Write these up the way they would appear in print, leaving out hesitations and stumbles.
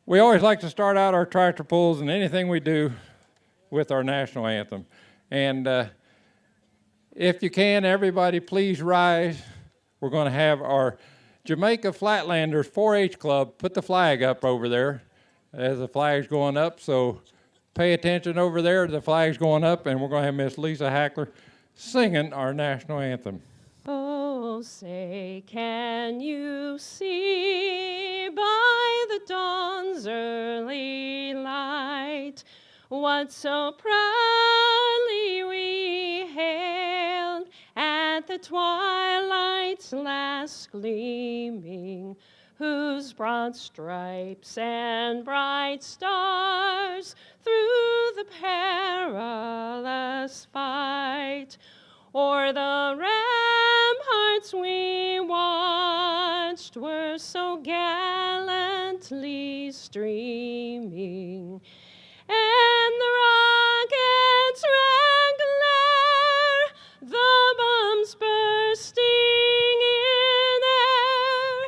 We always like to start out our tractor pulls and anything we do with our national anthem. And if you can, everybody please rise. We're going to have our Jamaica Flatlanders 4-H Club put the flag up over there as the flag's going up. So pay attention over there. The flag's going up, and we're going to have Miss Lisa Hackler singing our national anthem. Oh, say, can you see by the dawn's early light what so proudly we hailed at the twilight's last gleaming, whose broad stripes and bright stars through the perilous fight o'er the ramparts we watched were so gallantly streaming, and the rockets' red glare, the bombs bursting in air,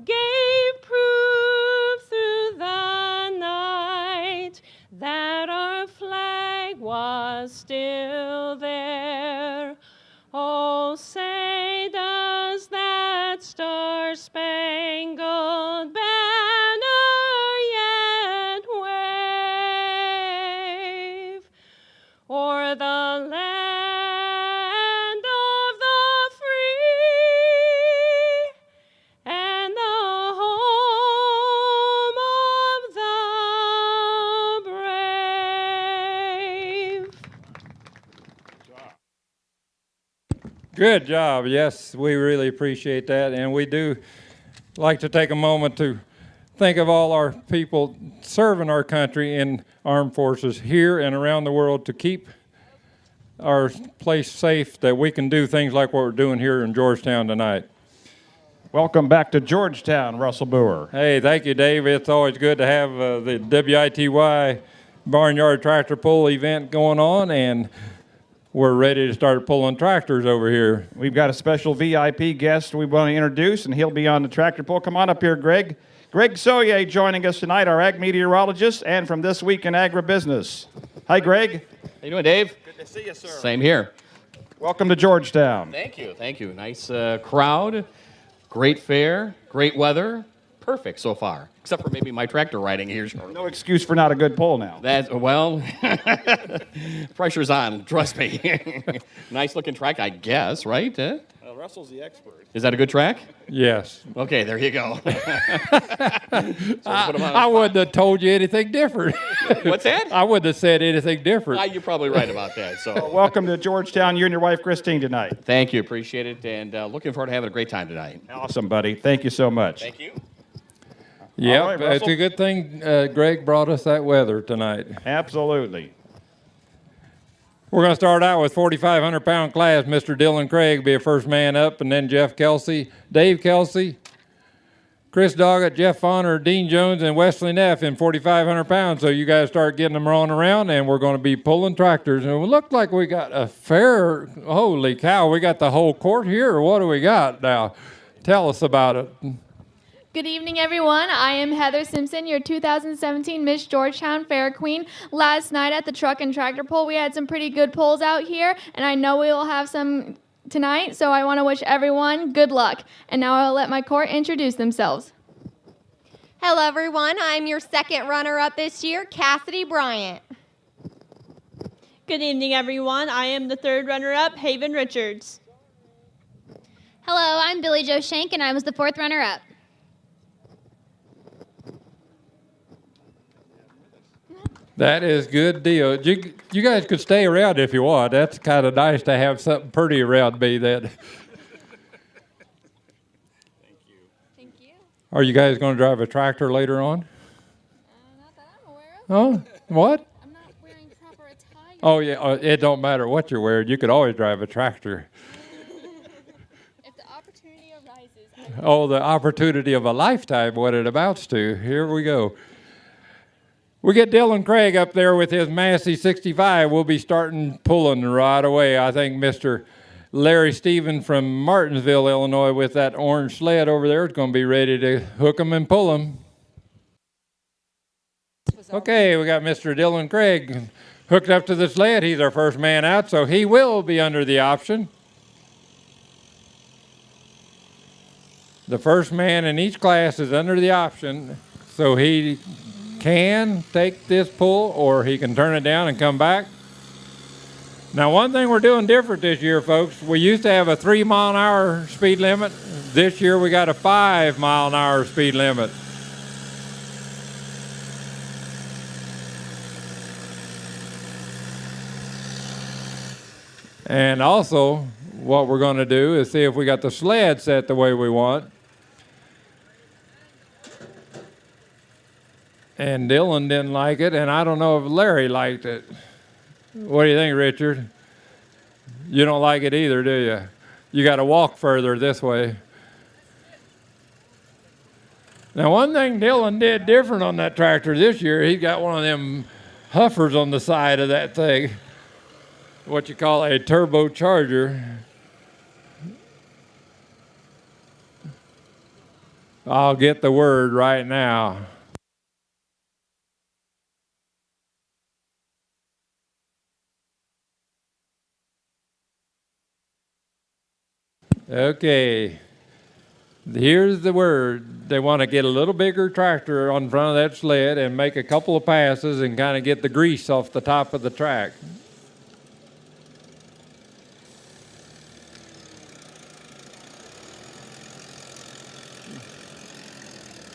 gave proof through the night that our flag was still there. Oh, say, does that star-spangled banner yet wave o'er the land of the free and the home of the brave? Good job. Yes, we really appreciate that. And we do like to take a moment to think of all our people serving our country in armed forces here and around the world to keep our place safe, that we can do things like what we're doing here in Georgetown tonight. Welcome back to Georgetown, Russell Boer. Hey, thank you, Dave. It's always good to have the WITY Barnyard Tractor Pull event going on, and we're ready to start pulling tractors over here. We've got a special VIP guest we want to introduce, and he'll be on the tractor pull. Come on up here, Greg. Greg Soye joining us tonight, our ag meteorologist, and from This Week in Agribusiness. Hi, Greg. How you doing, Dave? Good to see you, sir. Same here. Welcome to Georgetown. Thank you, thank you. Nice crowd, great fair, great weather. Perfect so far, except for maybe my tractor riding here. No excuse for not a good pull now. That's, well, pressure's on, trust me. Nice looking track, I guess, right? Russell's the expert. Is that a good track? Yes. Okay, there you go. I wouldn't have told you anything different. What's that? I wouldn't have said anything different. You're probably right about that. So, Welcome to Georgetown, you and your wife, Christine, tonight. thank you, appreciate it, and looking forward to having a great time tonight. Awesome, buddy. Thank you so much. Thank you. Yep, All right, it's Russell. a good thing Greg brought us that weather tonight. Absolutely. We're going to start out with 4,500-pound class. Mr. Dylan Craig be a first man up, and then Jeff Kelsey, Dave Kelsey, Chris Doggett, Jeff Fonner, Dean Jones, and Wesley Neff in 4,500 pounds. So you guys start getting them rolling around, and we're going to be pulling tractors. And it looked like we got a fair, holy cow, we got the whole court here, or what do we got now? Tell us about it. Good evening, everyone. I am Heather Simpson, your 2017 Miss Georgetown Fair Queen. Last night at the Truck and Tractor Pull, we had some pretty good pulls out here, and I know we will have some tonight, so I want to wish everyone good luck. And now I'll let my court introduce themselves. Hello, everyone. I'm your second runner-up this year, Cassidy Bryant. Good evening, everyone. I am the third runner-up, Haven Richards. Hello, I'm Billy Jo Shank, and I was the fourth runner-up. That is good deal. You guys could stay around if you want. That's kind of nice to have something pretty around me. That. Thank you. Are you guys going to drive a tractor later on? Not that I'm aware of. Oh, what? I'm not wearing proper attire. Oh, yeah. It don't matter what you're wearing. You could always drive a tractor. If the opportunity arises. Oh, the opportunity of a lifetime, what it amounts to. Here we go. We get Dylan Craig up there with his Massey 65. We'll be starting pulling right away. I think Mr. Larry Stephen from Martinsville, Illinois, with that orange sled over there is going to be ready to hook him and pull him. Okay, we got Mr. Dylan Craig hooked up to the sled. He's our first man out, so he will be under the option. The first man in each class is under the option, so he can take this pull or he can turn it down and come back. Now, one thing we're doing different this year, folks, we used to have a 3-mile-an-hour speed limit. This year we got a 5-mile-an-hour speed limit. And also, what we're going to do is see if we got the sled set the way we want. And Dylan didn't like it, and I don't know if Larry liked it. What do you think, Richard? You don't like it either, do you? You got to walk further this way. Now, one thing Dylan did different on that tractor this year, he got one of them huffers on the side of that thing, what you call a turbocharger. I'll get the word right now. Okay, here's the word. They want to get a little bigger tractor on front of that sled and make a couple of passes and kind of get the grease off the top of the track.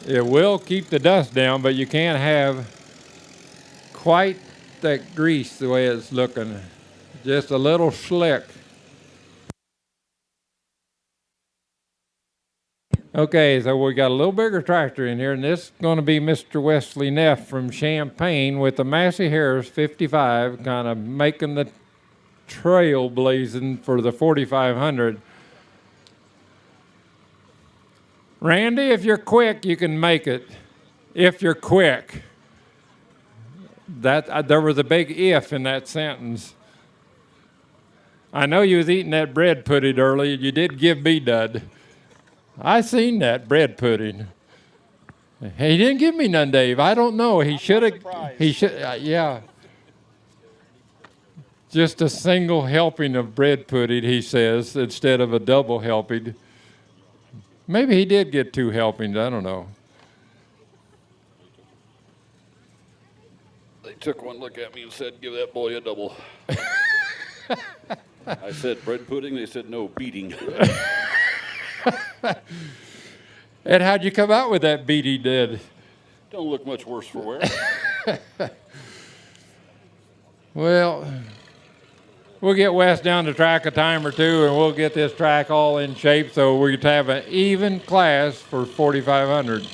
It will keep the dust down, but you can't have quite that grease the way it's looking. Just a little slick. Okay, so we got a little bigger tractor in here, and this is going to be Mr. Wesley Neff from Champaign with the Massey Harris 55, kind of making the trail blazing for the 4500. Randy, if you're quick, you can make it. If you're quick. There was a big if in that sentence. I know you was eating that bread pudding earlier. You did give me dud. I seen that bread pudding. He didn't give me none, Dave. I don't know. He should have. He should. Yeah. Just a single helping of bread pudding, he says, instead of a double helping. Maybe he did get 2 helpings. I don't know. They took one look at me and said, "Give that boy a double." I said, "Bread pudding?" They said, "No, beating." And how'd you come out with that beat he did? Don't look much worse for wear. Well, we'll get Wes down the track a time or two, and we'll get this track all in shape so we can have an even class for 4500.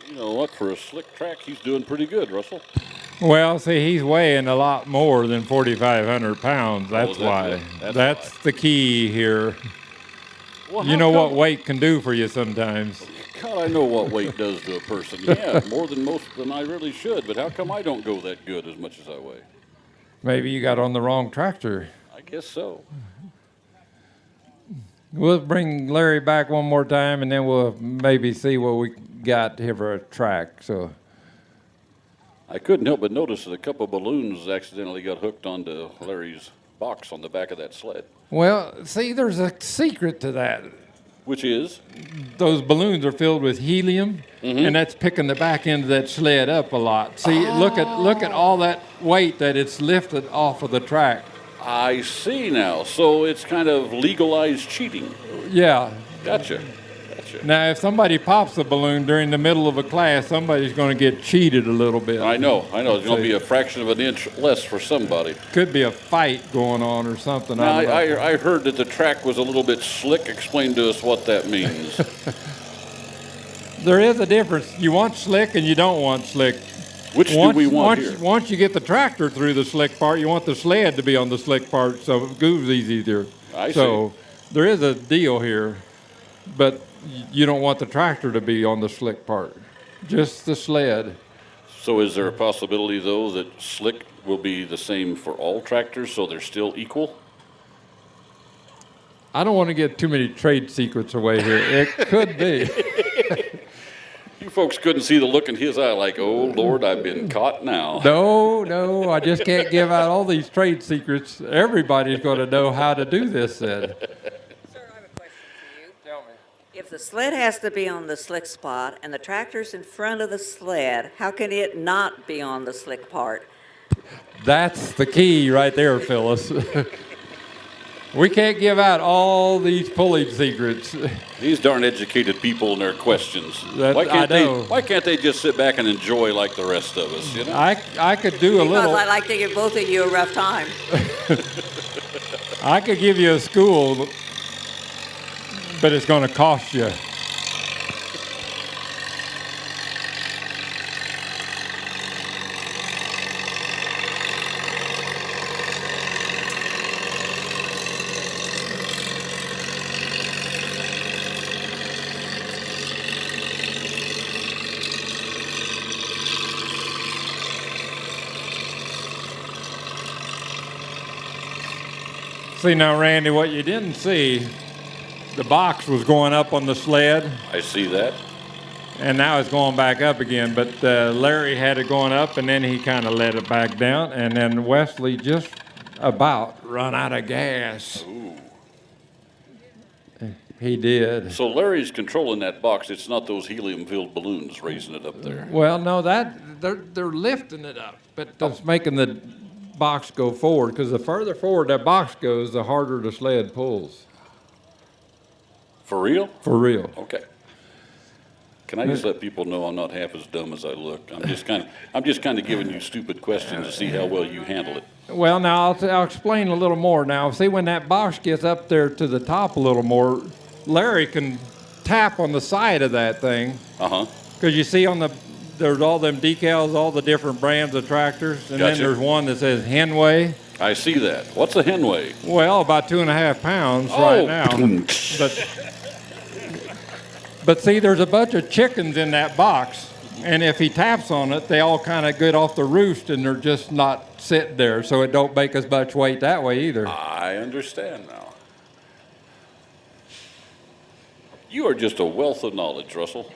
You know what? For a slick track, he's doing pretty good, Russell. Well, see, he's weighing a lot more than 4,500 pounds. That's why. That's the key here. Well, you know what weight can do for you sometimes. God, I know what weight does to a person. Yeah, more than I really should. But how come I don't go that good as much as I weigh? Maybe you got on the wrong tractor. I guess so. We'll bring Larry back one more time, and then we'll maybe see what we got here for a track. So I couldn't help but notice that a couple of balloons accidentally got hooked onto Larry's box on the back of that sled. Well, see, there's a secret to that. Which is? Those balloons are filled with helium, and that's picking the back end of that sled up a lot. See, look at all that weight that it's lifted off of the track. I see now. So it's kind of legalized cheating. Yeah. Gotcha. gotcha. Now, if somebody pops a balloon during the middle of a class, somebody's going to get cheated a little bit. I know. There's going to be a fraction of an inch less for somebody. Could be a fight going on or something. Now, I don't know. I heard that the track was a little bit slick. Explain to us what that means. There is a difference. You want slick and you don't want slick. Which do we want here? Once you get the tractor through the slick part, you want the sled to be on the slick part so it goes easier. So there is a deal here, but you don't want the tractor to be on the slick part, just the sled. So is there a possibility, though, that slick will be the same for all tractors, so they're still equal? I don't want to get too many trade secrets away here. It could be. You folks couldn't see the look in his eye like, oh, Lord, I've been caught now. No, I just can't give out all these trade secrets. Everybody's going to know how to do this then. Sir, I have a question for you. Tell me. If the sled has to be on the slick spot and the tractor's in front of the sled, how can it not be on the slick part? That's the key right there, Phyllis. We can't give out all these pulley secrets. These darn educated people and their questions. Why can't they just sit back and enjoy like the rest of us, you know? I could do a little. Because I like to give both of you a rough time. I could give you a school, but it's going to cost you. See now, Randy, what you didn't see, the box was going up on the sled. I see that. And now it's going back up again. But Larry had it going up, and then he kind of let it back down. And then Wesley just about run out of gas. Ooh. He did. So Larry's controlling that box. It's not those helium-filled balloons raising it up there. Well, no, they're lifting it up, but that's making the box go forward, because the further forward that box goes, the harder the sled pulls. For real? For real. Okay. Can I just let people know I'm not half as dumb as I look? I'm just kind of giving you stupid questions to see how well you handle it. Well, now I'll explain a little more. Now, see, when that box gets up there to the top a little more, Larry can tap on the side of that thing. Because you see there's all them decals, all the different brands of tractors, and Gotcha. then there's one that says Henway. I see that. What's a Henway? Well, about 2.5 pounds right now. But see, there's a bunch of chickens in that box, and if he taps on it, they all kind of get off the roost, and they're just not sitting there, so it don't make as much weight that way either. I understand now. You are just a wealth of knowledge, Russell.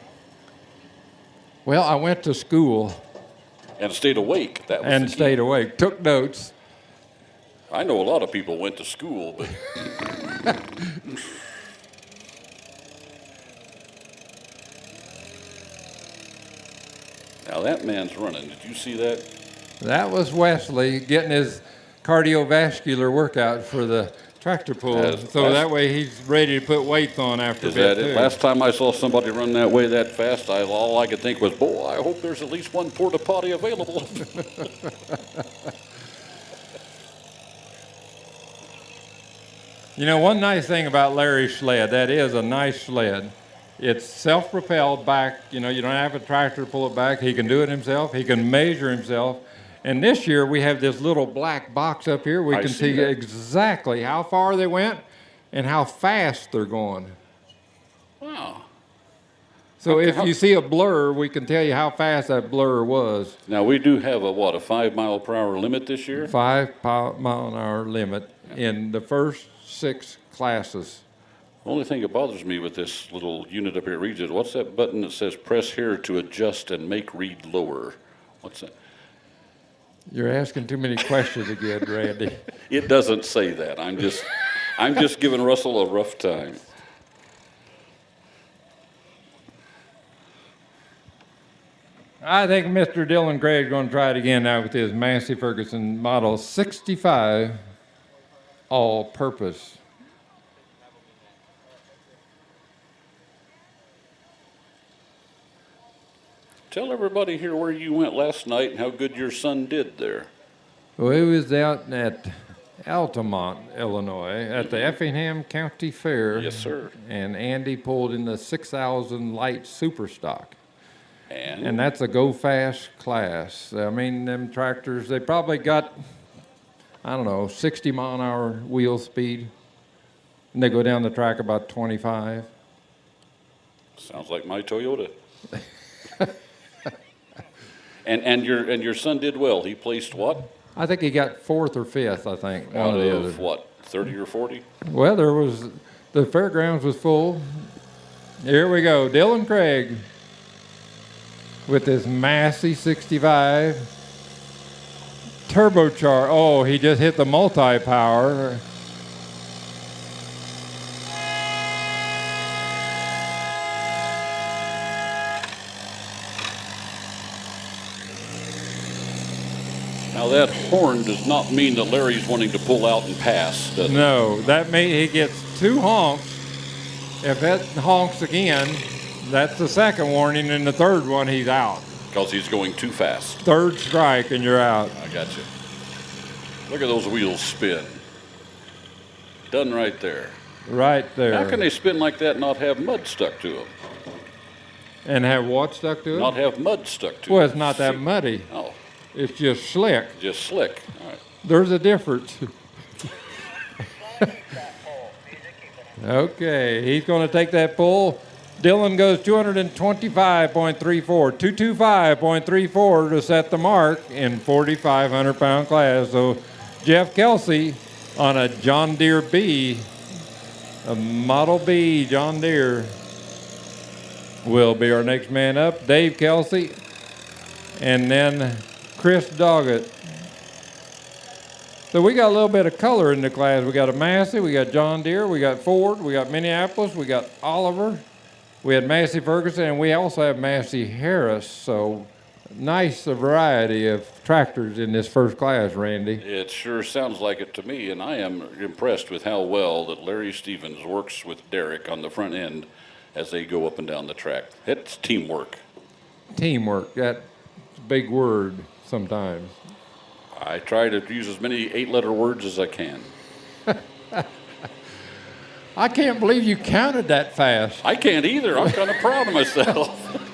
Well, I went to school. And stayed awake. That was and stayed awake. Took notes. I know a lot of people went to school, but... Now that man's running. Did you see that? That was Wesley getting his cardiovascular workout for the tractor pull. That way he's ready to put weights on after a bit. Is that it? Last time I saw somebody run that way that fast, all I could think was, boy, I hope there's at least one porta potty available. You know, one nice thing about Larry's sled, that is a nice sled. It's self-propelled back. You know, you don't have a tractor to pull it back. He can do it himself. He can measure himself. And this year we have this little black box up here. We can see exactly how far they went and how fast they're going. Wow. So if you see a blur, we can tell you how fast that blur was. Now, we do have a 5-mile-per-hour limit this year? 5-mile-an-hour limit in the first 6 classes. The only thing that bothers me with this little unit up here reads it. What's that button that says press here to adjust and make read lower? What's that? You're asking too many questions again, Randy. It doesn't say that. I'm just giving Russell a rough time. I think Mr. Dylan Gregg's going to try it again now with his Massey Ferguson Model 65 all-purpose. Tell everybody here where you went last night and how good your son did there. Well, he was out at Altamont, Illinois, at the Effingham County Fair. Yes, sir. And Andy pulled in the 6,000 light super stock. And And that's a go fast class. I mean, them tractors, they probably got, I don't know, 60 mile an hour wheel speed. And they go down the track about 25. sounds like my Toyota. and your son did well. He placed what? I think he got fourth or fifth, I think. One Out or the of other. what, 30 or 40? Well, the fairgrounds was full. Here we go, Dylan Craig with his Massey 65 turbocharged. Oh, he just hit the multi-power. Now that horn does not mean that Larry's wanting to pull out and pass, does it? No, that means he gets 2 honks. If that honks again, that's the second warning, and the third one, he's out. Because he's going too fast. Third strike, and you're out. I got you. Look at those wheels spin. Done right there. Right there. How can they spin like that and not have mud stuck to them? And have what stuck to it? Not have mud stuck to them? Well, it's not that muddy. Oh, It's just slick. just slick. All right. There's a difference. Okay, he's going to take that pull. Dylan goes 225.34, 225.34 to set the mark in 4,500-pound class. So Jeff Kelsey on a John Deere B, a Model B John Deere, will be our next man up. Dave Kelsey, and then Chris Doggett. So we got a little bit of color in the class. We got a Massey, we got John Deere, we got Ford, we got Minneapolis, we got Oliver, we had Massey Ferguson, and we also have Massey Harris. So nice variety of tractors in this first class, Randy. It sure sounds like it to me, and I am impressed with how well that Larry Stevens works with Derek on the front end as they go up and down the track. It's teamwork. Teamwork, that's a big word sometimes. I try to use as many 8-letter words as I can. I can't believe you counted that fast. I can't either. I'm kind of proud of myself.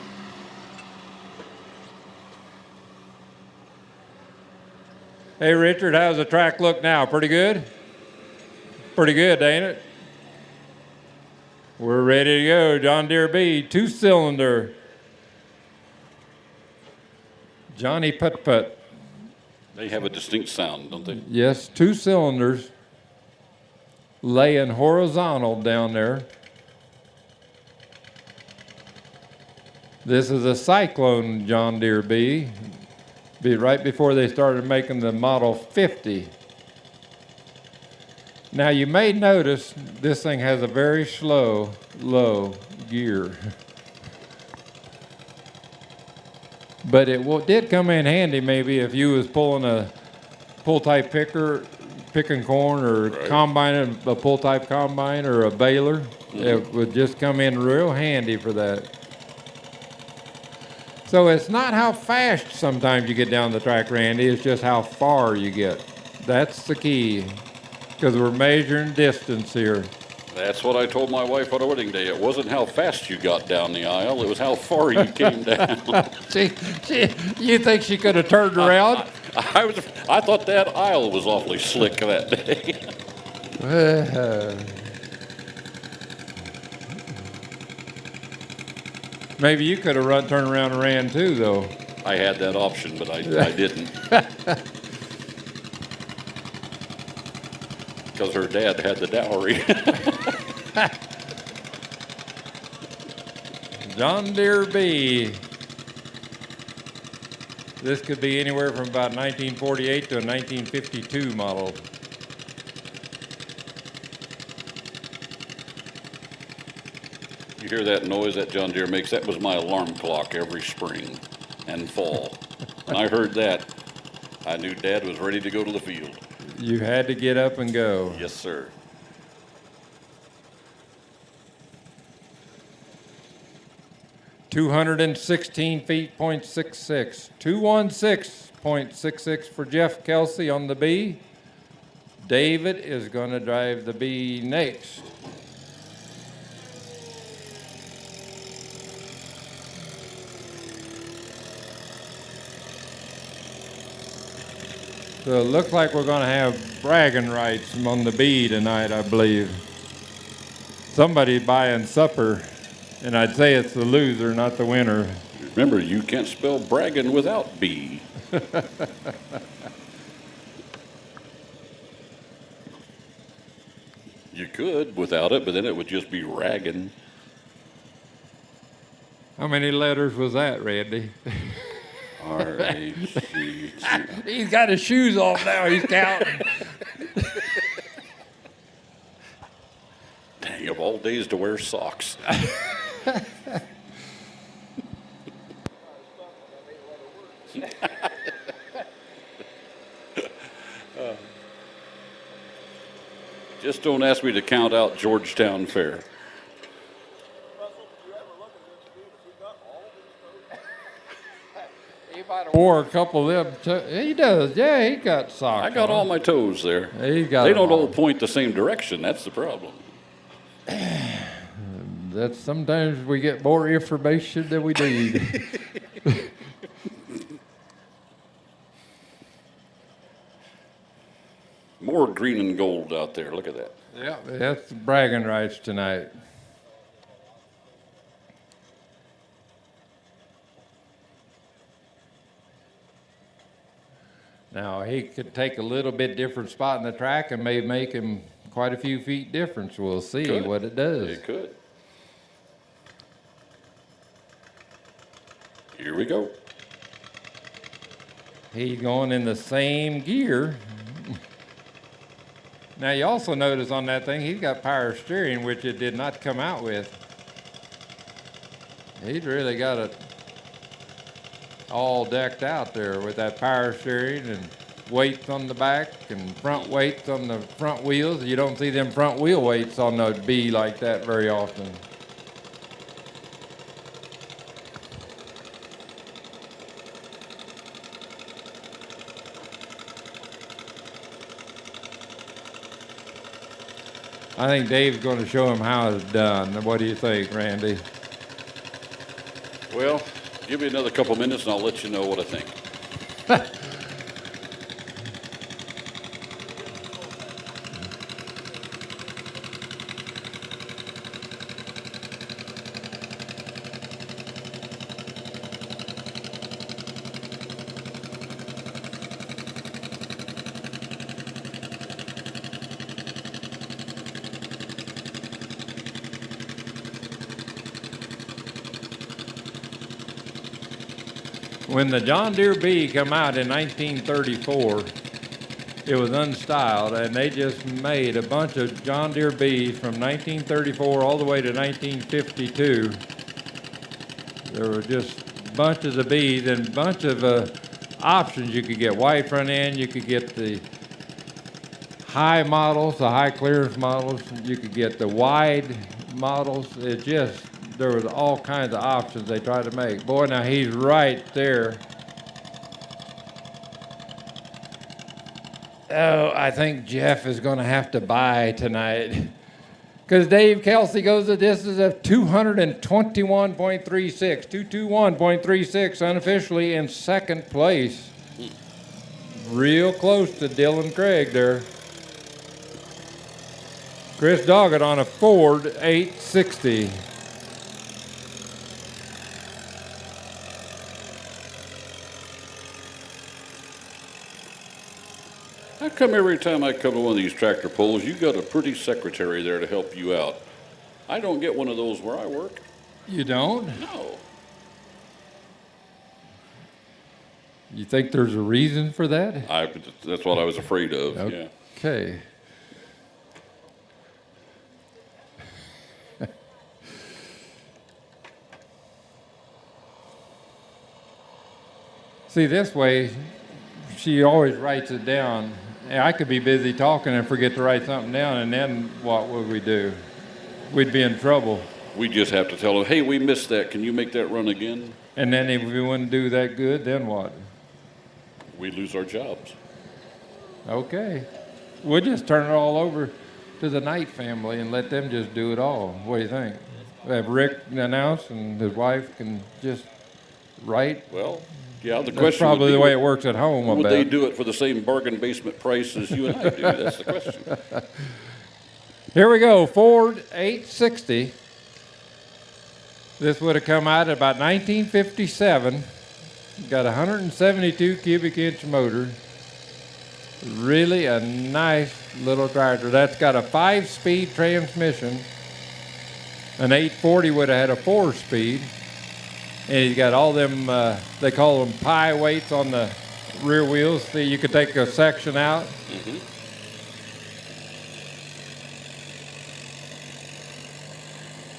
Hey, Richard, how's the track look now? Pretty good? Pretty good, ain't it? We're ready to go. John Deere B, 2-cylinder. Johnny Putt-Putt. They have a distinct sound, don't they? Yes, 2 cylinders. Laying horizontal down there. This is a Cyclone John Deere B. Be right before they started making the Model 50. Now you may notice this thing has a very slow, low gear. But it did come in handy maybe if you was pulling a pull-type picker, picking corn, or combining a pull-type combine or a baler. Mm-hmm. It would just come in real handy for that. So it's not how fast sometimes you get down the track, Randy. It's just how far you get. That's the key, because we're measuring distance here. That's what I told my wife on our wedding day. It wasn't how fast you got down the aisle. It was how far you came down. You think she could have turned around? I thought that aisle was awfully slick that day. Maybe you could have turned around and ran too, though. I had that option, but I didn't. Because her dad had the dowry. John Deere B. This could be anywhere from about 1948 to a 1952 model. You hear that noise that John Deere makes? That was my alarm clock every spring and fall. When I heard that, I knew Dad was ready to go to the field. You had to get up and go. Yes, sir. 216 feet, .66. 216.66 for Jeff Kelsey on the B. David is going to drive the B next. So it looks like we're going to have bragging rights on the B tonight, I believe. Somebody buying supper, and I'd say it's the loser, not the winner. Remember, you can't spell bragging without B. You could without it, but then it would just be ragging. How many letters was that, Randy? R-A-C-T. He's got his shoes off now. He's counting. Dang, of all days to wear socks. Just don't ask me to count out Georgetown Fair. He might have wore a couple of them. He does. Yeah, he got socks. I got on. all my toes there. He got They them don't all on. point the same direction. That's the problem. That's sometimes we get more information than we need. More green and gold out there. Look at that. Yeah, that's bragging rights tonight. Now, he could take a little bit different spot in the track and may make him quite a few feet difference. We'll see Could. what it does. It could. Here we go. He's going in the same gear. Now, you also notice on that thing, he's got power steering, which it did not come out with. He's really got it all decked out there with that power steering and weights on the back and front weights on the front wheels. You don't see them front wheel weights on the B like that very often. I think Dave's going to show him how it's done. What do you think, Randy? Well, give me another couple minutes and I'll let you know what I think. When the John Deere B come out in 1934, it was unstyled, and they just made a bunch of John Deere Bs from 1934 all the way to 1952. There were just bunches of Bs and a bunch of options. You could get wide front end, you could get the high models, the high clearance models, you could get the wide models. There was all kinds of options they tried to make. Boy, now he's right there. Oh, I think Jeff is going to have to buy tonight. Because Dave Kelsey goes to this is a 221.36, 221.36, unofficially in second place. Real close to Dylan Craig there. Chris Doggett on a Ford 860. How come every time I come to one of these tractor pulls, you got a pretty secretary there to help you out? I don't get one of those where I work. You don't? No. You think there's a reason for that? That's what I was afraid of. Yeah. Okay. See, this way, she always writes it down. I could be busy talking and forget to write something down, and then what would we do? We'd be in trouble. We just have to tell them, hey, we missed that. Can you make that run again? And then if we wouldn't do that good, then what? We lose our jobs. Okay. We'll just turn it all over to the Knight family and let them just do it all. What do you think? Have Rick announce and his wife can just write? Well, yeah, the That's question probably would be, the way it works at home, I would bet. they do it for the same bargain basement price as you and I do? That's the question. Here we go, Ford 860. This would have come out at about 1957. Got a 172 cubic inch motor. Really a nice little tractor. That's got a 5-speed transmission. An 840 would have had a 4-speed. And he's got all them, they call them pie weights on the rear wheels. See, you could take a section out. Mm-hmm.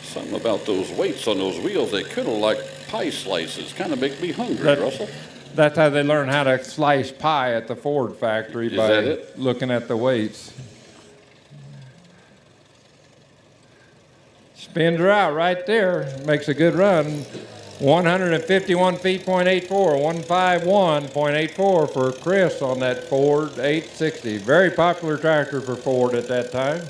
Something about those weights on those wheels, they kind of like pie slices. Kind of make me hungry, Russell. That's how they learn how to slice pie at the Ford factory, Is by that it? looking at the weights. Spins her out right there. Makes a good run. 151 feet, .84, 151.84 for Chris on that Ford 860. Very popular tractor for Ford at that time.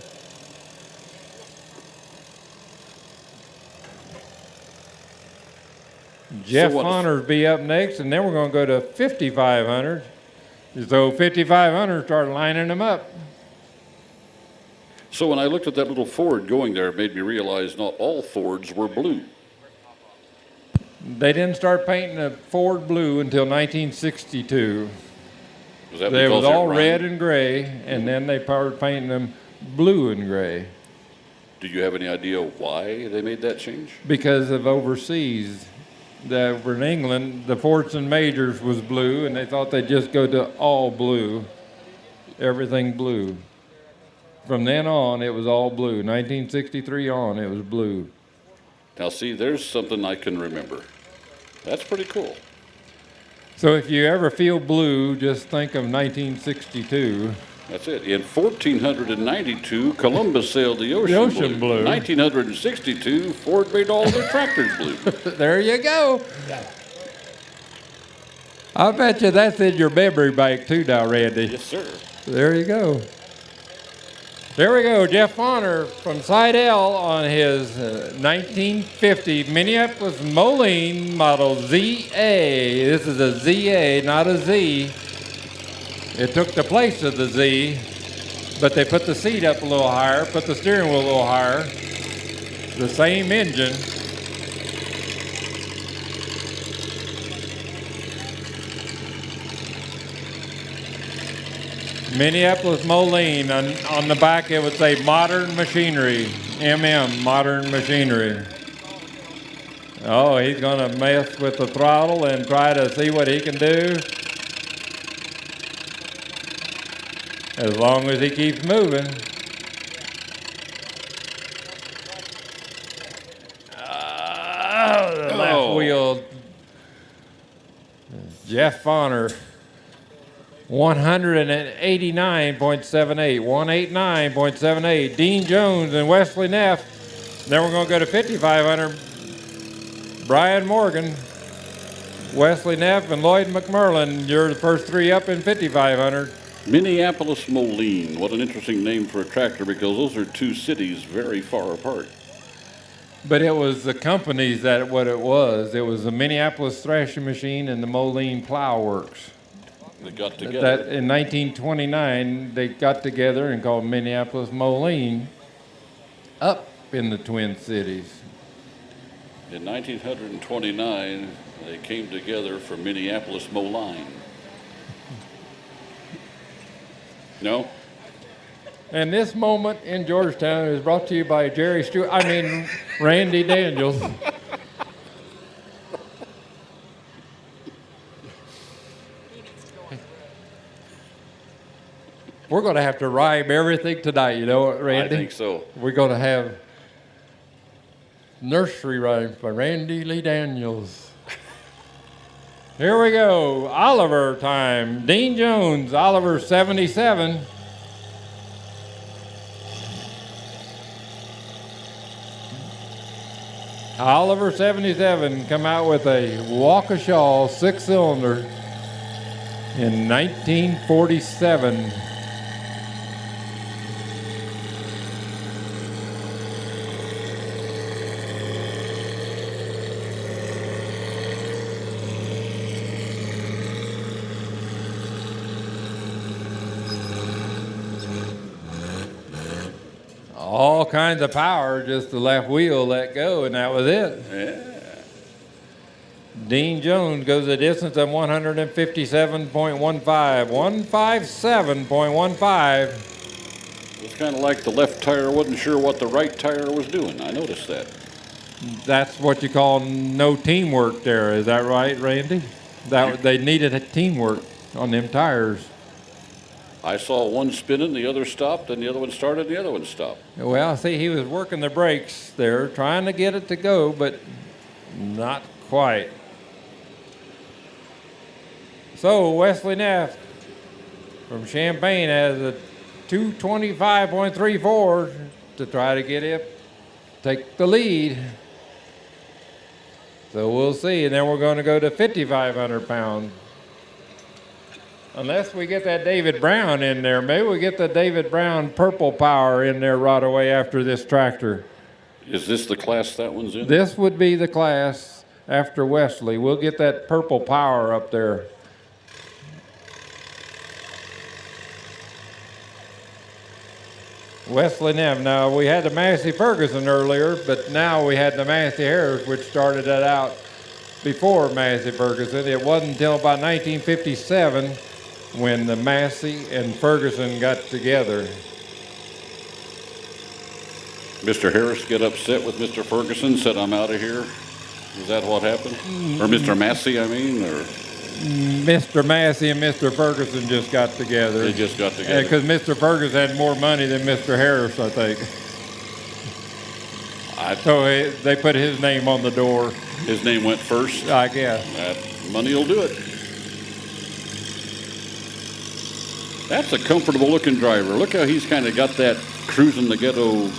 Jeff Honors be up next, and then we're going to go to 5,500. So 5,500 start lining them up. So when I looked at that little Ford going there, it made me realize not all Fords were blue. They didn't start painting a Ford blue until 1962. Was that They because was all it red rhymed? and gray, and then they started painting them blue and gray Do you have any idea why they made that change? because of overseas. Over in England, the Fords and Majors was blue, and they thought they'd just go to all blue, everything blue. From then on, it was all blue. 1963 on, it was blue. Now, see, there's something I can remember. That's pretty cool. So if you ever feel blue, just think of 1962. That's it. In 1492, Columbus sailed the ocean blue. 1962, Ford made all their tractors blue. There you go. I bet you that's in your memory bank too now, Randy. Yes, sir. There you go. There we go. Jeff Bonner from Sidell on his 1950 Minneapolis Moline model ZA. This is a ZA, not a Z. It took the place of the Z, but they put the seat up a little higher, put the steering wheel a little higher. The same engine. Minneapolis Moline. On the back it would say Modern Machinery. MM, Modern Machinery. Oh, he's going to mess with the throttle and try to see what he can do. As long as he keeps moving. The left wheel. Jeff Bonner. 189.78, 189.78. Dean Jones and Wesley Neff. Then we're going to go to 5,500. Brian Morgan, Wesley Neff, and Lloyd McMurlin. You're the first three up in 5,500. Minneapolis Moline. What an interesting name for a tractor, because those are two cities very far apart. But it was the companies that what it was. It was the Minneapolis Thrashing Machine and the Moline Plow Works. They got together. That in 1929, they got together and called Minneapolis Moline up in the Twin Cities. In 1929, they came together for Minneapolis Moline. No? And this moment in Georgetown is brought to you by Randy Daniels. We're going to have to rhyme everything tonight, you know, Randy? I think so. We're going to have nursery rhymes by Randy Lee Daniels. Here we go. Oliver time. Dean Jones, Oliver 77. Oliver 77 come out with a Waukesha 6-cylinder in 1947. All kinds of power, just the left wheel let go, and that was it. Yeah. Dean Jones goes a distance of 157.15, 157.15. It's kind of like the left tire wasn't sure what the right tire was doing. I noticed that. That's what you call no teamwork there. Is that right, Randy? They needed a teamwork on them tires. I saw one spinning, the other stopped, and the other one started, and the other one stopped. Well, see, he was working the brakes there, trying to get it to go, but not quite. So Wesley Neff from Champaign has a 225.34 to try to get it, take the lead. So we'll see, and then we're going to go to 5,500 pounds. Unless we get that David Brown in there. Maybe we get the David Brown Purple Power in there right away after this tractor. Is this the class that one's in? This would be the class after Wesley. We'll get that Purple Power up there. Wesley Neff. Now, we had the Massey Ferguson earlier, but now we had the Massey Harris, which started that out before Massey Ferguson. It wasn't until about 1957 when the Massey and Ferguson got together. Mr. Harris get upset with Mr. Ferguson, said, "I'm out of here." Is that what happened? Or Mr. Massey, I mean? Or Mr. Massey and Mr. Ferguson just got together. they just got together? Because Mr. Ferguson had more money than Mr. Harris, I think. So they put his name on the door. His name went first? I guess. That money will do it. That's a comfortable looking driver. Look how he's kind of got that cruising the ghetto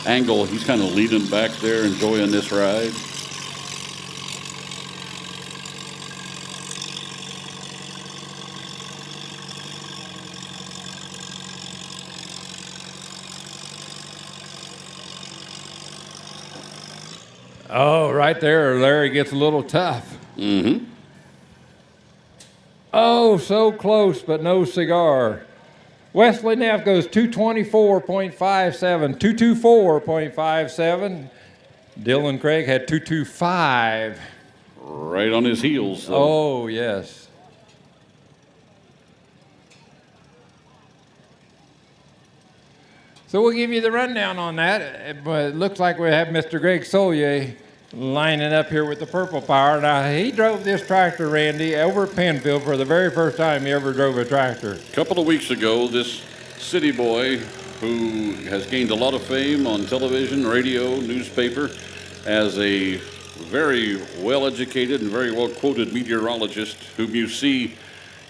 angle. He's kind of leaning back there, enjoying this ride. Oh, right there, Larry gets a little tough. Mm-hmm. Oh, so close, but no cigar. Wesley Neff goes 224.57, 224.57. Dylan Craig had 225. Right on his heels, though. Oh, yes. So we'll give you the rundown on that, but it looks like we have Mr. Greg Solier lining up here with the Purple Power. Now, he drove this tractor, Randy, over at Penfield for the very first time he ever drove a tractor. A couple of weeks ago, this city boy who has gained a lot of fame on television, radio, newspaper, as a very well-educated and very well-quoted meteorologist whom you see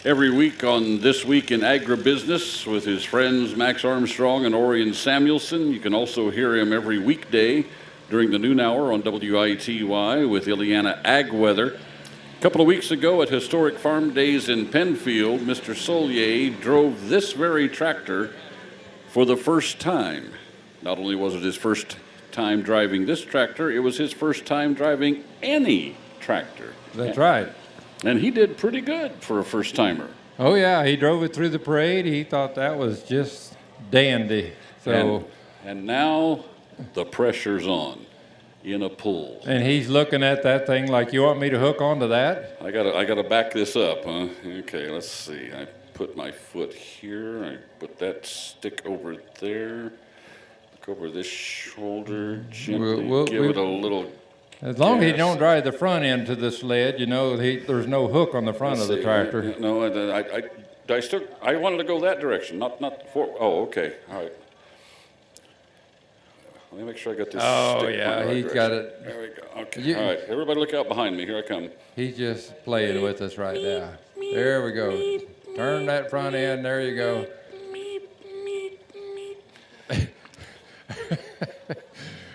every week on This Week in Agribusiness with his friends Max Armstrong and Orion Samuelson. You can also hear him every weekday during the noon hour on WITY with Ileana Ag Weather. A couple of weeks ago at Historic Farm Days in Penfield, Mr. Solier drove this very tractor for the first time. Not only was it his first time driving this tractor, it was his first time driving any tractor. That's right. And he did pretty good for a first-timer. Oh, yeah, he drove it through the parade. He thought that was just dandy. So, and now the pressure's on in a pull. And he's looking at that thing like, you want me to hook onto that? I gotta back this up, huh? Okay, let's see. I put my foot here. I put that stick over there. Look over this shoulder. Gently give it a little. As long as he gas. don't drive the front end to the sled, you know, there's no hook on the front of the tractor. No, I wanted to go that direction, not for. Oh, okay, all right. Let me make sure I got this. Oh, stick yeah, in the right he's got direction. it. There we go. Okay, all right. Everybody look out behind me. Here I come. He's just playing with us right now. There we go. Turn that front end. There you go.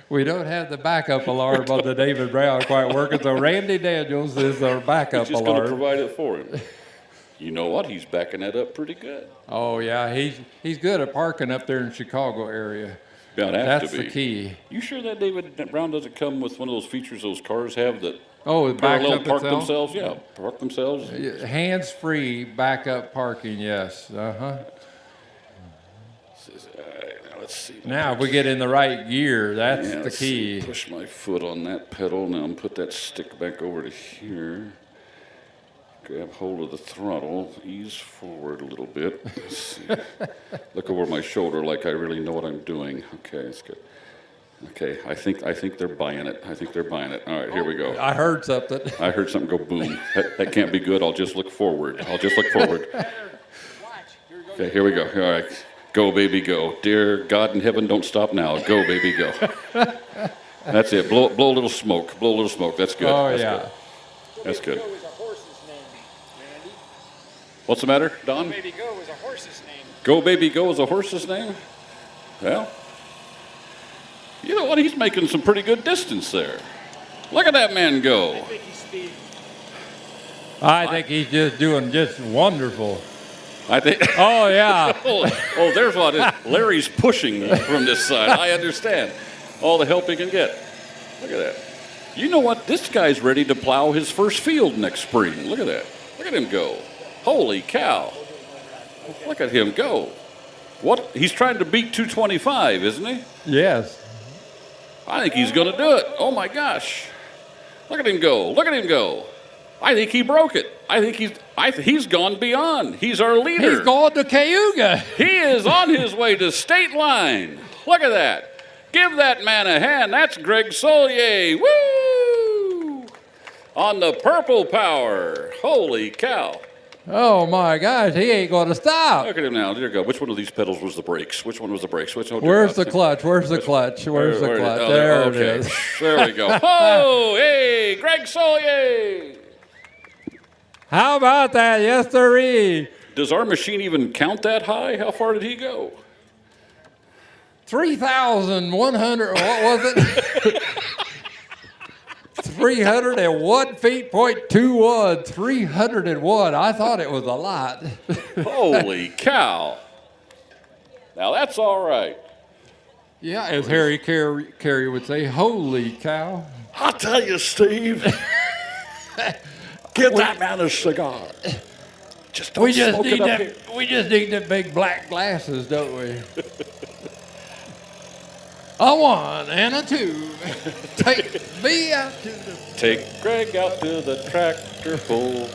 We don't have the backup alarm on the David Brown quite working, so Randy Daniels is our backup He's just going to alarm. provide it for him. You know what? He's backing that up pretty good. Oh, yeah, he's good at parking up there in Chicago area. About have That's to be. the key. You sure that David Brown doesn't come with one of those features those cars have that Oh, it backs parallel up park itself? themselves? Yeah, park themselves. Hands-free backup parking, yes. Uh-huh. Now let's see. Now, if we get in the right gear, that's the let's key. see. Push my foot on that pedal. Now I'm put that stick back over to here. Grab hold of the throttle. Ease forward a little bit. Let's see. Look over my shoulder like I really know what I'm doing. Okay, that's good. Okay, I think they're buying it. I think they're buying it. All right, here we go. I heard something. I heard something go boom. That can't be good. I'll just look forward. Okay, here we go. All right. Go, baby, go. Dear God in heaven, don't stop now. Go, baby, go. That's it. Blow a little smoke. Blow a little smoke. That's good. Oh, That's yeah. good. That's good. What's the matter, Don? Go Baby Go is a horse's name. Go, baby, go is a horse's name? Well, you know what? He's making some pretty good distance there. Look at that man go. I think he's speeding. I think he's just doing just wonderful. I think. Oh, yeah. oh, there's what it is. Larry's pushing from this side. I understand. All the help he can get. Look at that. You know what? This guy's ready to plow his first field next spring. Look at that. Look at him go. Holy cow. Look at him go. What? He's trying to beat 225, isn't he? Yes. I think he's going to do it. Oh, my gosh. Look at him go. Look at him go. I think he broke it. I think he's gone beyond. He's our leader. He's going to Cayuga. He is on his way to state line. Look at that. Give that man a hand. That's Greg Solier. Woo! On the Purple Power. Holy cow. Oh, my gosh. He ain't going to stop. Look at him now. Dear God. Which one of these pedals was the brakes? Which one was the brakes? Where's the clutch? Where's the clutch? Where's the clutch? Oh, There it okay. is. There we go. Oh, hey, Greg Solier. How about that? Yes, sirree. Does our machine even count that high? How far did he go? 3,100, what was it? 301 feet, .21, 301. I thought it was a lot. Holy cow. Now that's all right. Yeah, as Harry Carey would say, holy cow. I'll tell you, Steve. Give that man a cigar. Just don't smoke it up here. We just need them big black glasses, don't we? A one and a two. Take me out to the... Take Greg out to the tractor pull.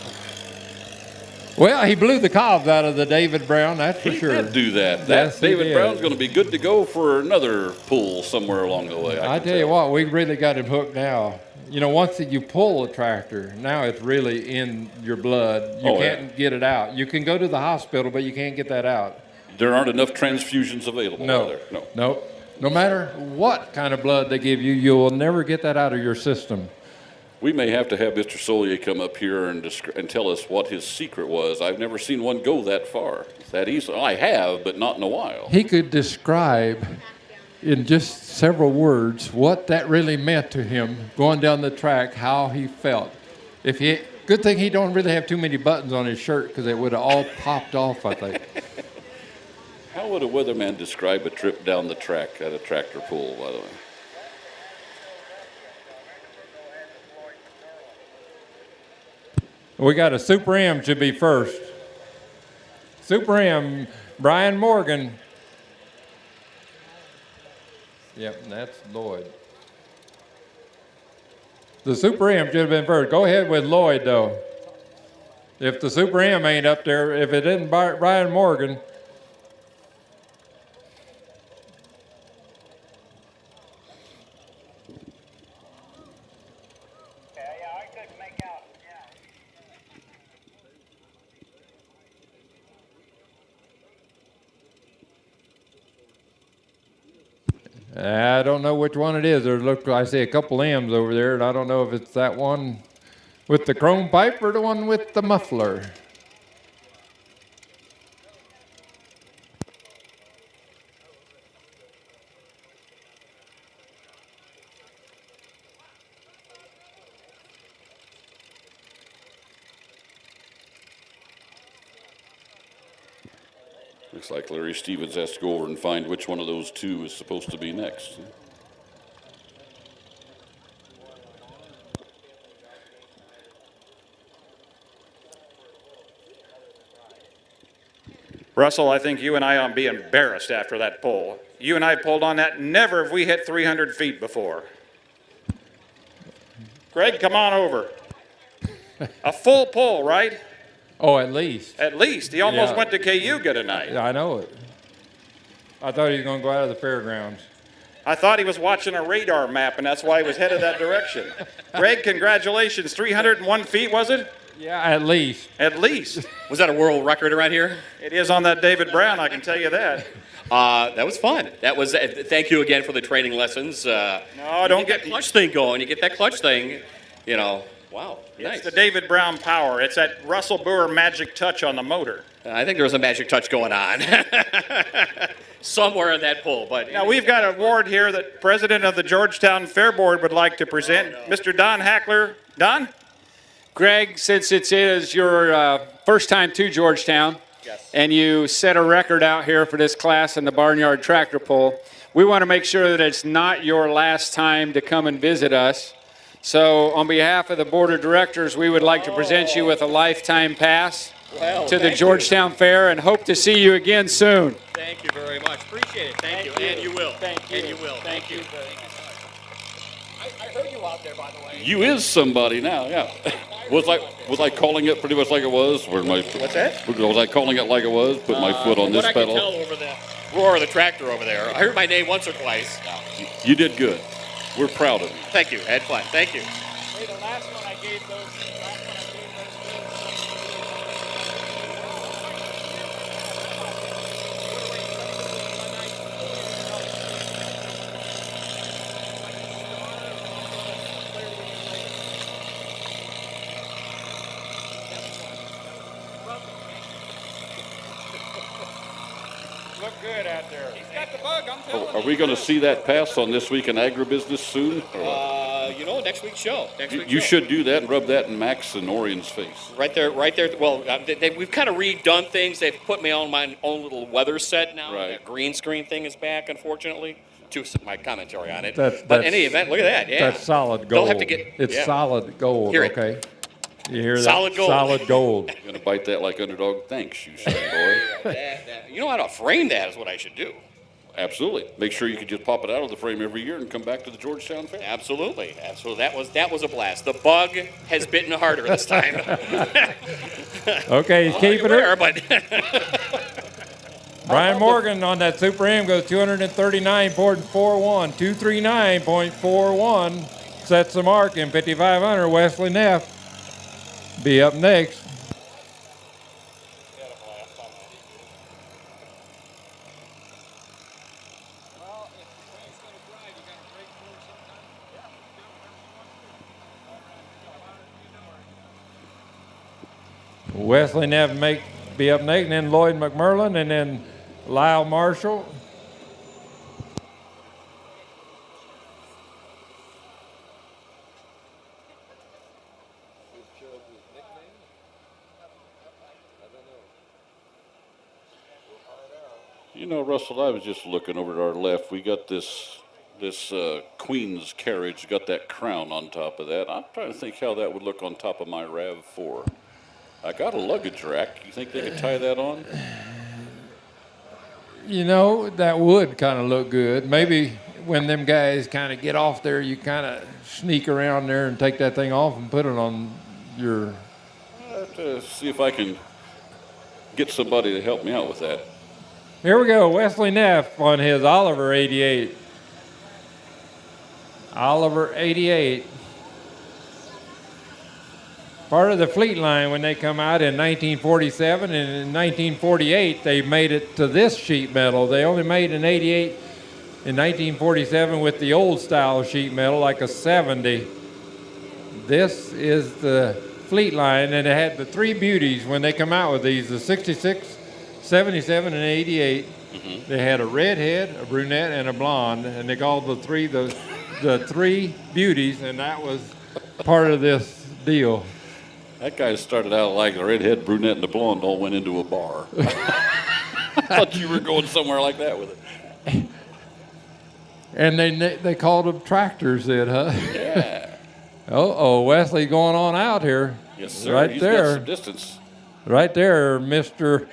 Well, he blew the cobs out of the David Brown, that's for sure. He did do that. Yes, he David did. Brown's going to be good to go for another pull somewhere along the way. I can tell you what, we really got him hooked now. You know, once you pull a tractor, now it's really in your blood. You can't get it out. You can go to the hospital, but you can't get that out. There aren't enough transfusions available, are there? No. No matter what kind of blood they give you, you will never get that out of your system. We may have to have Mr. Solier come up here and tell us what his secret was. I've never seen one go that far, that easy. I have, but not in a while. He could describe in just several words what that really meant to him going down the track, how he felt. Good thing he don't really have too many buttons on his shirt because it would have all popped off, I think. How would a weatherman describe a trip down the track at a tractor pull, by the way? We got a Super M should be first. Super M, Brian Morgan. Yep, and that's Lloyd. The Super M should have been first. Go ahead with Lloyd, though. If the Super M ain't up there, if it isn't Brian Morgan. I don't know which one it is. I see a couple M's over there, and I don't know if it's that one with the chrome pipe or the one with the muffler. Looks like Larry Stevens has to go over and find which one of those two is supposed to be next. Russell, I think you and I ought to be embarrassed after that pull. You and I pulled on that. Never have we hit 300 feet before. Greg, come on over. A full pull, right? Oh, at least. At least. He almost Yeah. went to KU tonight. Yeah, I know it. I thought he was going to go out of the fairgrounds. I thought he was watching a radar map, and that's why he was headed that direction. Greg, congratulations. 301 feet, was it? Yeah, at least. At least. Was that a world record around here? It is on that David Brown, I can tell you that. That was fun. That was. Thank you again for the training lessons. No, don't get that clutch thing going. You get that clutch thing. You know. Wow. Nice. It's the David Brown power. It's that Russell Brewer magic touch on the motor. I think there was a magic touch going on somewhere in that pull. But Now, we've got an award here that President of the Georgetown Fair Board would like to present. Mr. Don Hackler. Don? Greg, since it is your first time to Georgetown, Yes. and you set a record out here for this class in the Barnyard tractor pull, we want to make sure that it's not your last time to come and visit us. So on behalf of the Board of Directors, we would like to present you with a lifetime pass to the Georgetown Fair and hope to see you again soon. Thank you very much. Appreciate it. Thank you. And you will. Thank you. And you will. Thank you. I heard you out there, by the way. You is somebody now, yeah. Was I calling it pretty much like it was? What's that? Was I calling it like it was? Put my foot on this What pedal? I can tell over the roar of the tractor over there. I heard my name once or twice. You did good. We're proud of you. Thank you. I had fun. Thank you. Hey, the last one I gave those. Look good out there. He's got the bug, I'm telling Are we going to see that pass on This Week in Agribusiness soon? Next week's show. You should do that and rub that in Max and Orion's face. Right there. Well, we've kind of redone things. They've put me on my own little weather set now. Right. That green screen thing is back, unfortunately. To my commentary on it. That's- But in any event, look at that. Yeah. That's solid gold. They'll have to get. It's yeah. solid gold, Hear it. okay? You hear that? Solid gold. Solid gold. You're going to bite that like underdog? Thanks, you son boy. You know how to frame that is what I should do. Absolutely. Make sure you can just pop it out of the frame every year and come back to the Georgetown Fair. Absolutely. That was a blast. The bug has bitten harder this time. Okay, he's keeping Beware, it. but Brian Morgan on that Super M goes 239.41. 239.41 sets the mark in 5,500. Wesley Neff be up next. Wesley Neff be up next, and then Lloyd McMurlin, and then Lyle Marshall. You know, Russell, I was just looking over to our left. We got this Queen's carriage, got that crown on top of that. I'm trying to think how that would look on top of my RAV4. I got a luggage rack. You think they could tie that on? You know, that would kind of look good. Maybe when them guys kind of get off there, you kind of sneak around there and take that thing off and put it on your... I'll have to see if I can get somebody to help me out with that. Here we go, Wesley Neff on his Oliver 88. Oliver 88. Part of the fleet line when they come out in 1947, and in 1948 they made it to this sheet metal. They only made an 88 in 1947 with the old style sheet metal, like a 70. This is the fleet line, and it had the three beauties when they come out with these, the 66, 77, and 88. Mm-hmm. They had a red head, a brunette, and a blonde, and they called the three beauties, and that was part of this deal. That guy started out like the redhead, brunette, and the blonde all went into a bar. thought you were going somewhere like that with it. And they called them tractors then, huh? Yeah. Oh, Wesley going on out here. Yes, sir. Right He's there. got some distance. Right there, Mr.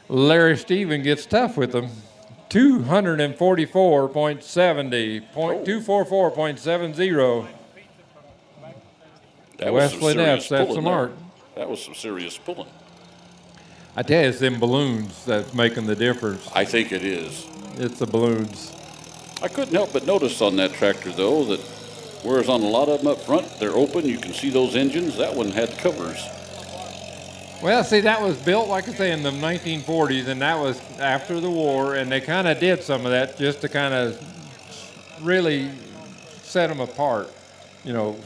Larry Stephen gets tough with them. 244.70, 244.70. That was some Wesley Neff, serious that's pulling the there. mark. That was some serious pulling. I tell you, it's them balloons that's making the difference. I think it is. It's the balloons. I couldn't help but notice on that tractor, though, that whereas on a lot of them up front, they're open, you can see those engines. That one had covers. Well, see, that was built, like I say, in the 1940s, and that was after the war, and they kind of did some of that just to kind of really set them apart. You know,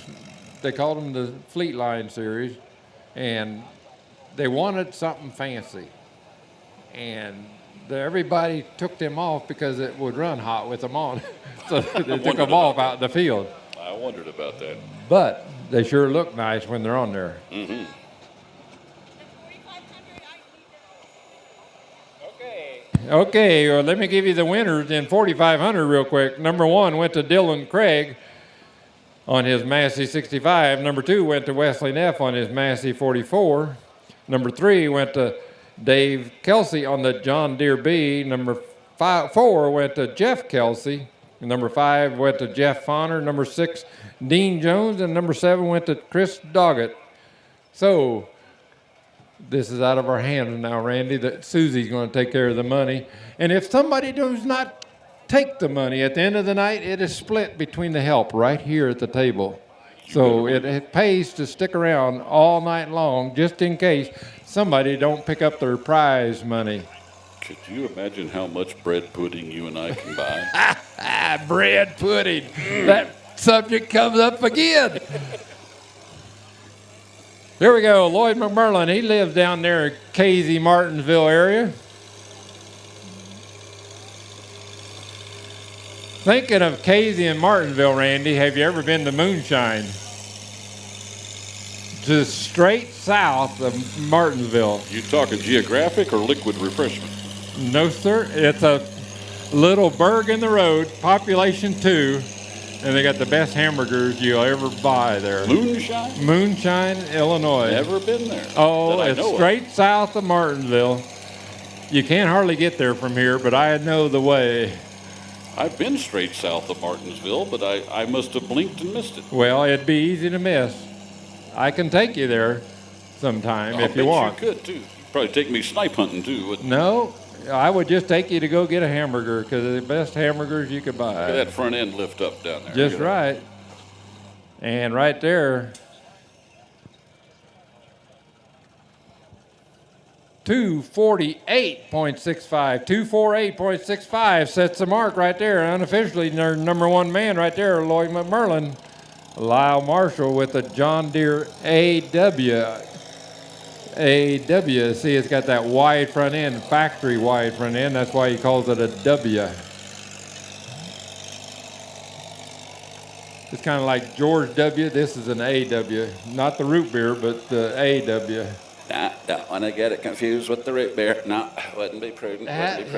they called them the Fleet Line series, and they wanted something fancy. And everybody took them off because it would run hot with them on. So they took them off out in the field. I wondered about that. But they sure look nice when they're on there. Mm-hmm. Okay, well, let me give you the winners in 4,500 real quick. Number 1 went to Dylan Craig on his Massey 65. Number 2 went to Wesley Neff on his Massey 44. Number 3 went to Dave Kelsey on the John Deere B. Number 4 went to Jeff Kelsey. Number 5 went to Jeff Fonner. Number 6, Dean Jones. And number 7 went to Chris Doggett. So this is out of our hands now, Randy, that Susie's going to take care of the money. And if somebody does not take the money at the end of the night, it is split between the help right here at the table. So it pays to stick around all night long just in case somebody don't pick up their prize money. Could you imagine how much bread pudding you and I can buy? Bread pudding. That subject comes up again. Here we go, Lloyd McMurlin. He lives down there in Casey, Martinsville area. Thinking of Casey and Martinsville, Randy, have you ever been to Moonshine? Just straight south of Martinsville. You talking geographic or liquid refreshment? No, sir. It's a little burg in the road, population 2. And they got the best hamburgers you'll ever buy there. Moonshine? Moonshine, Illinois. Never been there. Oh, that I it's know straight south of Martinsville. You can't hardly get there from here, but I know the way. I've been straight south of Martinsville, but I must have blinked and missed it. Well, it'd be easy to miss. I can take you there sometime if you want. You could, too. You'd probably take me snipe hunting, too, wouldn't you? No, I would just take you to go get a hamburger because they're the best hamburgers you could buy. Look at that front end lift up down there. Just right. And right there, 248.65. 248.65 sets the mark right there. Unofficially, their number 1 man right there, Lloyd McMurlin. Lyle Marshall with the John Deere AW. See, it's got that wide front end, factory wide front end. That's why he calls it a W. It's kind of like George W. This is an AW. Not the root beer, but the AW. Nah, don't want to get it confused with the root beer. No, wouldn't be prudent. Wouldn't be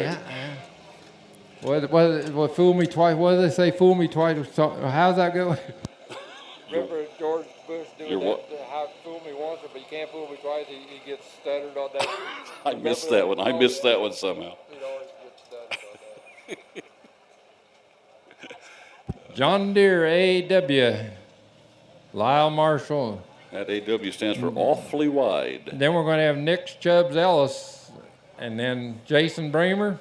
prudent. What fool me twice? What do they say? Fool me twice. How's that go? Remember George Bush doing that? How fool me once, but you can't fool me twice. He gets stuttered on that. I missed that one. I missed that one somehow. John Deere AW. Lyle Marshall. That AW stands for awfully wide. Then we're going to have Nick Chubbs Ellis, and then Jason Bramer,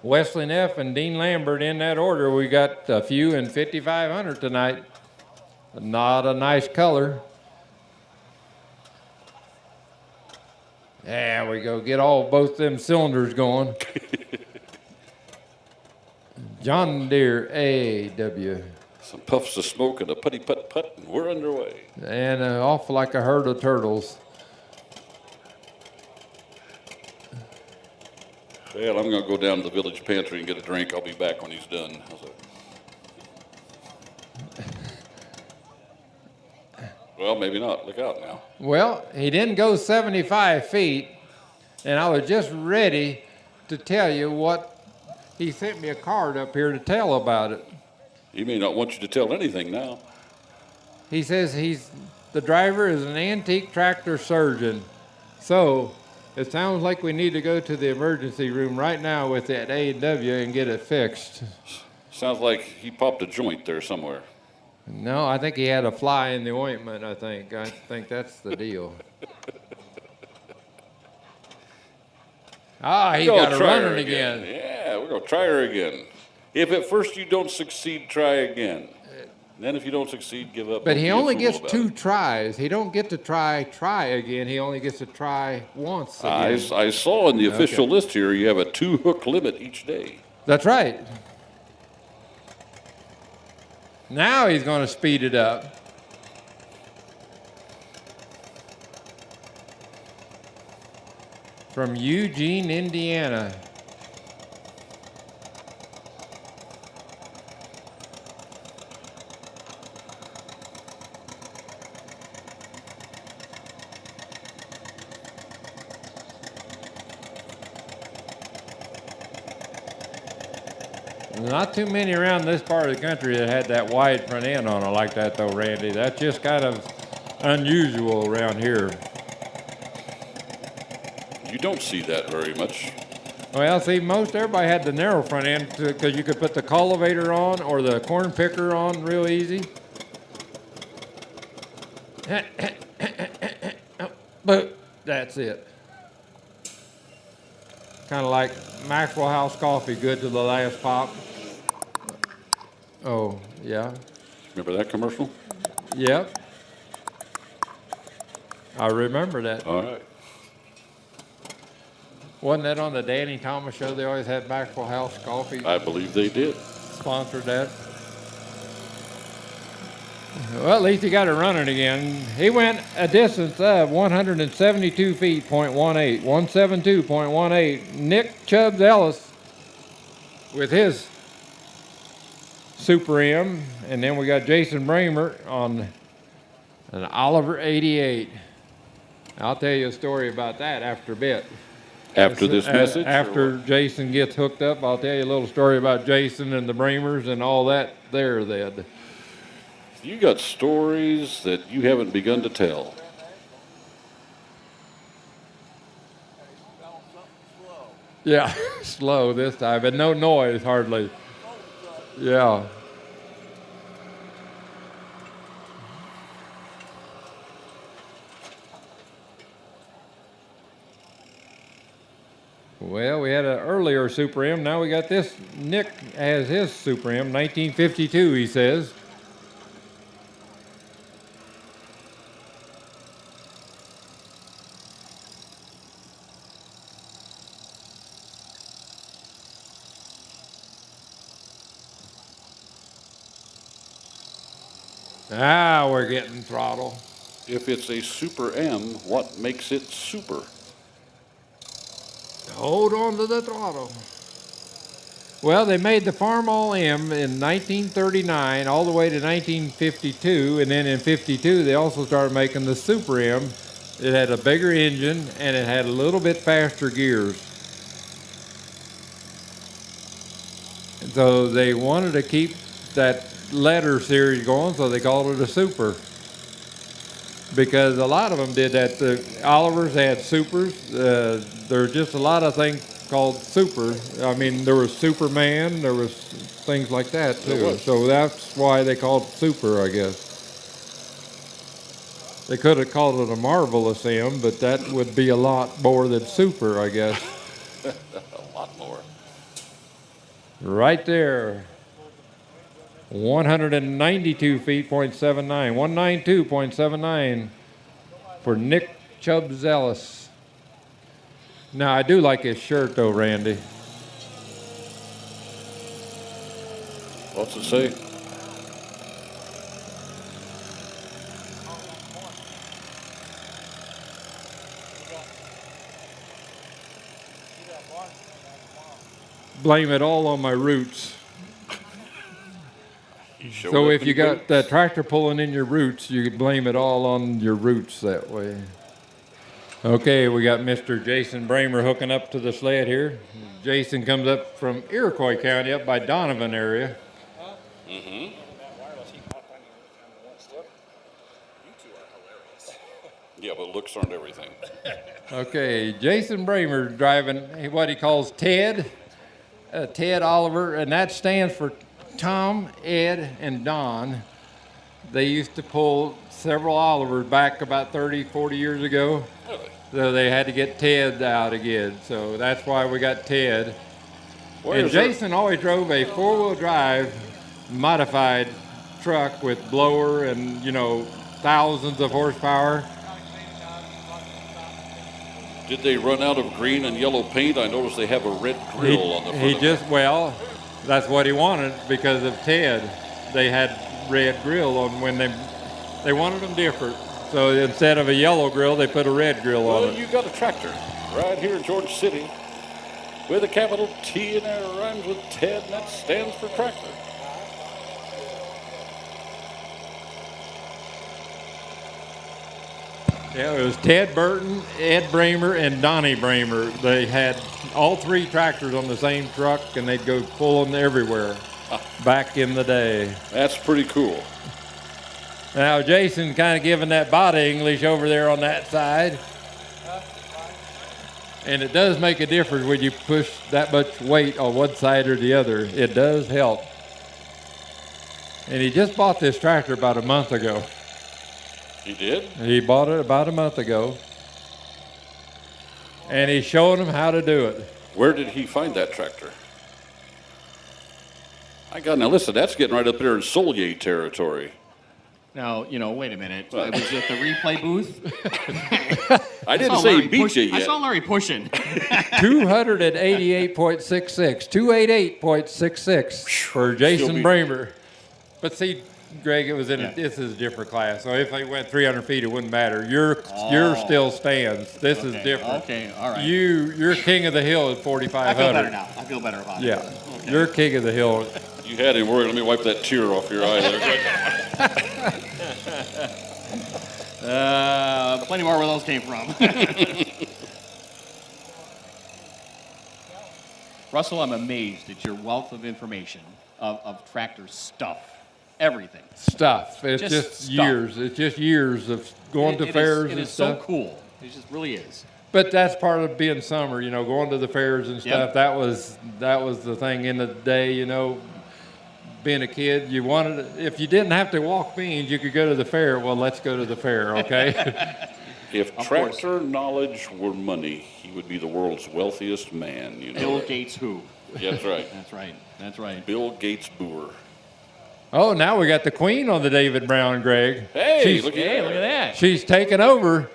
Wesley Neff, and Dean Lambert in that order. We got a few in 5,500 tonight. Not a nice color. There we go. Get both them cylinders going. John Deere AW. Some puffs of smoke and a putty-putt-putt, and we're underway. And off like a herd of turtles. Well, I'm going to go down to the village pantry and get a drink. I'll be back when he's done. Well, maybe not. Look out now. Well, he didn't go 75 feet, and I was just ready to tell you what he sent me a card up here to tell about it. He may not want you to tell anything now. He says the driver is an antique tractor surgeon. So it sounds like we need to go to the emergency room right now with that A&W and get it fixed. Sounds like he popped a joint there somewhere. No, I think he had a fly in the ointment, I think that's the deal. He got her running again. Yeah, we're going to try her again. If at first you don't succeed, try again. Then if you don't succeed, give up. But he only gets 2 tries. He don't get to try again. He only gets to try once again. I saw in the official list here you have a 2-hook limit each day. That's right. Now he's going to speed it up. From Eugene, Indiana. Not too many around this part of the country that had that wide front end on it like that, though, Randy. That's just kind of unusual around here. You don't see that very much. Well, see, most everybody had the narrow front end because you could put the cultivator on or the corn picker on real easy. But that's it. Kind of like Maxwell House coffee, good to the last pop. Oh, yeah. Remember that commercial? Yep. I remember that. All right. Wasn't that on the Danny Thomas show? They always had Maxwell House coffee. I believe they did. Sponsored that. Well, at least he got it running again. He went a distance of 172 feet, .18, 172.18. Nick Chubbs Ellis with his Super M, and then we got Jason Bramer on an Oliver 88. I'll tell you a story about that after a bit. After this message? After Jason gets hooked up, I'll tell you a little story about Jason and the Bramers and all that there then. You got stories that you haven't begun to tell. Yeah, slow this time, but no noise hardly. Yeah. Well, we had an earlier Super M. Now we got this. Nick has his Super M, 1952, he says. Ah, we're getting throttle. If it's a Super M, what makes it super? Hold on to the throttle. Well, they made the Farmall M in 1939 all the way to 1952, and then in 52 they also started making the Super M. It had a bigger engine and it had a little bit faster gears. And so they wanted to keep that letter series going, so they called it a Super. Because a lot of them did that. The Olivers had Supers. There's just a lot of things called Super. I mean, there was Superman. There was things like that, too. So that's why they called it Super, I guess. They could have called it a Marvelous M, but that would be a lot more than Super, I guess. A lot more. Right there. 192 feet, .79, 192.79 for Nick Chubbs Ellis. Now, I do like his shirt, though, Randy. What's it say? Blame it all on my roots. So if you got the tractor pulling in your roots, you could blame it all on your roots that way. Okay, we got Mr. Jason Bramer hooking up to the sled here. Jason comes up from Iroquois County, up by Donovan area. Mm-hmm. Yeah, but looks aren't everything. Okay, Jason Bramer driving what he calls Ted Oliver, and that stands for Tom, Ed, and Don. They used to pull several Olivers back about 30, 40 years ago. Really? So they had to get Ted out again. So that's why we got Ted. And Jason always drove a four-wheel drive modified truck with blower and, thousands of horsepower. Did they run out of green and yellow paint? I noticed they have a red grill on the front. That's what he wanted because of Ted. They had red grill on when they wanted them different. So instead of a yellow grill, they put a red grill on it. Well, you got a tractor right here in Georgia City with a capital T in there, rhymes with Ted, and that stands for tractor. Yeah, it was Ted Burton, Ed Bramer, and Donnie Bramer. They had all three tractors on the same truck, and they'd go pull them everywhere back in the day. That's pretty cool. Now, Jason's kind of giving that body English over there on that side. And it does make a difference when you push that much weight on one side or the other. It does help. And he just bought this tractor about a month ago. He did? He bought it about a month ago. And he's showing them how to do it. Where did he find that tractor? Now listen, that's getting right up there in Solier territory. Now, wait a minute. Was it the replay booth? I didn't say he beat you yet. I saw Larry pushing. 288.66. 288.66 for Jason Bramer. But see, Greg, this is a different class. So if they went 300 feet, it wouldn't matter. Your still stands. This is different. Okay, all right. Your king of the hill is 4,500. I feel better now. I feel better about it. Yeah, okay. Your king of the hill. You had him worried. Let me wipe that tear off your eye there. Plenty more where those came from. Russell, I'm amazed at your wealth of information of tractor stuff. Everything. Stuff. It's just stuff. years. It's just years of going to fairs and stuff. It is so cool. It just really is. But that's part of being summer, going to the fairs and stuff. Yep. That was the thing in the day, being a kid, if you didn't have to walk beans, you could go to the fair. Well, let's go to the fair, okay? If tractor knowledge were money, he would be the world's wealthiest man. Bill Gates who? That's right. That's right. Bill Gates Boer. Oh, now we got the queen on the David Brown, Greg. Hey, look at that. She's taking over.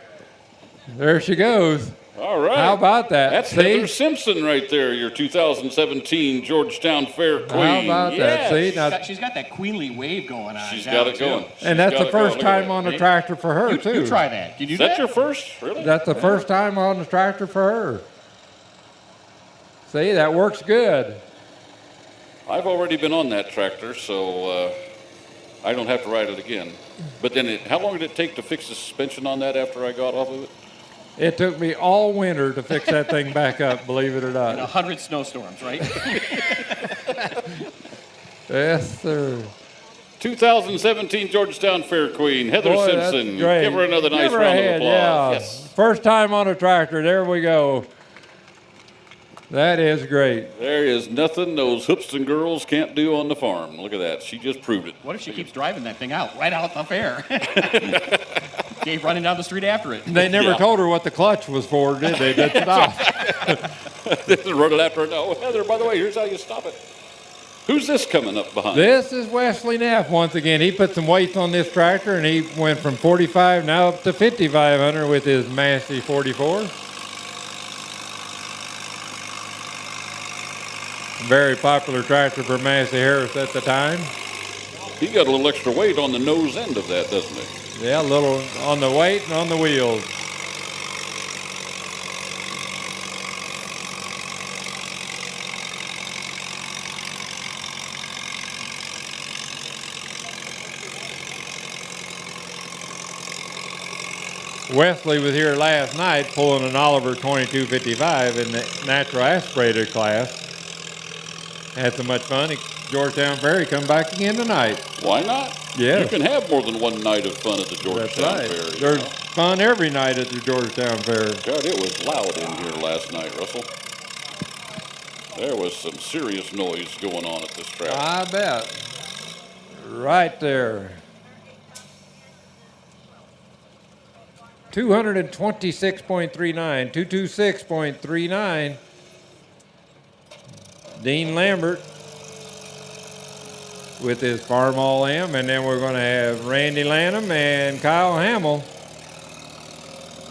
There she goes. All right. How about that? That's Heather Simpson right there, your 2017 Georgetown Fair queen. How about that? See, now she's got that queenly wave going on. She's got it going. And that's the first time on the tractor for her, too. You try that. Did you do that? That's your first? Really? That's the first time on the tractor for her. See, that works good. I've already been on that tractor, so I don't have to ride it again. But then how long did it take to fix the suspension on that after I got off of it? It took me all winter to fix that thing back up, believe it or not. And 100 snowstorms, right? Yes, sir. 2017 Georgetown Fair Queen, Heather Simpson. Great. Give her another nice round of applause. Yeah. Yes. First time on a tractor. There we go. That is great. There is nothing those Hoopston girls can't do on the farm. Look at that. She just proved it. What if she keeps driving that thing right out the fair? Dave running down the street after it. They never told her what the clutch was for, did they? That's it off. This is running after her. No, Heather, by the way, here's how you stop it. Who's this coming up behind? This is Wesley Neff once again. He put some weights on this tractor, and he went from 45 now up to 5,500 with his Massey 44. Very popular tractor for Massey Harris at the time. He got a little extra weight on the nose end of that, doesn't he? Yeah, a little on the weight and on the wheels. Wesley was here last night pulling an Oliver 2255 in the natural aspirator class. Had so much fun. Georgetown Fair, he come back again tonight. Why not? Yeah. You can have more than one night of fun at the Georgetown That's right. Fair. you There's know? fun every night at the Georgetown Fair. God, it was loud in here last night, Russell. There was some serious noise going on at this track. I bet. Right there. 226.39, 226.39. Dean Lambert with his Farm All M, and then we're going to have Randy Lanham and Kyle Hamill.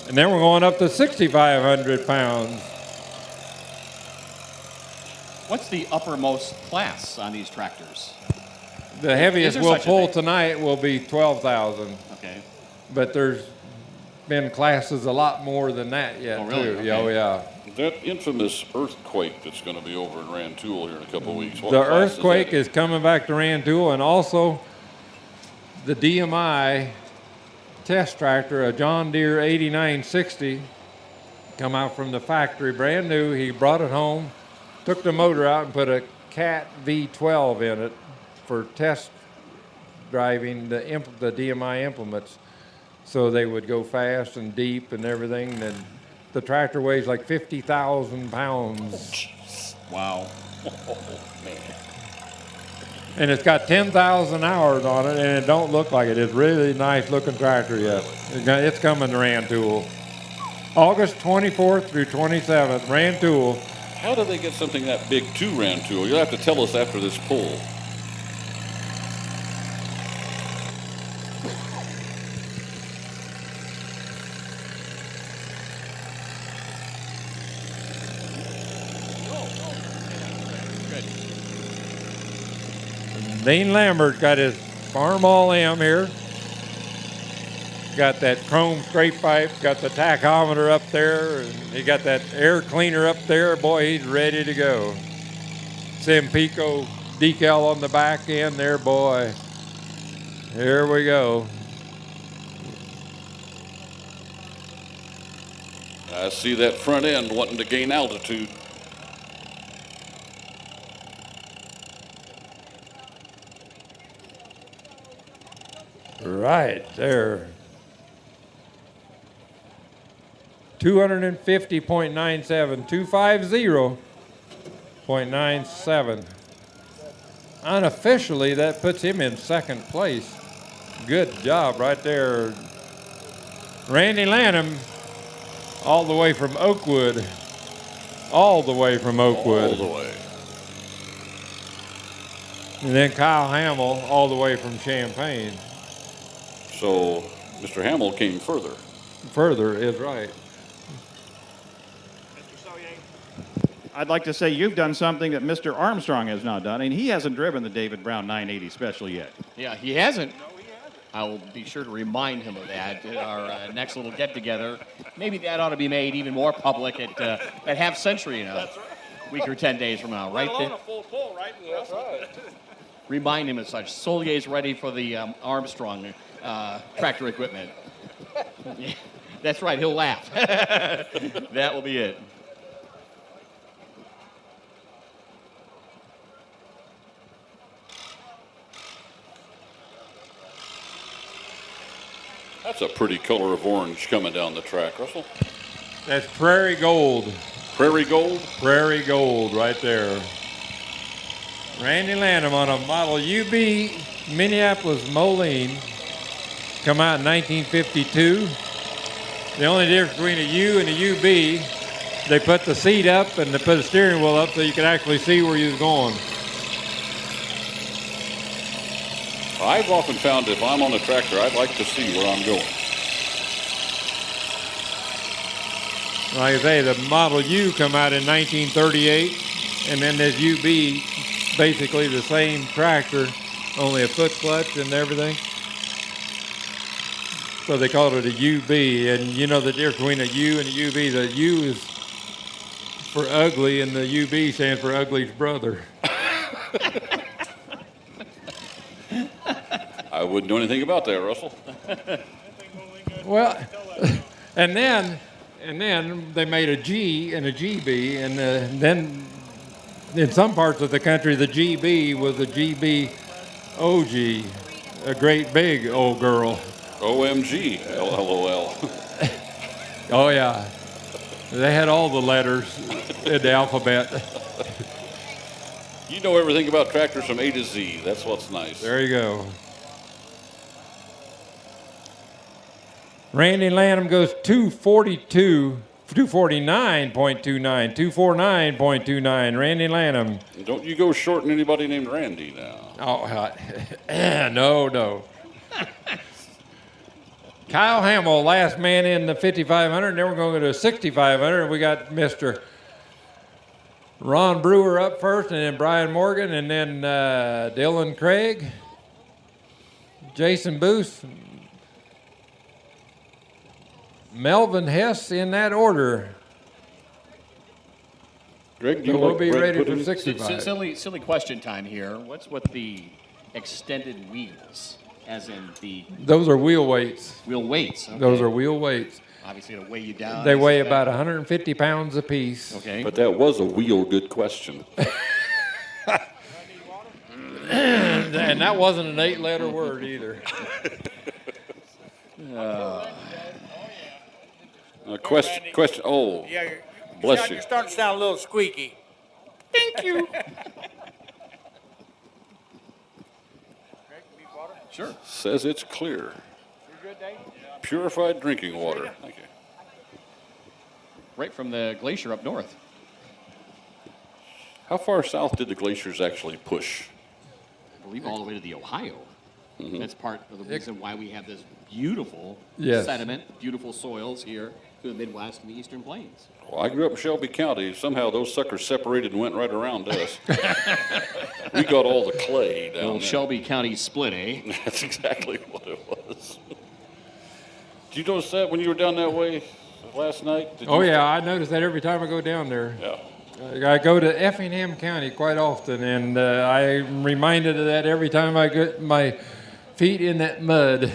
And then we're going up to 6,500 pounds. What's the uppermost class on these tractors? The heaviest there we'll such a pull thing? tonight will be 12,000. Okay. But there's been classes a lot more than that yet, Oh, really? too. Okay. Yeah, oh, yeah. That infamous earthquake that's going to be over in Rantoul here in a couple of weeks. What The class earthquake that in? is coming back to Rantoul, and also the DMI test tractor, a John Deere 8960, come out from the factory, brand new. He brought it home, took the motor out, and put a Cat V12 in it for test driving the DMI implements, so they would go fast and deep and everything. And the tractor weighs like 50,000 pounds. Wow. And it's got 10,000 hours on it, and it don't look like it. It's really nice looking tractor yet. It's coming to Rantoul. August 24th through 27th, Rantoul. How do they get something that big to Rantoul? You'll have to tell us after this pull. Dean Lambert got his Farm All M here. Got that chrome straight pipe, got the tachometer up there, and he got that air cleaner up there. Boy, he's ready to go. Sempico decal on the back end there, boy. Here we go. I see that front end wanting to gain altitude. Right there. 250.97, 250.97. Unofficially, that puts him in second place. Good job right there. Randy Lanham, all the way from Oakwood. All the way from Oakwood. All the way. And then Kyle Hamill, all the way from Champaign. So Mr. Hamill came further. Further is right. I'd like to say you've done something that Mr. Armstrong has not done, and he hasn't driven the David Brown 980 Special yet. Yeah, he hasn't. I will be sure to remind him of that at our next little get-together. Maybe that ought to be made even more public at Half Century in a week or 10 days from now, right? a full pull, right? That's right. Remind him as such. Solier's ready for the Armstrong tractor equipment. Yeah, that's right, he'll laugh. That will be it. That's a pretty color of orange coming down the track, Russell. That's Prairie Gold. Prairie Gold? Prairie Gold right there. Randy Lanham on a model UB Minneapolis Moline. Come out in 1952. The only difference between a U and a UB, they put the seat up and they put the steering wheel up so you can actually see where you're going. I've often found if I'm on a tractor, I'd like to see where I'm going. Like I say, the Model U come out in 1938, and then this UB, basically the same tractor, only a foot clutch and everything. So they called it a UB, and you know the difference between a U and a UB. The U is for ugly, and the UB stands for ugly's brother. I wouldn't know anything about that, Russell. Well, And then they made a G and a GB, and then in some parts of the country, the GB was a GB OG, a great big old girl. OMG, LOL. Oh, yeah. They had all the letters in the alphabet. You know everything about tractors from A to Z. That's what's nice. There you go. Randy Lanham goes 249.29, 249.29. Randy Lanham. Don't you go shorting anybody named Randy now. Oh, no. Kyle Hamill, last man in the 5,500, and then we're going to go to 6,500, and we got Mr. Ron Brewer up first, and then Brian Morgan, and then Dylan Craig, Jason Booth, Melvin Hess, in that order. Greg, so we'll be ready for 65. Silly question time here. What's with the extended wheels? As in the... Those are wheel weights. Wheel weights. Okay. Those are wheel weights. Obviously, to weigh you down. They weigh about 150 pounds apiece. Okay. But that was a wheel good question. And that wasn't an 8-letter word either. Question. Oh, Yeah, bless you. You're starting to sound a little squeaky. Thank you. Sure. Says it's clear. You're good, Dave? Purified drinking water. Thank you. Right from the glacier up north. How far south did the glaciers actually push? I believe all the way to the Ohio. Mm-hmm. That's part of the reason why we have this beautiful Yes. sediment, beautiful soils here through the Midwest and the Eastern Plains. Well, I grew up in Shelby County. Somehow those suckers separated and went right around us. We got all the clay down Little there. Shelby County split, eh? That's exactly what it was. Did you notice that when you were down that way last night? Oh, yeah, I notice that every time I go down there. Yeah. I go to Effingham County quite often, and I'm reminded of that every time I get my feet in that mud.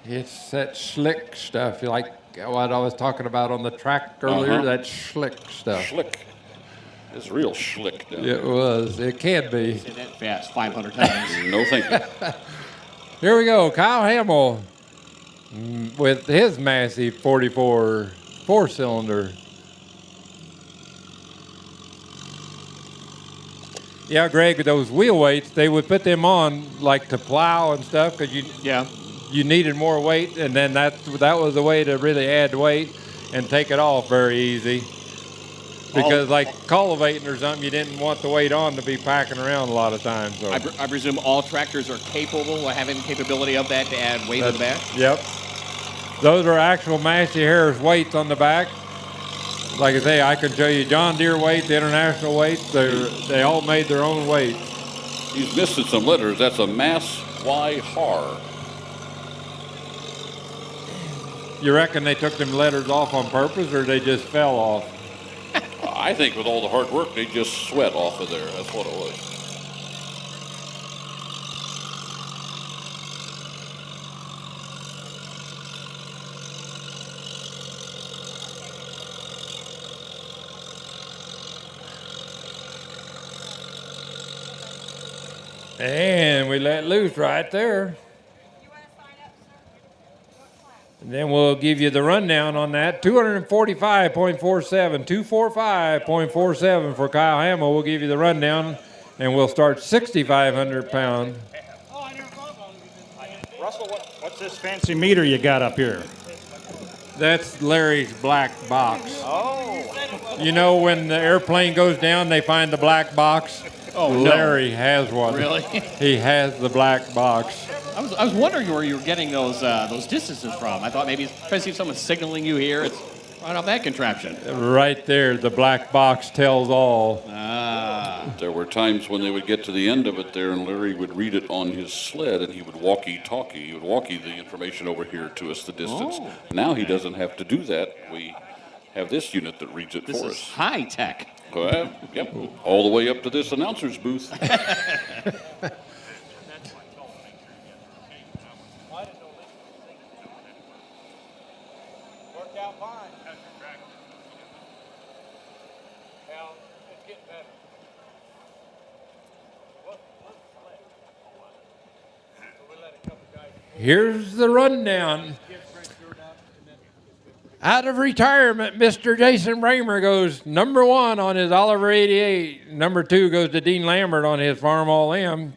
It's that slick stuff, like what I was talking about on the track earlier, that slick stuff. Schlick. It's real schlick down there. It was. It can be. Say that fast 500 times. No, thank you. Here we go. Kyle Hamill with his massive 44 four-cylinder. Yeah, Greg, those wheel weights, they would put them on like to plow and stuff because you needed more weight, and then that was the way to really add weight and take it off very easy. Because like cultivating or something, you didn't want the weight on to be packing around a lot of times. So. I presume all tractors are capable of having the capability of that to add weight on the back? Yep. Those are actual Massey Harris weights on the back. Like I say, I can show you John Deere weight, the international weights. They all made their own weights. He's missing some letters. That's a Mass Y Har. You reckon they took them letters off on purpose, or they just fell off? I think with all the hard work, they just sweat off of there. That's what it was. And we let loose right there. And then we'll give you the rundown on that. 245.47, 245.47 for Kyle Hamill. We'll give you the rundown, and we'll start 6,500 pound. Russell, what's this fancy meter you got up here? That's Larry's black box. Oh. You know when the airplane goes down, they find the black box? Oh, no. Larry has one. Really? He has the black box. I was wondering where you were getting those distances from. I thought maybe trying to see if someone's signaling you here. It's right off that contraption. Right there, the black box tells all. Ah. There were times when they would get to the end of it there, and Larry would read it on his sled, and he would walkie-talkie. He would walkie the information over here to us, the distance. Oh. Now he doesn't have to do that. We have this unit that reads it This for is us. high tech. Well, yep, all the way up to this announcer's booth. worked out fine. That's correct. Well, it's getting better. Here's the rundown. Out of retirement, Mr. Jason Bramer goes number 1 on his Oliver 88. Number 2 goes to Dean Lambert on his Farm All M.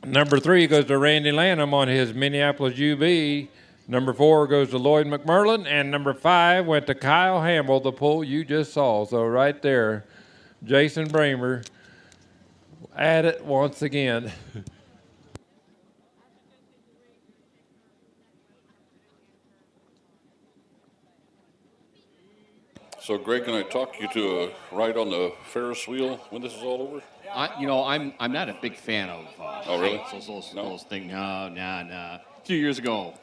Number 3 goes to Randy Lanham on his Minneapolis UB. Number 4 goes to Lloyd McMurlin. And number 5 went to Kyle Hamble, the pull you just saw. So right there, Jason Bramer at it once again. So, Greg, can I talk you to a ride on the Ferris wheel when this is all over? I'm not a big fan of oh, really? Those things. No. A few years ago,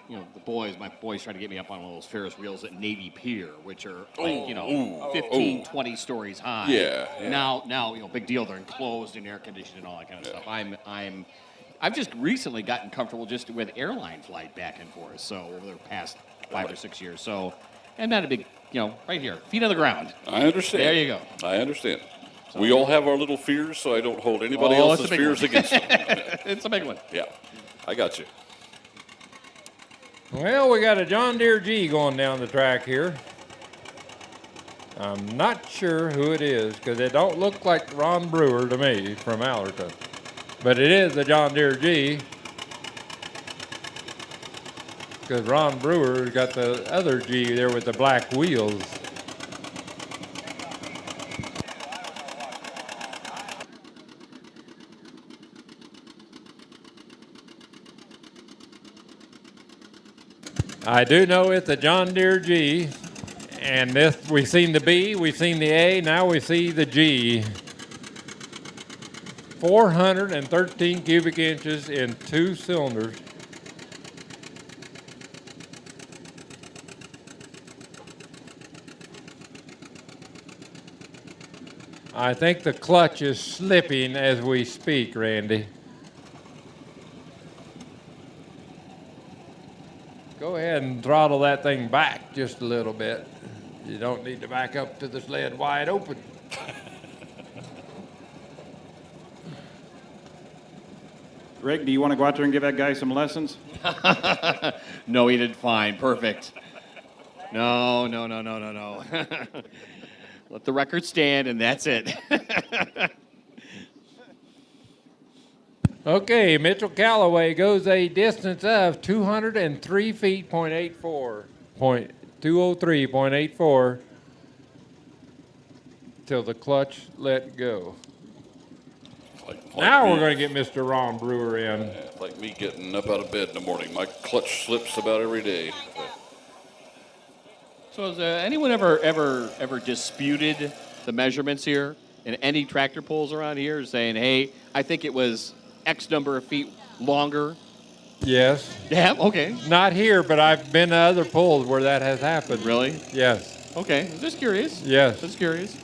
my boys tried to get me up on one of those Ferris wheels at Navy Pier, which are 20 stories high. Yeah. Now, big deal. They're enclosed and air conditioned and all that kind of stuff. I've just recently gotten comfortable just with airline flight back and forth. So over the past 5 or 6 years. So I'm not a big, right here, feet on the ground. I understand. There you go. I understand. So, we all have our little fears, so I don't hold anybody else's fears against them. It's a big one. Yeah, I got you. Well, we got a John Deere G going down the track here. I'm not sure who it is because it don't look like Ron Brewer to me from Allerton. But it is a John Deere G because Ron Brewer got the other G there with the black wheels. I do know it's a John Deere G, and this we've seen the B, we've seen the A, now we see the G. 413 cubic inches in 2 cylinders. I think the clutch is slipping as we speak, Randy. Go ahead and throttle that thing back just a little bit. You don't need to back up to the sled wide open. Greg, do you want to go out there and give that guy some lessons? No, he did fine. Perfect. No. Let the record stand, and that's it. Okay, Mitchell Callaway goes a distance of 203 feet, 203.84 till the clutch let go. Now we're going to get Mr. Ron Brewer in. Yeah, like me getting up out of bed in the morning. My clutch slips about every day. So has anyone ever disputed the measurements here in any tractor pulls around here, saying, hey, I think it was X number of feet longer? Yes. Yeah, okay. Not here, but I've been to other pulls where that has happened. Really? Yes. Okay, just curious. Yes. Just curious.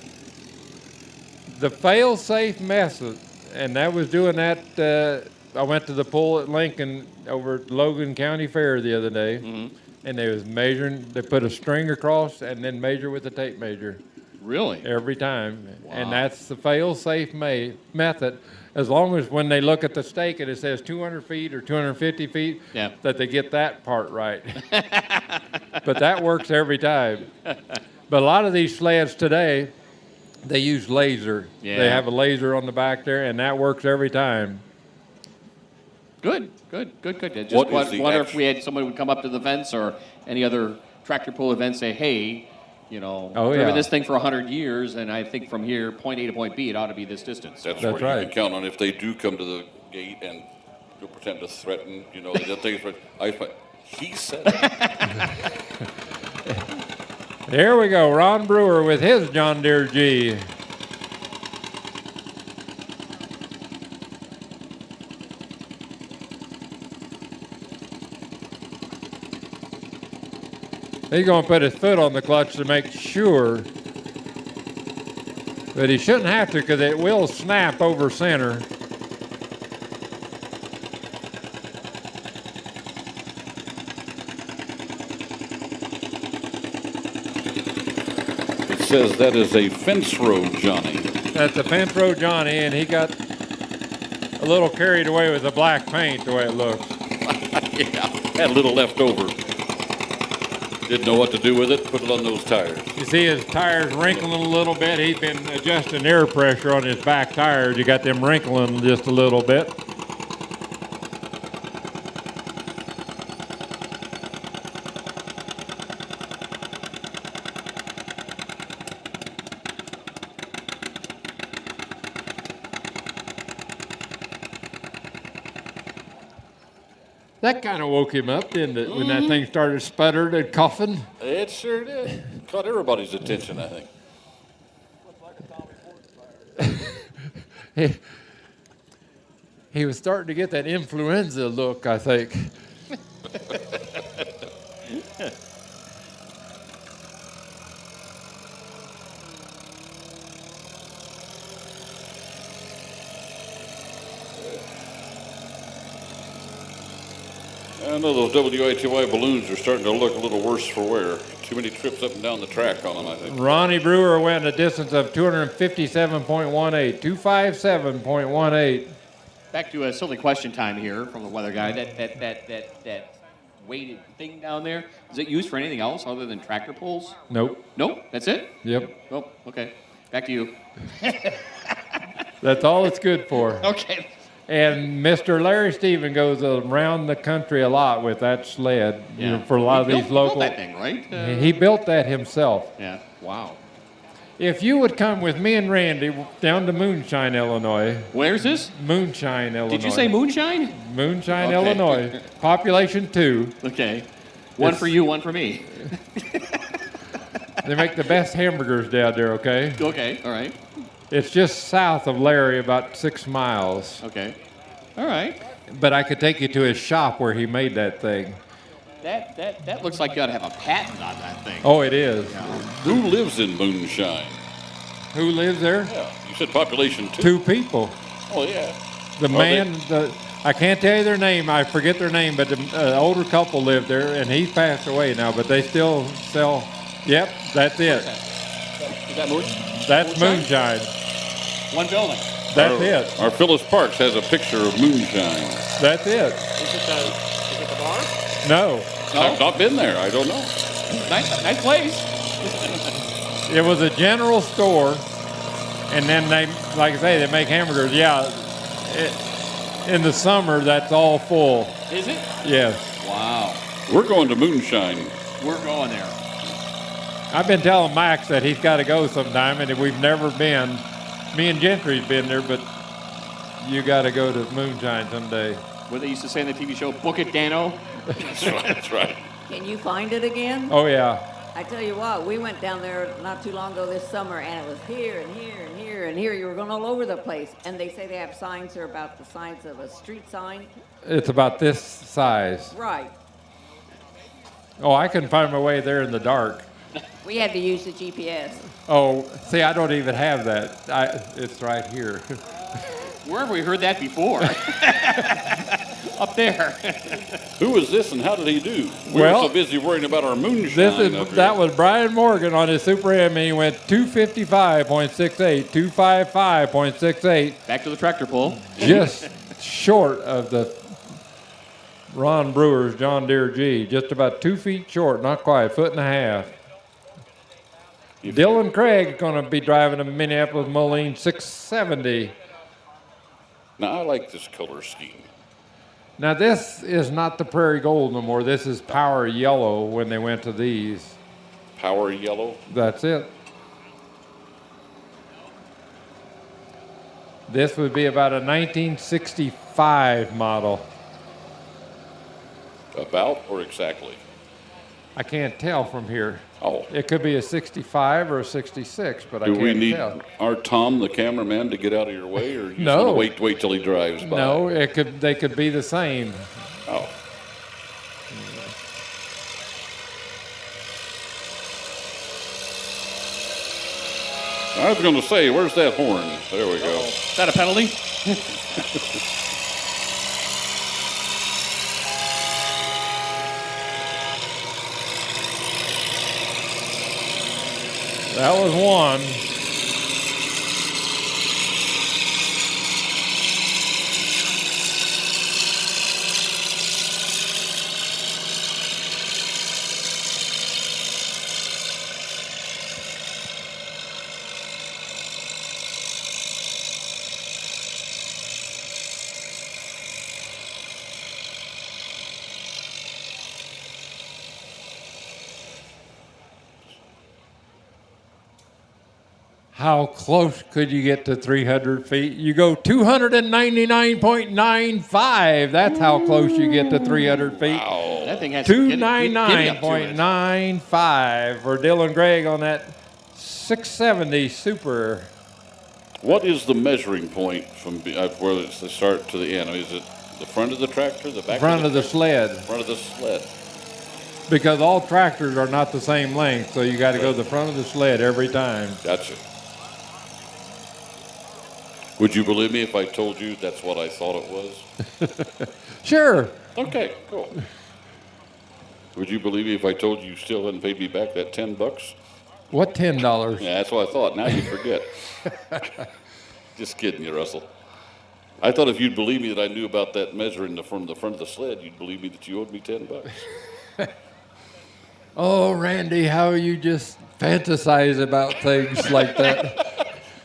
The fail-safe method, and that was doing that, I went to the pull at Lincoln over at Logan County Fair the other day, and they was measuring, they put a string across and then measure with a tape measure. Really? Every time. Wow. And that's the fail-safe method. As long as when they look at the stake and it says 200 feet or 250 feet, that they get that part right. But that works every time. But a lot of these sleds today, they use laser. Yeah. They have a laser on the back there, and that works every time. Good. Just wonder if we had someone who would come up to the fence or any other tractor pull event say, hey, driven this thing for 100 years, and I think from here, point A to point B, it ought to be this distance. That's where right. You can count on if they do come to the gate and you'll pretend to threaten, they'll take it. He said it. Here we go, Ron Brewer with his John Deere G. He's going to put his foot on the clutch to make sure, but he shouldn't have to because it will snap over center. says that is a fence road Johnny. That's a fence road Johnny, and he got a little carried away with the black paint, the way it looks. Yeah, had a little left over. Didn't know what to do with it, put it on those tires. You see his tires wrinkling a little bit. He's been adjusting air pressure on his back tires. You got them wrinkling just a little bit. That kind of woke him up, didn't it, when that thing started sputtering and coughing? It sure did. Caught everybody's attention, I think. He was starting to get that influenza look, I think. I know those WITY balloons are starting to look a little worse for wear. Too many trips up and down the track on them, I think. Ronnie Brewer went a distance of 257.18, 257.18. Back to a silly question time here from the weather guy. That weighted thing down there, is it used for anything else other than tractor pulls? Nope. Nope, that's it? Yep. Oh, okay. Back to you. That's all it's good for. Okay. And Mr. Larry Stephen goes around the country a lot with that sled, you know, for a lot of these local. He built that thing, right? He built that himself. Yeah. Wow. If you would come with me and Randy down to Moonshine, Illinois. Where's this? Moonshine, Illinois. Did you say Moonshine? Moonshine, Okay. Illinois. Population 2. Okay. One for you, one for me. They make the best hamburgers down there, okay? Okay, all right. It's just south of Larry, about 6 miles. Okay. All right. But I could take you to his shop where he made that thing. That looks like you ought to have a patent on that thing. Oh, it is. Who lives in Moonshine? Who lives there? Yeah, you said population 2. 2 people. Oh, yeah. The man, I can't tell you their name. I forget their name, but the older couple lived there, and he's passed away now, but they still sell. Yep, that's it. Is that That's Moonshine. One building. That's it. Our Phyllis Parks has a picture of Moonshine. That's it. Is it the bar? No. I've not been there. I don't know. Nice place. It was a general store, and then they, like I say, they make hamburgers. Yeah, in the summer, that's all full. Is it? Yes. Wow. We're going to Moonshine. We're going there. I've been telling Max that he's got to go sometime, and we've never been. Me and Gentry's been there, but you got to go to Moonshine someday. What they used to say in the TV show, book it, Dano. That's right. Can you find it again? Oh, yeah. I tell you what, we went down there not too long ago this summer, and it was here and here and here and here. You were going all over the place. And they say they have signs that are about the size of a street sign. It's about this size. Right. Oh, I couldn't find my way there in the dark. We had to use the GPS. Oh, see, I don't even have that. It's right here. Where have we heard that before? Up there. Who is this and how did he do? We Well, were so busy worrying about our Moonshine. That was Brian Morgan on his Super M, and he went 255.68, 255.68. Back to the tractor pull. Just short of the Ron Brewer's John Deere G. Just about 2 feet short, not quite, 1.5 feet. Dylan Craig's going to be driving a Minneapolis Moline 670. Now, I like this color scheme. Now, this is not the Prairie Gold no more. This is Power Yellow when they went to these. Power yellow? That's it. This would be about a 1965 model. About or exactly? I can't tell from here. Oh. It could be a 65 or a 66, but I Do can't we need tell. our Tom, the cameraman, to get out of your way, or you No. just want to wait till he drives by? No, they could be the same. Oh. I was going to say, where's that horn? There we go. Is that a penalty? That was one. How close could you get to 300 feet? You go 299.95. That's how close you get to 300 feet. Wow. That thing has 299.95 for Dylan Gregg on that 670 Super. What is the measuring point from where it's the start to the end? I mean, is it the front of the tractor, the back Front of the sled. Front of the sled. Because all tractors are not the same length, so you got to go to the front of the sled every time. Gotcha. Would you believe me if I told you that's what I thought it was? Sure. Okay, cool. Would you believe me if I told you still hadn't paid me back that $10? What $10? Yeah, that's what I thought. Now you forget. Just kidding you, Russell. I thought if you'd believe me that I knew about that measuring from the front of the sled, you'd believe me that you owed me $10. Oh, Randy, how you just fantasize about things like that.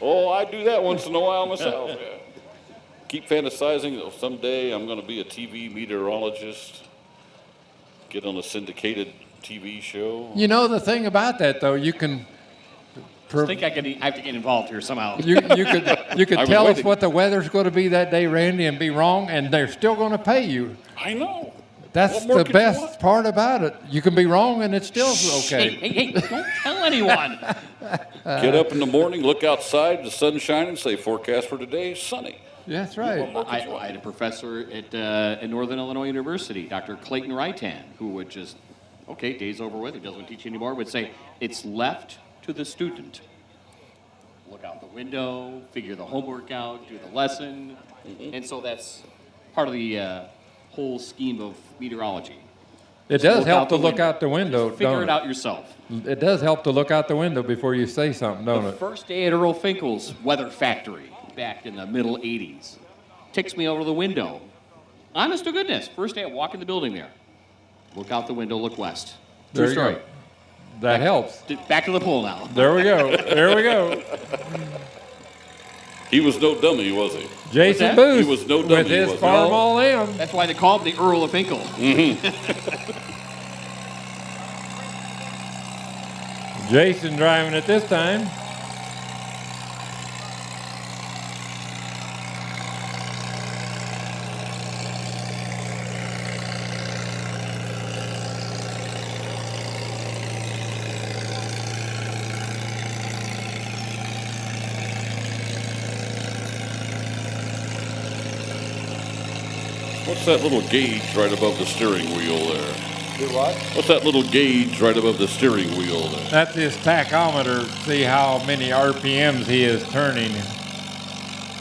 Oh, I do that once in a while myself. Yeah. Keep fantasizing that someday I'm going to be a TV meteorologist, get on a syndicated TV show. You know the thing about that, though, you can. I think I have to get involved here somehow. You could tell us what the weather's going to be that day, Randy, and be wrong, and they're still going to pay you. I know. That's the best part about it. You can be wrong, and it's still okay. Hey, don't tell anyone. Get up in the morning, look outside, the sun's shining, say forecast for today, sunny. That's right. I had a professor at Northern Illinois University, Dr. Clayton Rytan, who would just, okay, day's over with, he doesn't teach anymore, would say, it's left to the student. Look out the window, figure the homework out, do the lesson. And so that's part of the whole scheme of meteorology. It does help to look out the window, Just figure don't it out yourself. It does help to look out the window before you say something, don't The it? first day at Earl Finkel's Weather Factory back in the middle 80s. Takes me over the window. Honest to goodness, first day I walk in the building there. Look out the window, look west. There True you story. go. That helps. Back to the pool now. There we go. There we go. He was no dummy, was he? Jason Booth He was no dummy, with his was he? farm all in. That's why they call him the Earl of Finkel. Jason driving it this time. What's that little gauge right above the steering wheel there? Do what? What's that little gauge right above the steering wheel there? That's his tachometer, see how many RPMs he is turning.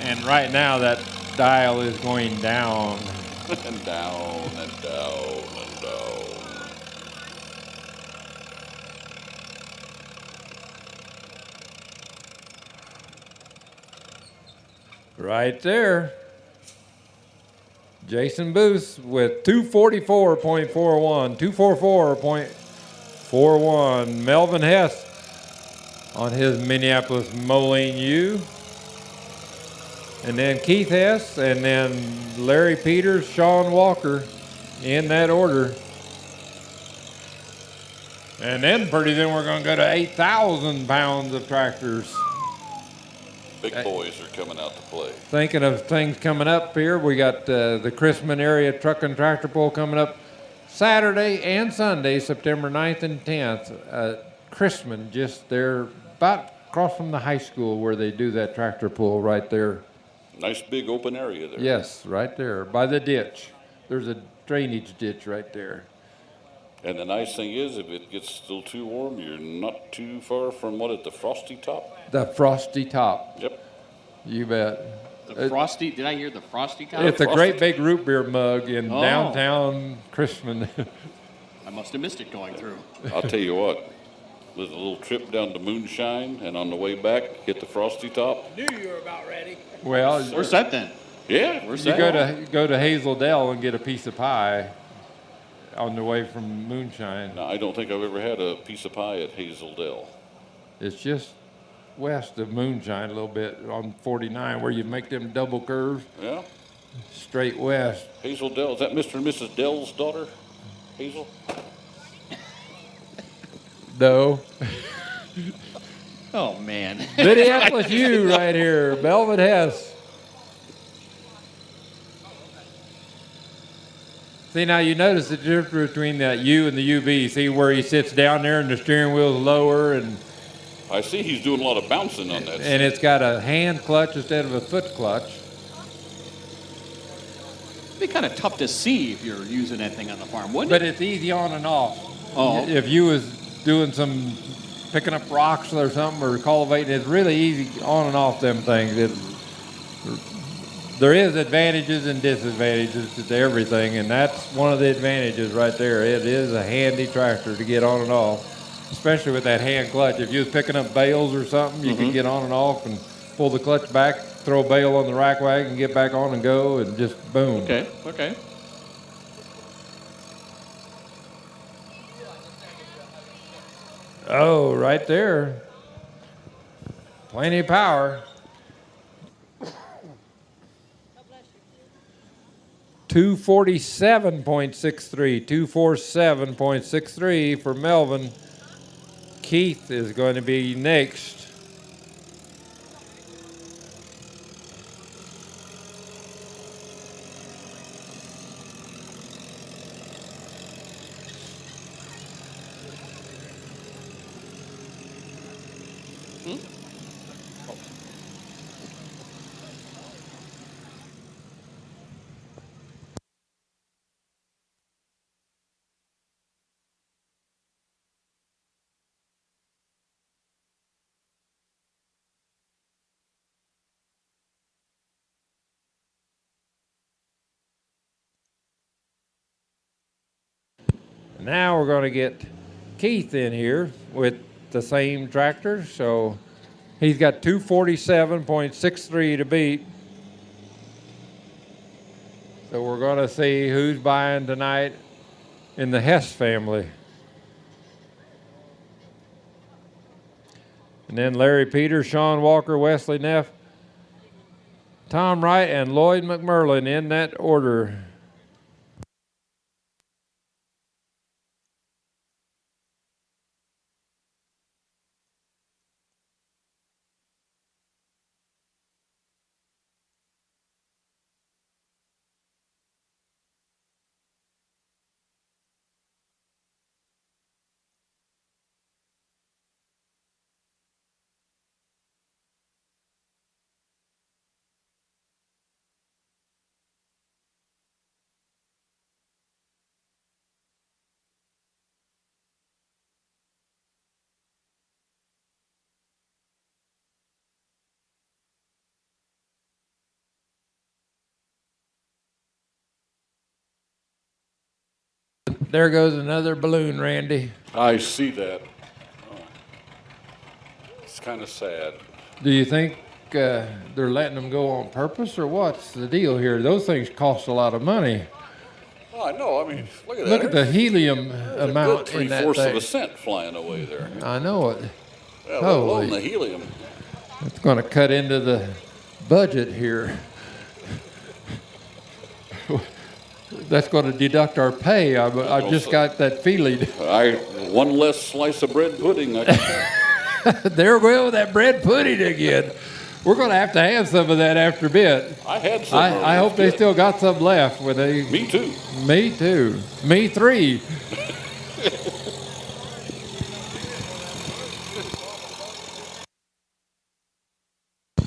And right now that dial is going down. And down and down and down. Right there. Jason Booth with 244.41, 244.41. Melvin Hess on his Minneapolis Moline U. And then Keith Hess, and then Larry Peters, Sean Walker, in that order. And then pretty soon we're going to go to 8,000 pounds of tractors. Big boys are coming out to play. Thinking of things coming up here, we got the Chrisman area truck and tractor pull coming up Saturday and Sunday, September 9th and 10th. Chrisman, just there, about across from the high school where they do that tractor pull right there. Nice big open area there. Yes, right there, by the ditch. There's a drainage ditch right there. And the nice thing is, if it gets still too warm, you're not too far from the frosty top? The frosty top. Yep. You bet. The frosty, did I hear the frosty top? It's a great big root beer mug in downtown Chrisman. I must have missed it going through. I'll tell you what, with a little trip down to Moonshine, and on the way back, hit the Frosty Top. Knew you were about ready. Well, We're set then. Yeah. We're you set. go to Hazel Dell and get a piece of pie on the way from Moonshine. Now, I don't think I've ever had a piece of pie at Hazel Dell. It's just west of Moonshine a little bit on 49 where you make them double curves Yeah. straight west. Hazel Dell, is that Mr. and Mrs. Dell's daughter? Hazel? No. Oh, man. Minneapolis U right here, Melvin Hess. See, now you notice the difference between that U and the UV. See where he sits down there and the steering wheel's lower, and I see he's doing a lot of bouncing on that. and it's got a hand clutch instead of a foot clutch. It'd be kind of tough to see if you're using that thing on the farm, wouldn't But it? it's easy on and off. Oh. If you was doing some picking up rocks or something or cultivating, it's really easy on and off them things. There is advantages and disadvantages to everything, and that's one of the advantages right there. It is a handy tractor to get on and off, especially with that hand clutch. If you was picking up bales or something, you could get on and off and pull the clutch back, throw a bale on the rack wagon, get back on and go, and just boom. Okay, okay. Oh, right there. Plenty of power. 247.63, 247.63 for Melvin. Keith is going to be next. Now we're going to get Keith in here with the same tractor. So he's got 247.63 to beat. So we're going to see who's buying tonight in the Hess family. And then Larry Peters, Sean Walker, Wesley Neff, Tom Wright, and Lloyd McMurlin in that order. There goes another balloon, Randy. I see that. Oh. It's kind of sad. Do you think they're letting them go on purpose, or what's the deal here? Those things cost a lot of money. Oh, I know. I mean, look at that. Look at the helium There's amount a good in that 3/4 thing. of a cent flying away there. I know it. Yeah, let alone Holy. the helium. It's going to cut into the budget here. That's going to deduct our pay. I've just got that feeling. One less slice of bread pudding. I can There we go with that bread pudding again. We're going to have some of that after a bit. I had some. I hope they still got some left. When they. Me too. Me too. Me three.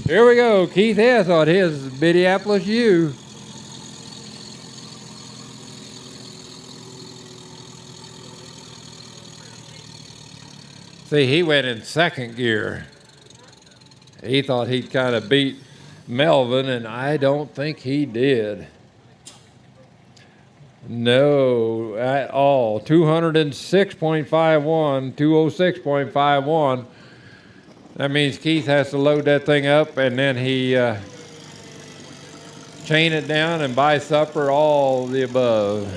Here we go. Keith Hess on his Minneapolis U. See, he went in second gear. He thought he'd kind of beat Melvin, and I don't think he did. No, at all. 206.51, 206.51. That means Keith has to load that thing up, and then he chain it down and buy supper, all the above.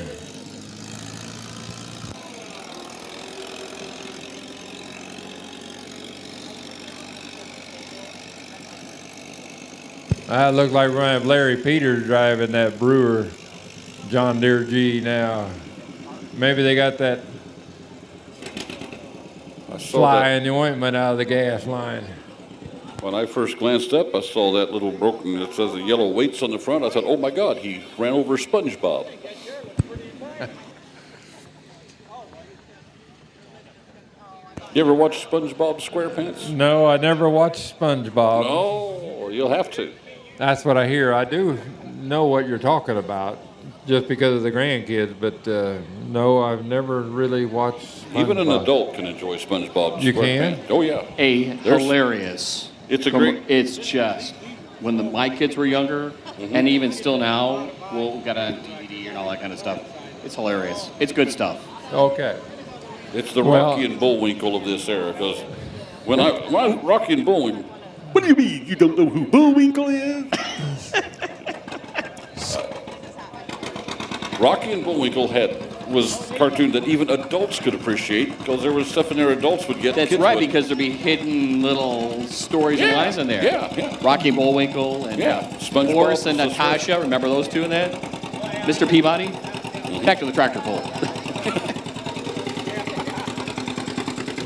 It looks like we're going to have Larry Peters driving that Brewer John Deere G now. Maybe they got that fly in the ointment out of the gas line. When I first glanced up, I saw that little broken, it says the yellow weights on the front. I thought, oh my God, he ran over SpongeBob. You ever watch SpongeBob SquarePants? No, I never watched SpongeBob. No, you'll have to. That's what I hear. I do know what you're talking about just because of the grandkids, but no, I've never really watched SpongeBob. Even an adult can enjoy SpongeBob You SquarePants. can? Oh, yeah. Hilarious. It's a great... It's just, when my kids were younger, and even still now, we'll got on DVD and all that kind of stuff. It's hilarious. It's good stuff. Okay. It's the Rocky and Bullwinkle of this era, because when Rocky and Bullwinkle... What do you mean you don't know who Bullwinkle is? Rocky and Bullwinkle was a cartoon that even adults could appreciate, because there was stuff in there adults would get. That's kids right, wouldn't. because there'd be hidden little stories and lines in there. Yeah. Rocky and Bullwinkle and SpongeBob, Boris and Natasha. Remember those two in that? Mr. Peabody? Back to the tractor pull.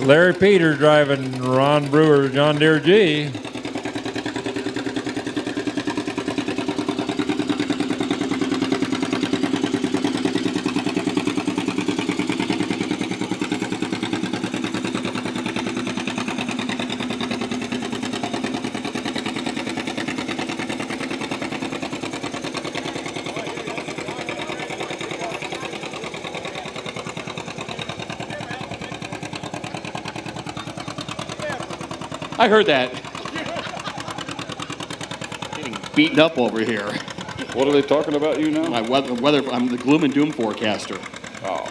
Larry Peters driving Ron Brewer John Deere G. I heard that. Getting beaten up over here. What are they talking about you now? My weather, I'm the gloom and doom forecaster. Oh.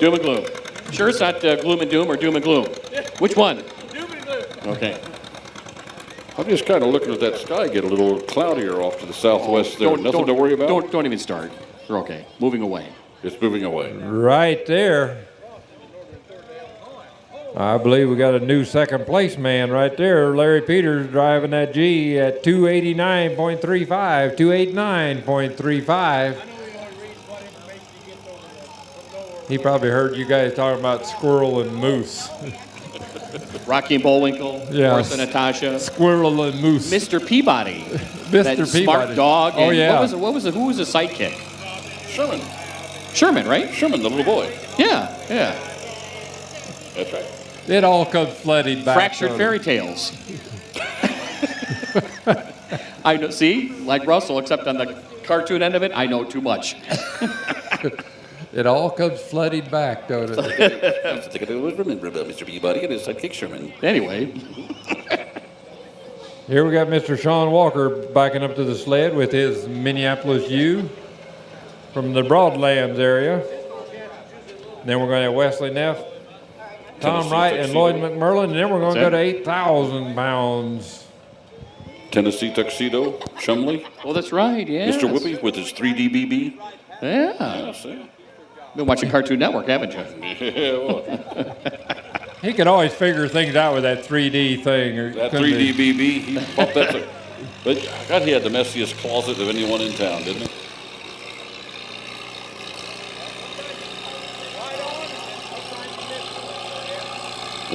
Doom and gloom. Sure it's not gloom and doom or doom and gloom? Which one? Doom and gloom. Okay. I'm just kind of looking at that sky get a little cloudier off to the southwest there. Nothing to worry about? Don't even start. You're okay. Moving away. It's moving away. Right there. I believe we got a new second place man right there. Larry Peters driving that G at 289.35, 289.35. He probably heard you guys talking about squirrel and moose. Rocky and Bullwinkle, Yeah. Boris and Natasha. Squirrel and moose. Mr. Peabody. Mr. That Peabody. smart dog. Oh, and yeah. Who was the sidekick? Sherman, right? Sherman, the little boy. Yeah. That's right. It all comes flooding back. Fractured fairy tales. I know. See, like Russell, except on the cartoon end of it, I know too much. It all comes flooding back, don't it? I think I always remember about Mr. Peabody and his sidekick Sherman. Anyway. Here we got Mr. Sean Walker backing up to the sled with his Minneapolis U from the Broadlands area. Then we're going to have Wesley Neff, Tom Tennessee Wright, and Tuxedo. Lloyd McMurlin, and then we're going to go to 8,000 pounds. Tennessee Tuxedo, Chumley. Oh, that's right, yeah. Mr. Whoopi with his 3D BB. Yeah. See? Been watching Cartoon Network, haven't you? Yeah, well, He could always figure things out with that 3D thing. that 3D BB, he popped that. But God, he had the messiest closet of anyone in town, didn't he?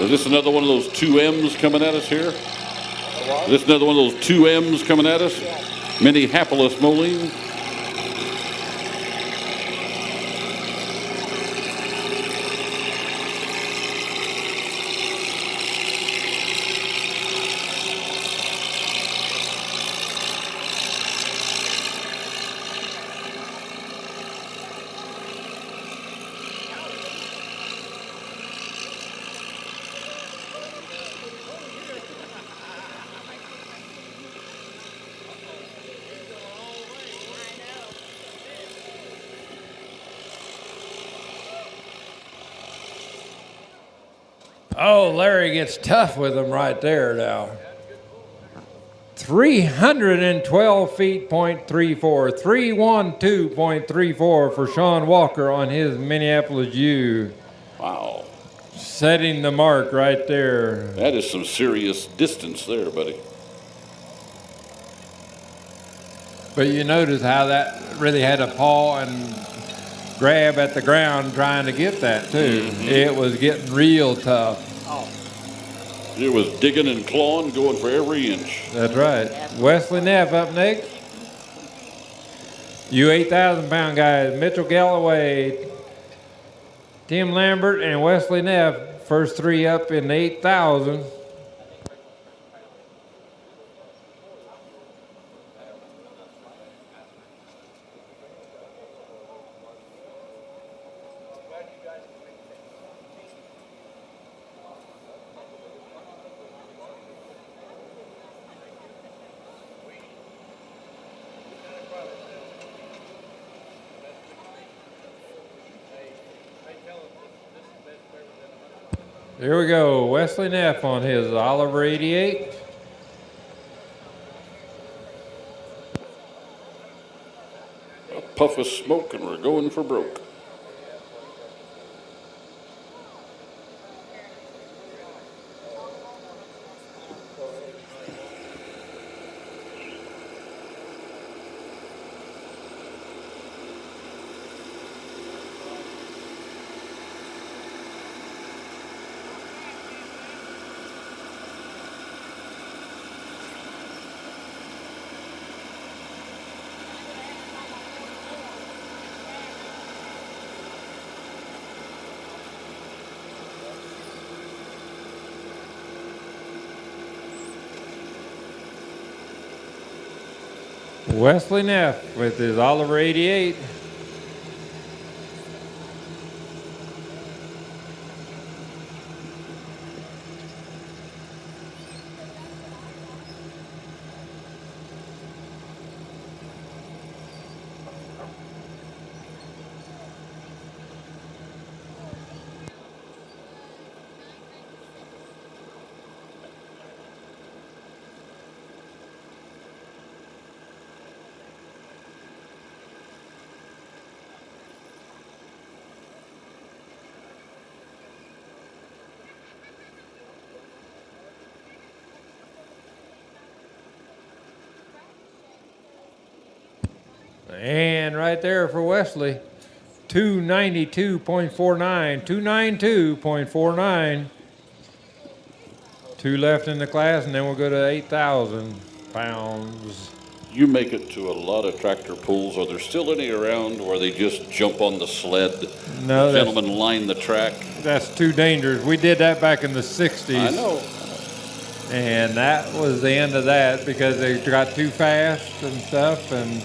Is this another one of those 2Ms coming at us here? Is this another one of those 2Ms coming at us? Minneapolis Moline? Oh, Larry gets tough with him right there now. 312 feet, .34, 312.34 for Sean Walker on his Minneapolis U. Wow. Setting the mark right there. That is some serious distance there, buddy. But you notice how that really had a paw and grab at the ground trying to get that too. It was getting real tough. It was digging and clawing, going for every inch. That's right. Wesley Neff up next. You 8,000-pound guys, Mitchell Galloway, Tim Lambert, and Wesley Neff. First three up in 8,000. Here we go, Wesley Neff on his Oliver 88. A puff of smoke and we're going for broke. Wesley Neff with his Oliver 88. And right there for Wesley, 292.49, 292.49. Two left in the class, and then we'll go to 8,000 pounds. You make it to a lot of tractor pulls. Are there still any around where they just jump on the sled? No, the gentlemen line the track. That's too dangerous. We did that back in the 60s. I know. And that was the end of that because they got too fast and stuff. And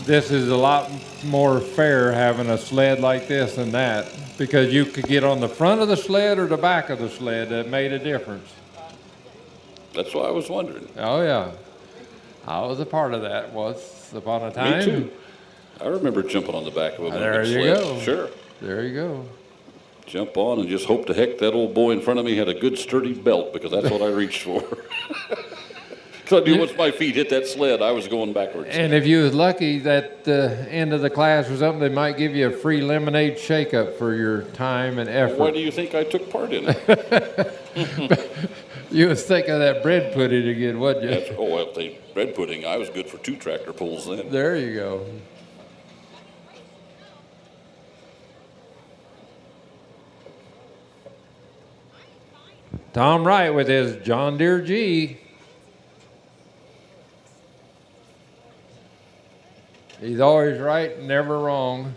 this is a lot more fair having a sled like this than that because you could get on the front of the sled or the back of the sled. That made a difference. That's why I was wondering. Oh, yeah. I was a part of that once upon a time. Me too. I remember jumping on the back of a There you sled. go. Sure. There you go. Jump on and just hope to heck that old boy in front of me had a good sturdy belt because that's what I reached for. Because I knew once my feet hit that sled, I was going backwards. And if you was lucky at the end of the class or something, they might give you a free lemonade shake-up for your time and effort. Why do you think I took part in it? You was thinking of that bread pudding again, wasn't you? Oh, well, the bread pudding, I was good for 2 tractor pulls then. There you go. Tom Wright with his John Deere G. He's always right, never wrong.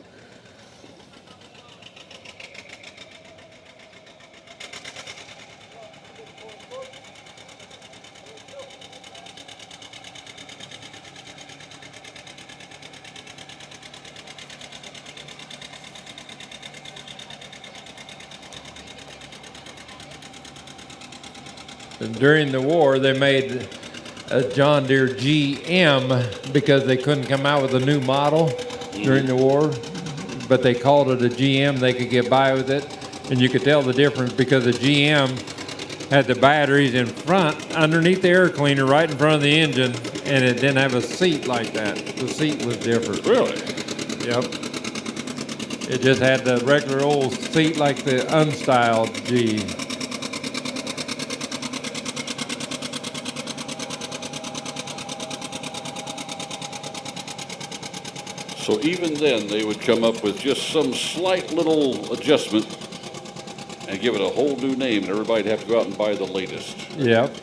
During the war, they made a John Deere GM because they couldn't come out with a new model during the war, but they called it a GM. They could get by with it. And you could tell the difference because the GM had the batteries in front, underneath the air cleaner, right in front of the engine, and it didn't have a seat like that. The seat was different. Really? Yep. It just had the regular old seat like the unstyled G. So even then, they would come up with just some slight little adjustment and give it a whole new name, and everybody'd have to go out and buy the latest. Yep.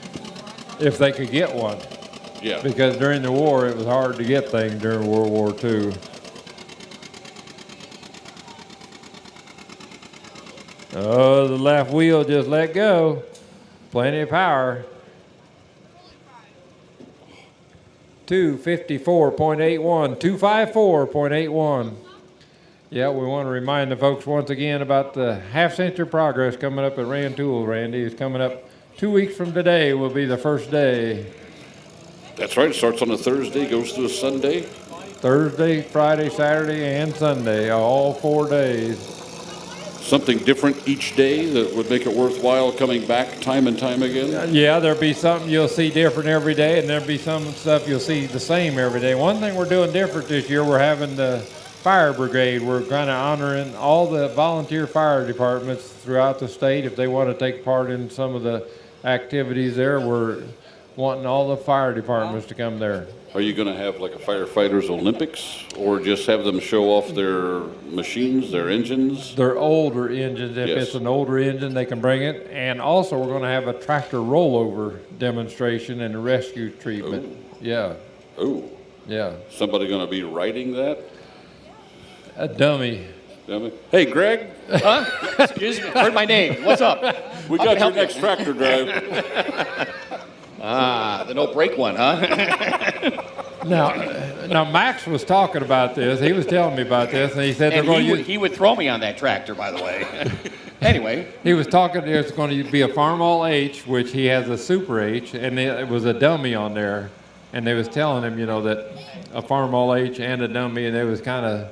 If they could get one. Yeah. Because during the war, it was hard to get things during World War II. Oh, the left wheel just let go. Plenty of power. 254.81, 254.81. Yeah, we want to remind the folks once again about the half-century progress coming up at Rantoul. Randy is coming up 2 weeks from today will be the first day. That's right. It starts on a Thursday, goes to a Sunday. Thursday, Friday, Saturday, and Sunday, all 4 days. Something different each day that would make it worthwhile coming back time and time again? Yeah, there'll be something you'll see different every day, and there'll be some stuff you'll see the same every day. One thing we're doing different this year, we're having the fire brigade. We're kind of honoring all the volunteer fire departments throughout the state. If they want to take part in some of the activities there, we're wanting all the fire departments to come there. Are you going to have like a firefighters Olympics, or just have them show off their machines, their engines? They're older engines. If it's an older engine, they can bring it. And also, we're going to have a tractor rollover demonstration and a rescue treatment. Ooh. Yeah. Oh. Yeah. Somebody going to be riding that? A dummy. Dummy. Hey, Greg. Huh? Excuse me. Heard my name. What's up? We got your next tractor drive. The no brake one, huh? Now Max was talking about this. He was telling me about this, and he said they're going to use. He would throw me on that tractor, by the way. Anyway. He was talking. There's going to be a Farmall H, which he has a Super H, and it was a dummy on there. And they was telling him, that a Farmall H and a dummy, and they was kind of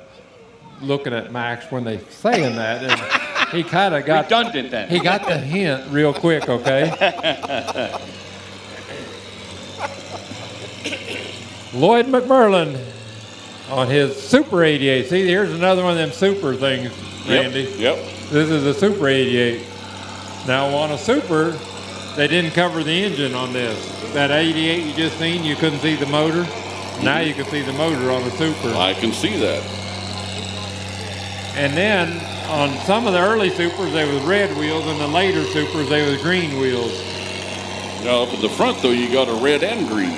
looking at Max when they saying that, and he kind of got redundant then. He got the hint real quick. Okay. Lloyd McMurlin on his Super 88. See, here's another one of them super things, Randy. Yep. This is a Super 88. Now, on a Super, they didn't cover the engine on this. That 88 you just seen, you couldn't see the motor. Now you can see the motor on a Super. I can see that. And then, on some of the early Supers, they was red wheels, and the later Supers, they was green wheels. Now, up at the front, though, you got a red and green.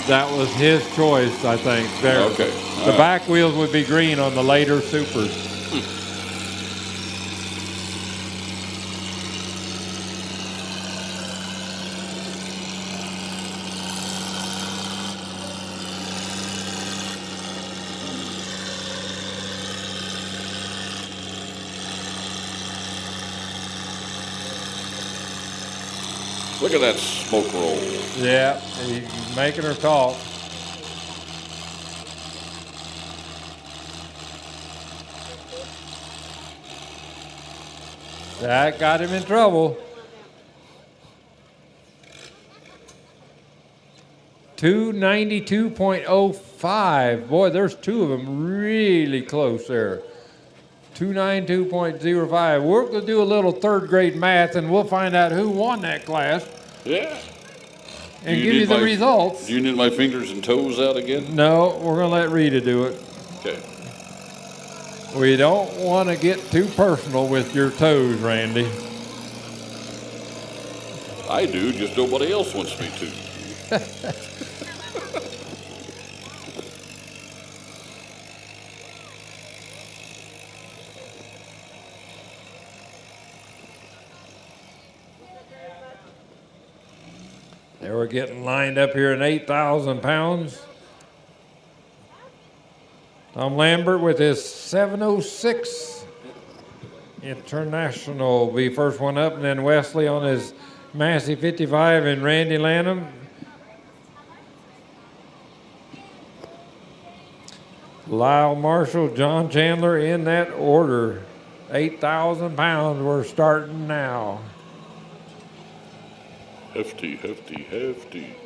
That was his choice, I think. There. Okay. The back wheels would be green on the later Supers. Look at that smoke roll. Yeah, he's making her talk. That got him in trouble. 292.05. Boy, there's two of them really close there. 292.05. We're going to do a little third grade math, and we'll find out who won that class. Yeah. And give you the results. Do you need my fingers and toes out again? No, we're going to let Rita do it. Okay. We don't want to get too personal with your toes, Randy. I do, just nobody else wants me to. They were getting lined up here in 8,000 pounds. Tom Lambert with his 706 International will be first one up, and then Wesley on his Massey 55 and Randy Lanham. Lyle Marshall, John Chandler in that order. 8,000 pounds. We're starting now. Hefty, hefty, hefty.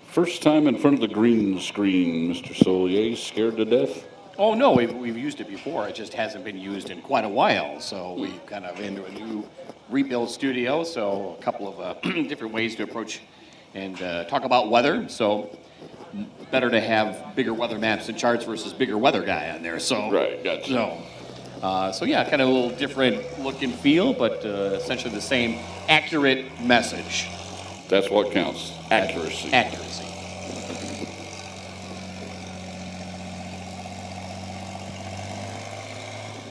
First time in front of the green screen, Mr. Solier. Scared to death? Oh, no, we've used it before. It just hasn't been used in quite a while. So we kind of into a new rebuild studio. So a couple of different ways to approach and talk about weather. So better to have bigger weather maps and charts versus bigger weather guy on there. So right, gotcha. So yeah, kind of a little different look and feel, but essentially the same accurate message. That's what counts. Accuracy. Accuracy.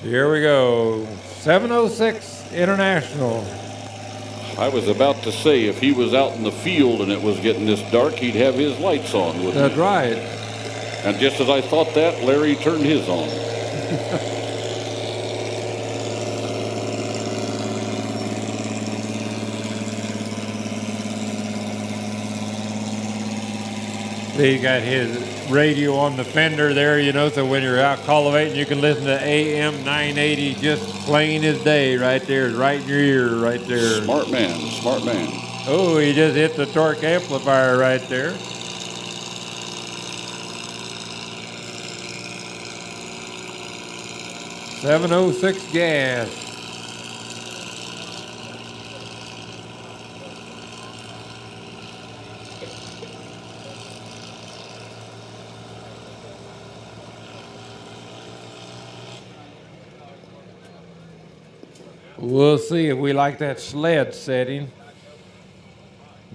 Here we go. 706 International. I was about to say, if he was out in the field and it was getting this dark, he'd have his lights on, wouldn't That's he? right. And just as I thought that, Larry turned his on. He got his radio on the fender there, you know, so when you're out cultivating, you can listen to AM 980 just plain as day right there, right in your ear right there. Smart man, smart man. Oh, he just hit the torque amplifier right there. .706 gas. We'll see if we like that sled setting.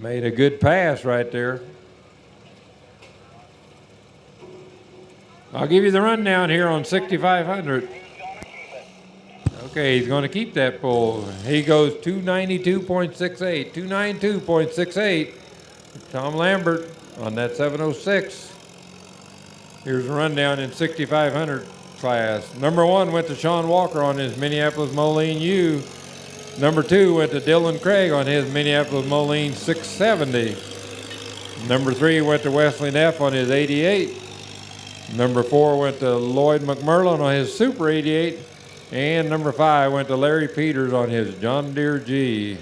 Made a good pass right there. I'll give you the rundown here on 6,500. Okay, he's going to keep that pull. He goes 292.68, 292.68. Tom Lambert on that 706. Here's a rundown in 6,500 class. Number 1 went to Sean Walker on his Minneapolis Moline U. Number 2 went to Dylan Craig on his Minneapolis Moline 670. Number 3 went to Wesley Neff on his 88. Number 4 went to Lloyd McMurlin on his Super 88. And number 5 went to Larry Peters on his John Deere G.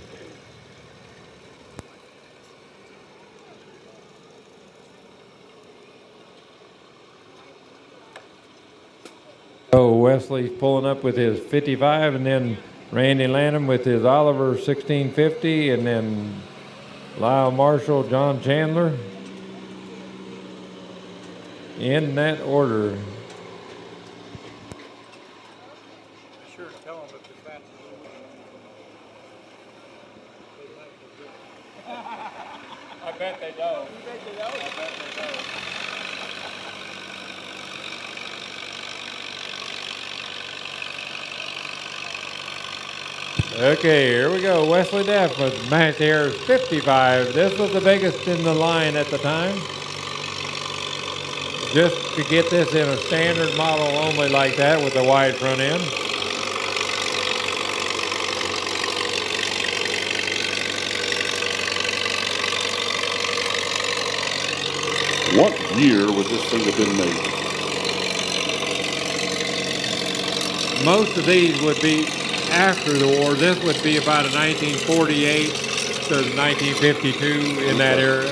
So Wesley's pulling up with his 55, and then Randy Lanham with his Oliver 1650, and then Lyle Marshall, John Chandler. In that order. Sure, tell them if it's that. I bet they don't. I bet they don't. I bet they don't. Okay, here we go. Wesley Neff with Max Ayers 55. This was the biggest in the line at the time. Just to get this in a standard model only like that with a wide front end. What year would this thing have been made? Most of these would be after the war. This would be about a 1948 to 1952 in that era.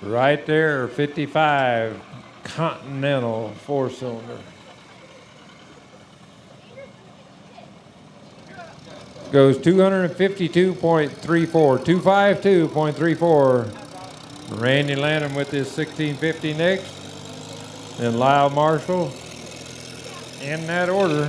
Right there, 55 Continental 4-cylinder. Goes 252.34, 252.34. Randy Lanham with his 1650 next. Then Lyle Marshall in that order.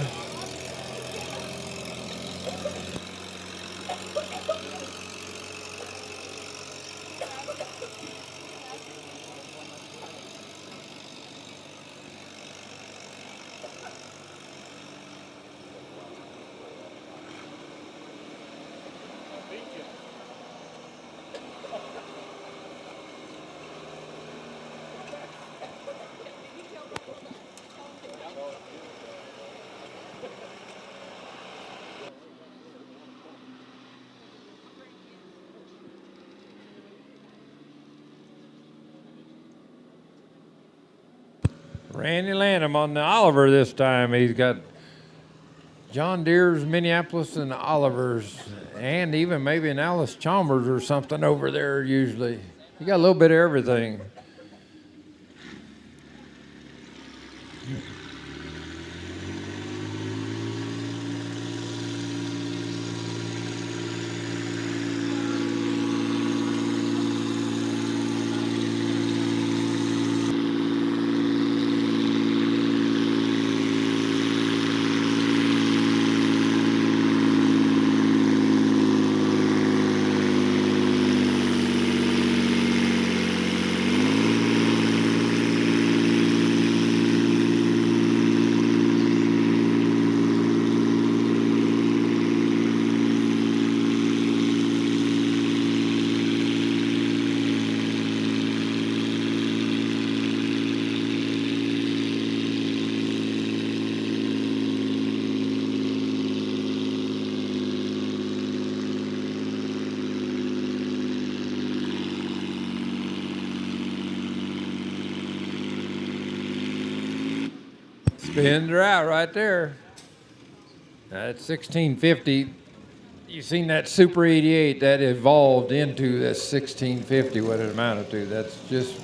Randy Lanham on the Oliver this time. He's got John Deere's, Minneapolis, and Oliver's, and even maybe an Alice Chalmers or something over there usually. You got a little bit of everything. Spins her out right there. That's 1650. You seen that Super 88 that evolved into that 1650, what it amounted to. That's just.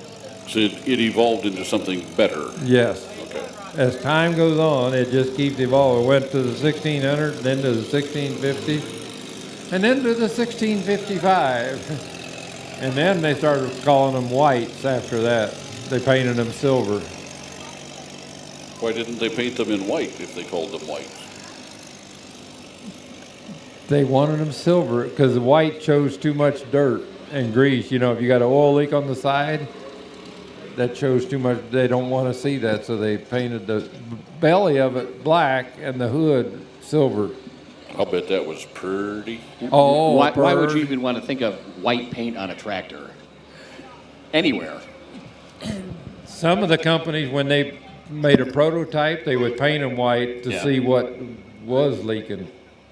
So it evolved into something better. Yes. Okay. As time goes on, it just keeps evolving. It went to the 1600, then to the 1650, and then to the 1655. And then they started calling them whites after that. They painted them silver. Why didn't they paint them in white if they called them white? They wanted them silver because the white shows too much dirt and grease. You know, if you got an oil leak on the side, that shows too much. They don't want to see that, so they painted the belly of it black and the hood silver. I'll bet that was pretty. Oh, why would you even want to think of white paint on a tractor? Anywhere. Some of the companies, when they made a prototype, they would paint them white to see what was leaking.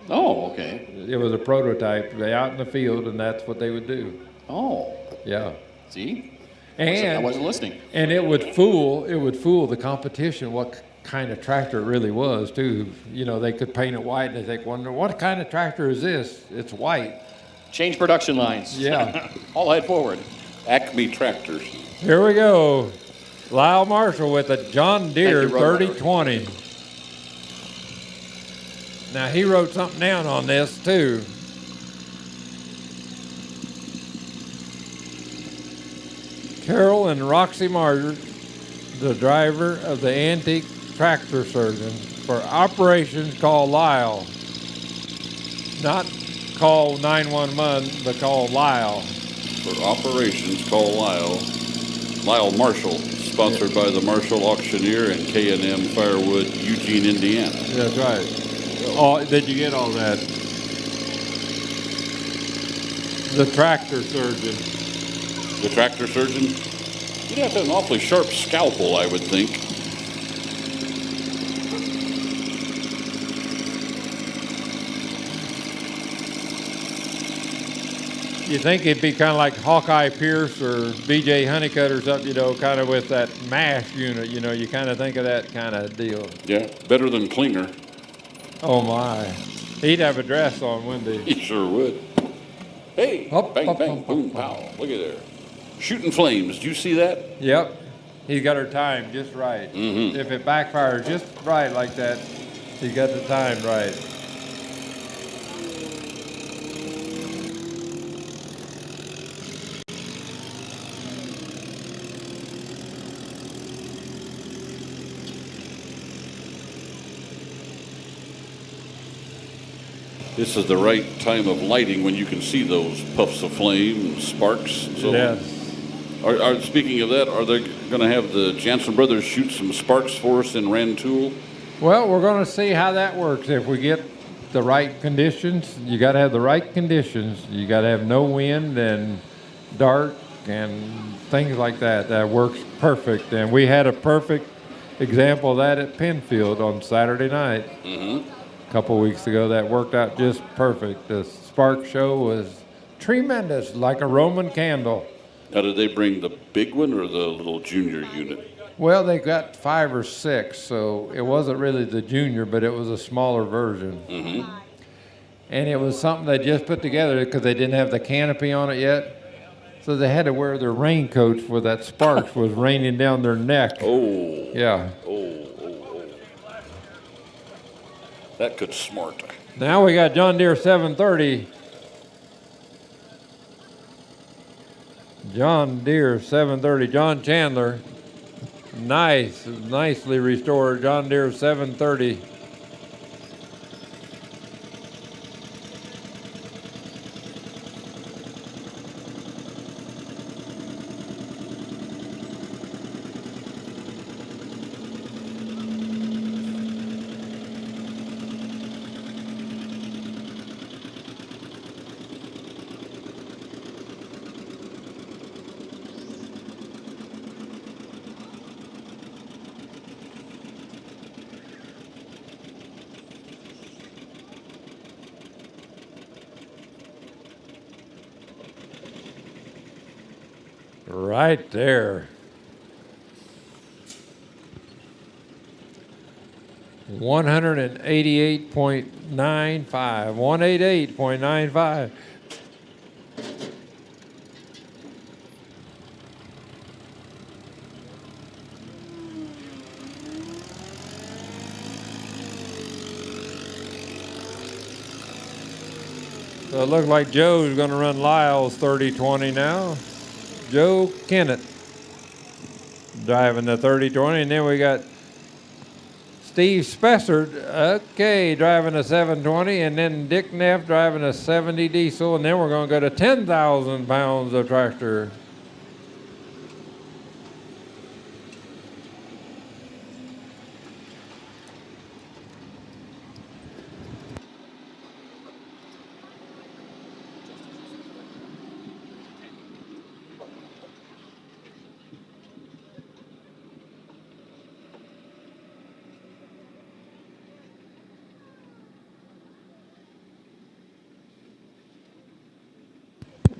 Oh, okay. It was a prototype. They out in the field, and that's what they would do. Oh. Yeah. See? And I wasn't listening. And it would fool the competition what kind of tractor it really was too. You know, they could paint it white, and they wonder what kind of tractor is this? It's white. Change production lines. Yeah. All head forward. Acme Tractors. Here we go. Lyle Marshall with a John Deere 3020. Now he wrote something down on this too. Carol and Roxy Martyr, the driver of the antique tractor surgeon for operations, call Lyle. Not call 911, but call Lyle. For operations, call Lyle. Lyle Marshall, sponsored by the Marshall Auctioneer and K&M Firewood, Eugene, Indiana. That's right. Oh, did you get all that? The tractor surgeon. The tractor surgeon? You'd have to have an awfully sharp scalpel, I would think. You think it'd be kind of like Hawkeye Pierce or B.J. Honeycutt or something, you know, kind of with that MASH unit, you know, you kind of think of that kind of deal. Yeah, better than Klinger. Oh, my. He'd have a dress on, wouldn't he? He sure would. Hey, bang, bang, boom, pow. Look at there. Shooting flames. Do you see that? Yep. He's got her timed just right. Mm-hmm. If it backfires just right like that, he's got the time right. This is the right time of lighting when you can see those puffs of flame, sparks, and so on. Speaking of that, are they going to have the Jansen brothers shoot some sparks for us in Rantoul? Well, we're going to see how that works. If we get the right conditions, you got to have the right conditions. You got to have no wind and dark and things like that. That works perfect. And we had a perfect example of that at Penfield on Saturday night. Mm-hmm. A couple weeks ago, that worked out just perfect. The spark show was tremendous, like a Roman candle. Now, did they bring the big one or the little junior unit? Well, they got 5 or 6, so it wasn't really the junior, but it was a smaller version. Mm-hmm. And it was something they just put together because they didn't have the canopy on it yet. So they had to wear their raincoats where that sparks was raining down their neck. Oh. Yeah. Oh. That could smart. Now we got John Deere 730. John Deere 730. John Chandler. Nicely restored. John Deere 730. Right there. 188.95. 188.95. So it looks like Joe's going to run Lyle's 30-20 now. Joe Kennett driving the 30-20, and then we got Steve Spessard, okay, driving a 720, and then Dick Neff driving a 70 diesel, and then we're going to go to 10,000 pounds of tractor.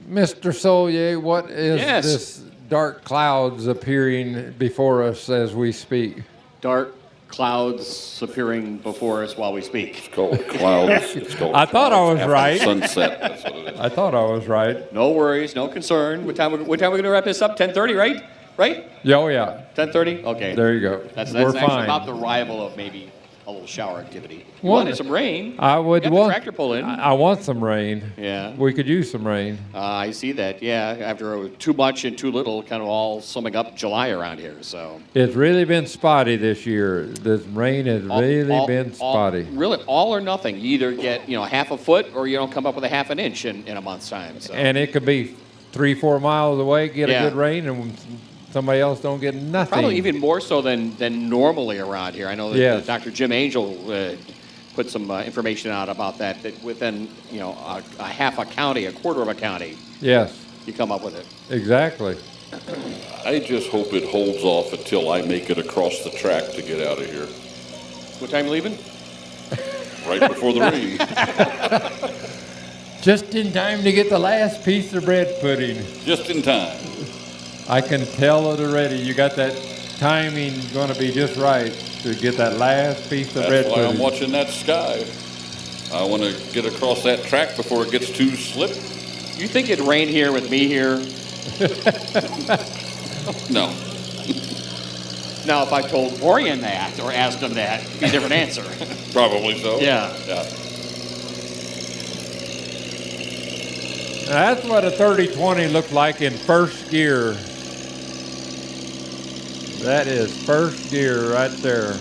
Mr. Solier, what is this dark clouds appearing before us as we speak? Dark clouds appearing before us while we speak. It's called clouds. It's called I thought I was after right. Sunset. That's what it is. I thought I was right. No worries, no concern. What time are we going to wrap this up? 10:30, right? Right? Oh, yeah. 10:30? Okay. There you go. That's We're actually fine. about the rival of maybe a little shower activity. You Well, wanted some rain. I would Got the want. tractor pull in. I want some rain. Yeah. We could use some rain. I see that. Yeah, after too much and too little, kind of all summing up July around here. So It's really been spotty this year. This rain has really been spotty. Really, all or nothing. You either get half a foot, or you don't come up with a half an inch in a month's time. So. And it could be 3-4 miles away, get Yeah. a good rain, and somebody else don't get nothing. Probably even more so than normally around here. I know that Yes. Dr. Jim Angel put some information out about that within a half a county, a quarter of a county, Yes, you come up with it. exactly. I just hope it holds off until I make it across the track to get out of here. What time you leaving? Right before the rain. Just in time to get the last piece of bread pudding. Just in time. I can tell it already. You got that timing going to be just right to get that last piece of bread That's why pudding. I'm watching that sky. I want to get across that track before it gets too slippy. You think it'd rain here with me here? No. Now, if I told Orion that or asked him that, it'd be a different answer. Probably so. Yeah. Now, that's what a 30-20 looked like in first gear. That is first gear right there.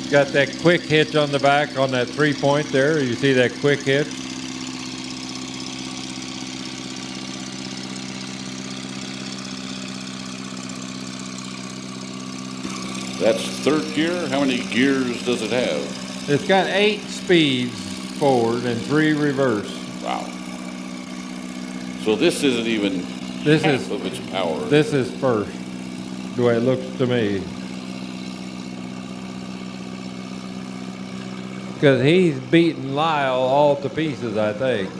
Got that quick hitch on the back on that 3-point there. You see that quick hitch? That's third gear. How many gears does it have? It's got 8 speeds forward and 3 reverse. Wow. So this isn't even half of its power. This is first, the way it looks to me. Because he's beaten Lyle all to pieces, I think.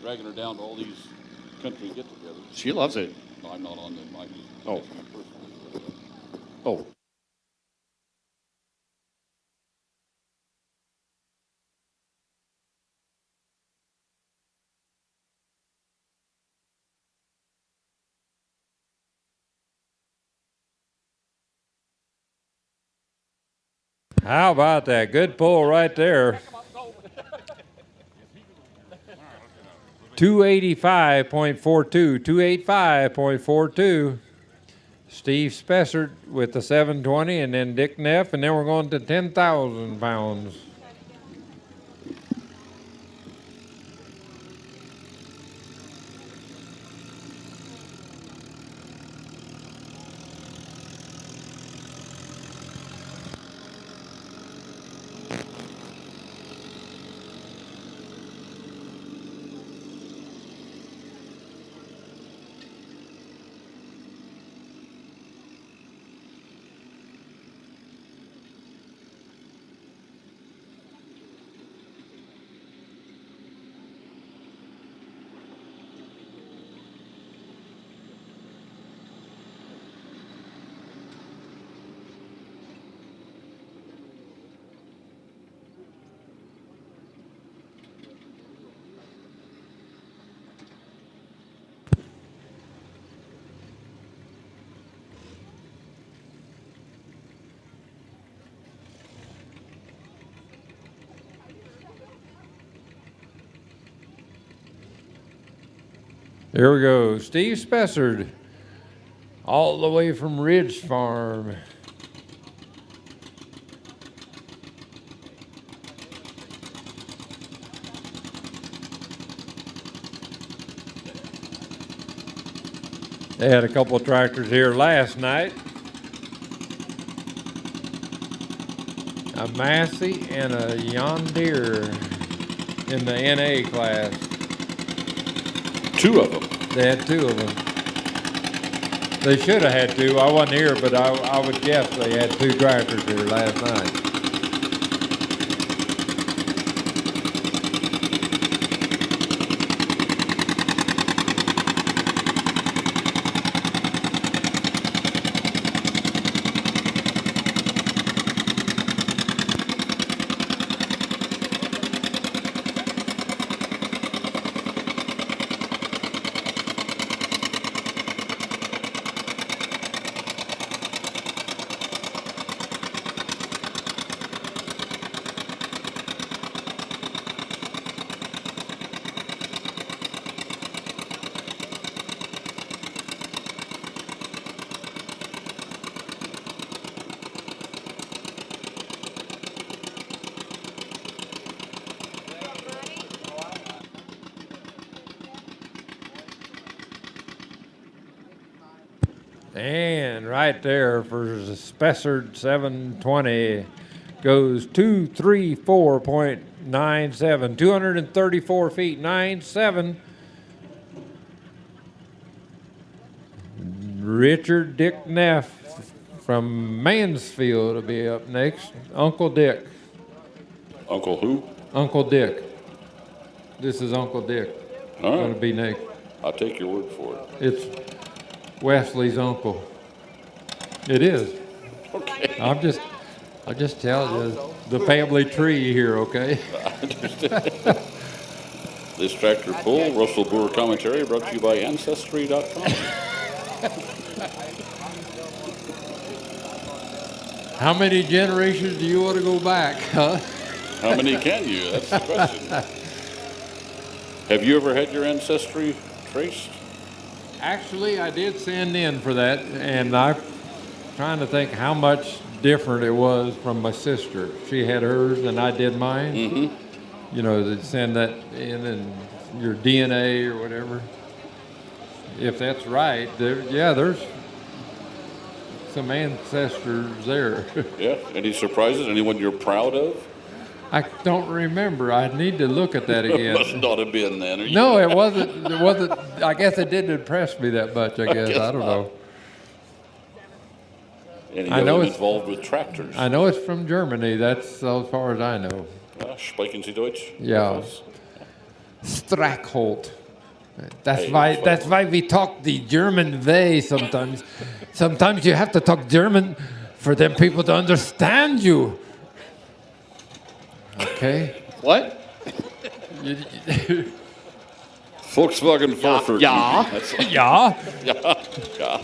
dragging her down to all these country get-togethers. She loves it. No, I'm not on them. Oh. Oh. How about that? Good pull right there. 285.42, 285.42. Steve Spessard with the 720, and then Dick Neff, and then we're going to 10,000 pounds. Here we go. Steve Spessard, all the way from Ridge Farm. They had a couple of tractors here last night. A Massey and a John Deere in the NA class. Two of them. They had two of them. They should have had two. I wasn't here, but I would guess they had two tractors here last night. And right there for the Spessard 720 goes 234.97, 234 feet, 97. Richard Dick Neff from Mansfield will be up next. Uncle Dick. Uncle who? Uncle Dick. This is Uncle Dick. All right. Going to be next. I'll take your word for it. It's Wesley's uncle. It is. Okay. I'm just telling you the family tree here, okay? I understand. This tractor pull, Russell Brewer commentary, brought to you by Ancestry.com. How many generations do you want to go back, huh? How many can you? That's the question. Have you ever had your ancestry traced? Actually, I did send in for that, and I'm trying to think how much different it was from my sister. She had hers, and I did mine. Mm-hmm. You know, they send that in and your DNA or whatever. If that's right, there's some ancestors there. Yeah. Any surprises? Anyone you're proud of? I don't remember. I need to look at that again. Must not have been then. Are you? No, it wasn't. It wasn't. I guess it didn't impress me that much. I guess I don't know. Any I know other it's involved with tractors? I know it's from Germany. That's as far as I know. Sprechen Sie Deutsch? Yeah. Strackholt. That's why we talk the German way sometimes. Sometimes you have to talk German for them people to understand you. Okay? What? Volkswagen Vorfurt. Ja. Yeah. Yeah.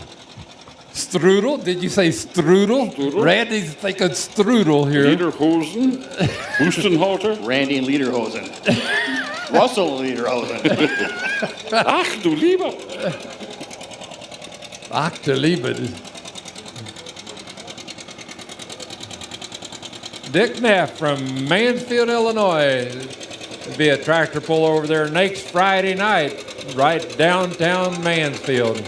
Strudel? Did you say strudel? Strudel. Randy's thinking strudel here. Lederhosen. Bustenhalter. Randy and Lederhosen. Russell Lederhosen. Ach, du lieber. Ach, du lieber. Dick Neff from Mansfield, Illinois. There'll be a tractor pull over there next Friday night, right downtown Mansfield.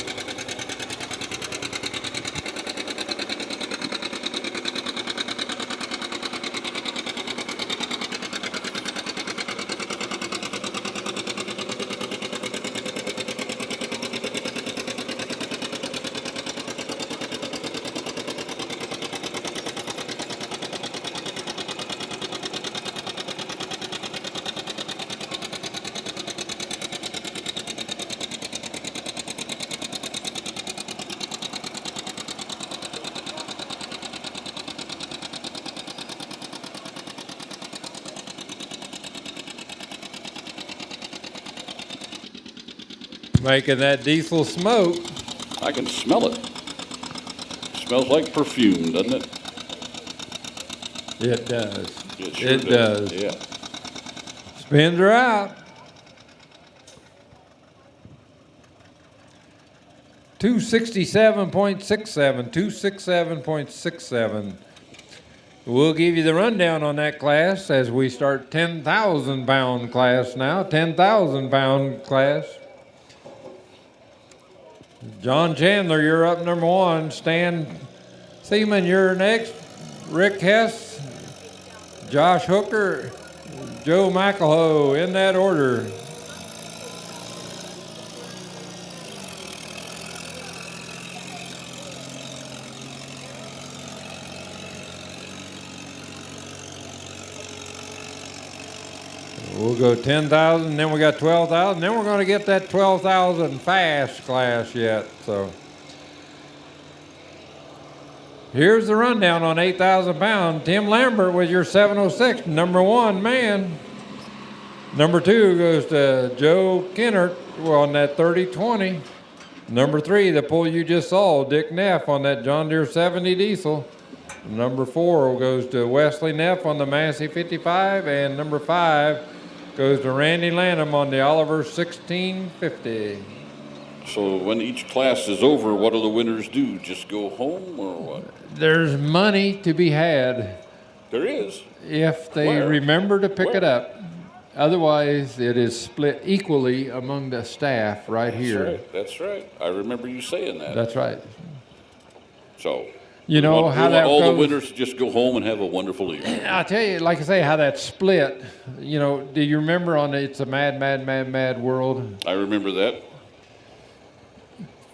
Making that diesel smoke. I can smell it. Smells like perfume, doesn't it? It does. It sure It does. Yeah. Spins her out. 267.67, 267.67. We'll give you the rundown on that class as we start 10,000 pound class now, 10,000 pound class. John Chandler, you're up number one. Stan Seaman, you're next. Rick Hess, Josh Hooker, Joe McElhoe, in that order. We'll go 10,000, then we got 12,000, then we're going to get that 12,000 fast class yet. So here's the rundown on 8,000 pound. Tim Lambert with your 706, number one man. Number two goes to Joe Kennert on that 3020. Number three, the pull you just saw, Dick Neff on that John Deere 70 diesel. Number four goes to Wesley Neff on the Massey 55, and number five goes to Randy Lanham on the Oliver 1650. So when each class is over, what do the winners do? Just go home or what? There's money to be had. There is. If they Where? remember to pick Where? it up. Otherwise, it is split equally among the staff right here. That's right. I remember you saying that. That's right. So, You know how that all goes. the winners to just go home and have a wonderful evening. I'll tell you, like I say, how that split. You know, do you remember on It's a Mad, Mad, Mad, Mad World? I remember that.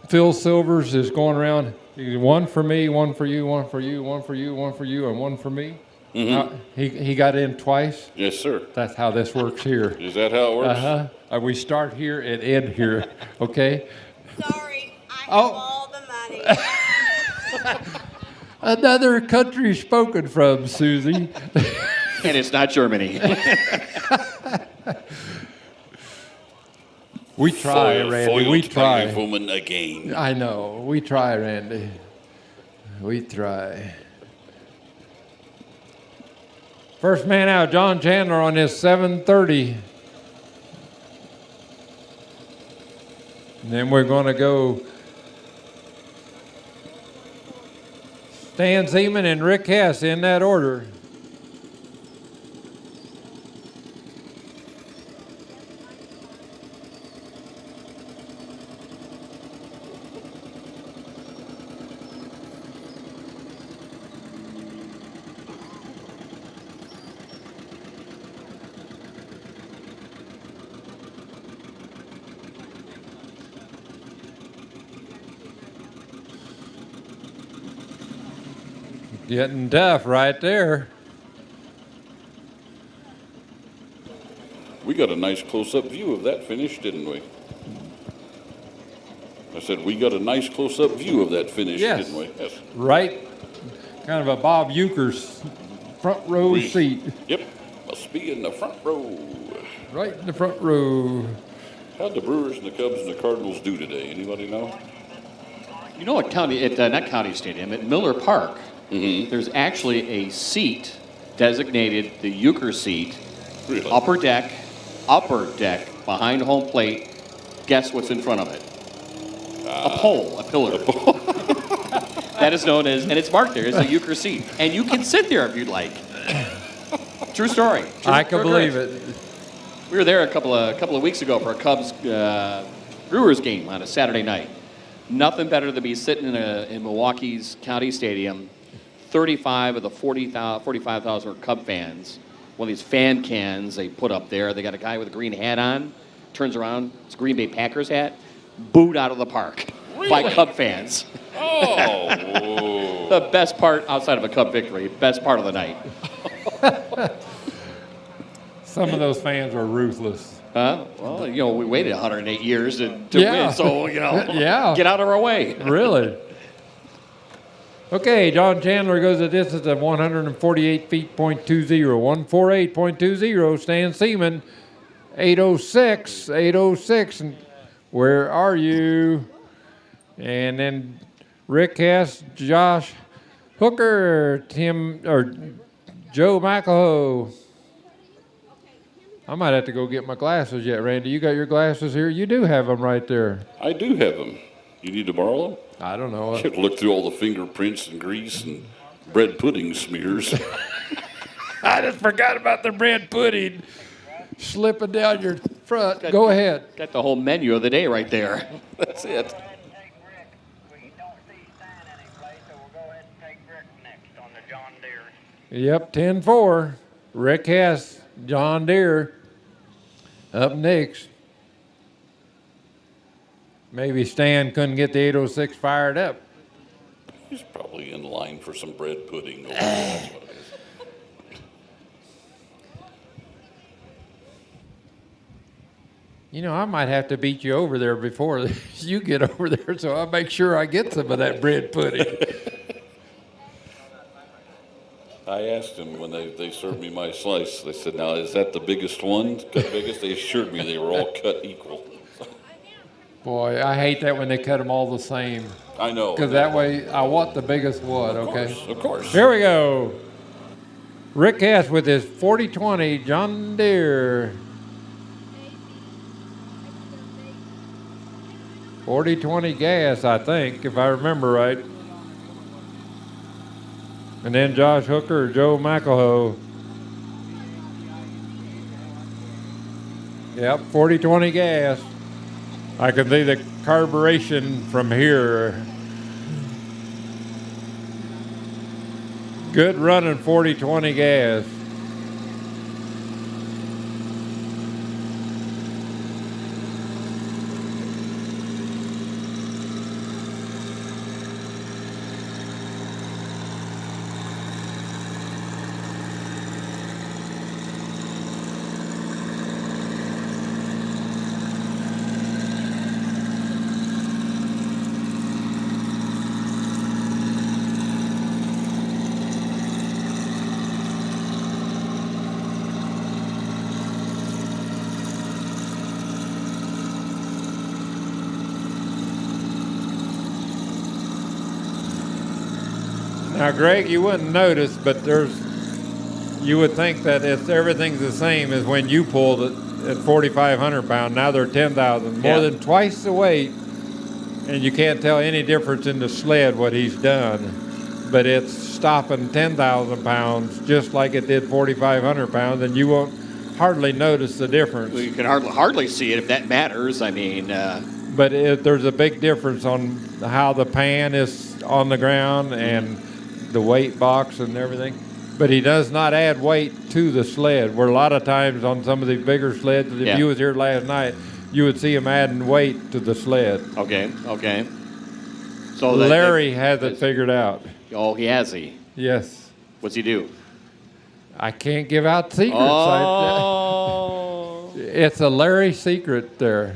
Phil Silvers is going around, one for me, one for you, one for you, one for you, one for you, and one for me. Mm-hmm. He got in twice. Yes, sir. That's how this works here. Is that how it works? Uh-huh. We start here and end here, okay? Sorry, I have all the money. Another country spoken from, Susie. And it's not Germany. We try, Randy. We try. Woman again. I know. We try, Randy. We try. First man out, John Chandler on his 730. And then we're going to go Stan Seaman and Rick Hess in that order. Getting tough right there. We got a nice close-up view of that finish, didn't we? I said, we got a nice close-up view of that finish, Yes. didn't we? Yes. Right, kind of a Bob Euchre's front row seat. Yep, must be in the front row. Right in the front row. How'd the Brewers and the Cubs and the Cardinals do today? Anybody know? You know what county, not County Stadium, at Miller Park, there's actually a seat designated the Euchre seat, Really? upper deck, behind home plate. Guess what's in front of it? A pole, a pillar. That is known as, and it's marked there, it's a Euchre seat. And you can sit there if you'd like. True story. I can believe it. We were there a couple of weeks ago for a Cubs Brewers game on a Saturday night. Nothing better than be sitting in Milwaukee's County Stadium. 35 of the 45,000 were Cub fans. One of these fan cans they put up there. They got a guy with a green hat on. Turns around, it's a Green Bay Packers hat. Booed out of the park by Cub fans. Oh. The best part outside of a Cub victory, best part of the night. Some of those fans are ruthless. Well, you know, we waited 108 years to Yeah. win, so, you know, Yeah. get out of our way. Really? Okay, John Chandler goes a distance of 148 feet, .20. 148.20. Stan Seaman, 806. And where are you? And then Rick Hess, Josh Hooker, Joe McElhoe. I might have to go get my glasses yet, Randy. You got your glasses here? You do have them right there. I do have them. You need to borrow them? I don't know. You have to look through all the fingerprints and grease and bread pudding smears. I just forgot about the bread pudding slipping down your front. Go ahead. Got the whole menu of the day right there. That's it. Yep, 10-4. Rick Hess, John Deere, up next. Maybe Stan couldn't get the 806 fired up. He's probably in line for some bread pudding. Over there. That's what it is. You know, I might have to beat you over there before you get over there, so I'll make sure I get some of that bread pudding. I asked him when they served me my slice, they said, now, is that the biggest one? Cut biggest? They assured me they were all cut equal. Boy, I hate that when they cut them all the same. I know. Because that way, I want the biggest one, okay? Of course. Here we go. Rick Hess with his 40-20 John Deere. 40-20 gas, I think, if I remember right. And then Josh Hooker or Joe McElhoe. Yep, 40-20 gas. I can see the carburation from here. Good running 40-20 gas. Now, Greg, you wouldn't notice, but you would think that everything's the same as when you pulled it at 4,500 pound. Now they're 10,000, more than twice the weight, and you can't tell any difference in the sled what he's done. But it's stopping 10,000 pounds just like it did 4,500 pounds, and you won't hardly notice the difference. Well, you can hardly see it if that matters. I mean, but there's a big difference on how the pan is on the ground and the weight box and everything. But he does not add weight to the sled, where a lot of times on some of these bigger sleds, if you was here last night, you would see him adding weight to the sled. Okay. So Larry has it figured out. Oh, has he? Yes. What's he do? I can't give out secrets. Oh. It's a Larry secret there.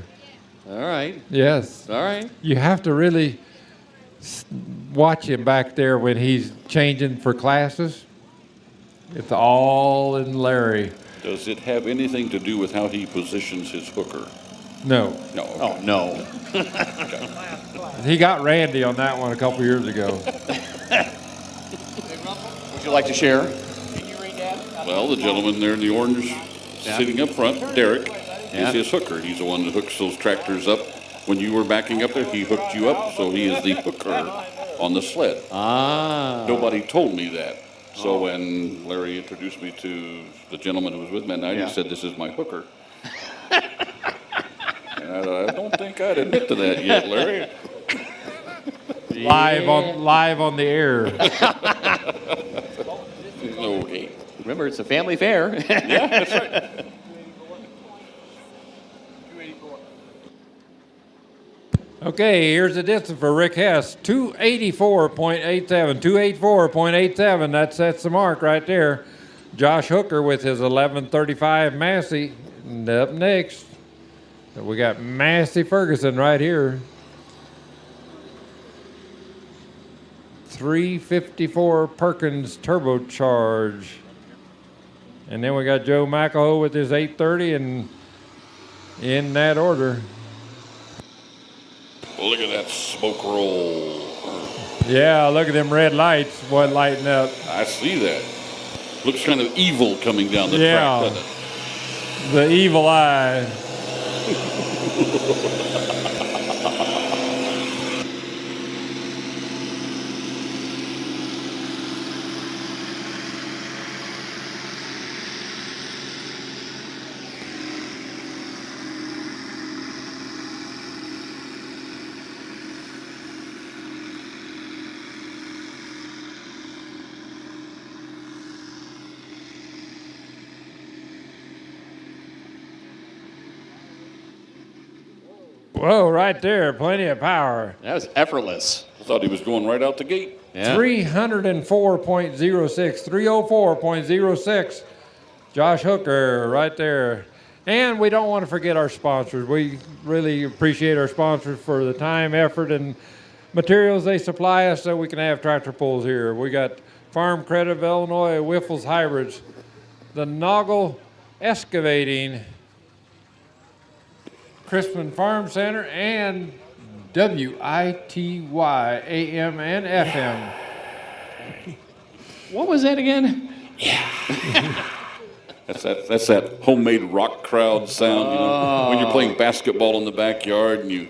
All right. Yes. All right. You have to really watch him back there when he's changing for classes. It's all in Larry. Does it have anything to do with how he positions his hooker? No. No. Oh, no. He got Randy on that one a couple years ago. Would you like to share? Well, the gentleman there in the orange sitting up front, Derek, Yeah. is his hooker. He's the one that hooks those tractors up. When you were backing up there, he hooked you up, so he is the hooker on the sled. Ah. Nobody told me that. So when Larry introduced me to the gentleman who was with me that night, Yeah. he said, "This is my hooker." And I don't think I'd admit to that yet, Larry. Live on the air. Okay. Remember, it's a family fair. Yeah, that's right. Okay, here's the distance for Rick Hess, 284.87, 284.87, that's the mark right there. Josh Hooker with his 11:35 Massey. And up next, we got Massey Ferguson right here. 354 Perkins turbocharge. And then we got Joe McElhoe with his 830, and in that order. Look at that smoke roll. Yeah, look at them red lights, boy, lighting up. I see that. Looks kind of evil coming down the Yeah. track, doesn't it? The evil eye. Whoa, right there, plenty of power. That was effortless. I thought he was going right out the gate. Yeah. 304.06, 304.06. Josh Hooker right there. And we don't want to forget our sponsors. We really appreciate our sponsors for the time, effort, and materials they supply us so we can have tractor pulls here. We got Farm Credit of Illinois, Whiffles Hybrids, the Noggle Excavating, Crispin Farm Center, and WITY AM and FM. What was that again? That's that homemade rock crowd sound, you know, when you're playing basketball in the backyard and you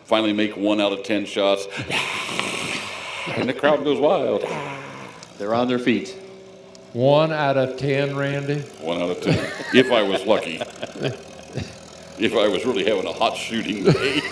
finally make 1 out of 10 shots, and the crowd goes wild. They're on their feet. 1 out of 10, Randy. 1 out of 10, if I was lucky. If I was really having a hot shooting day.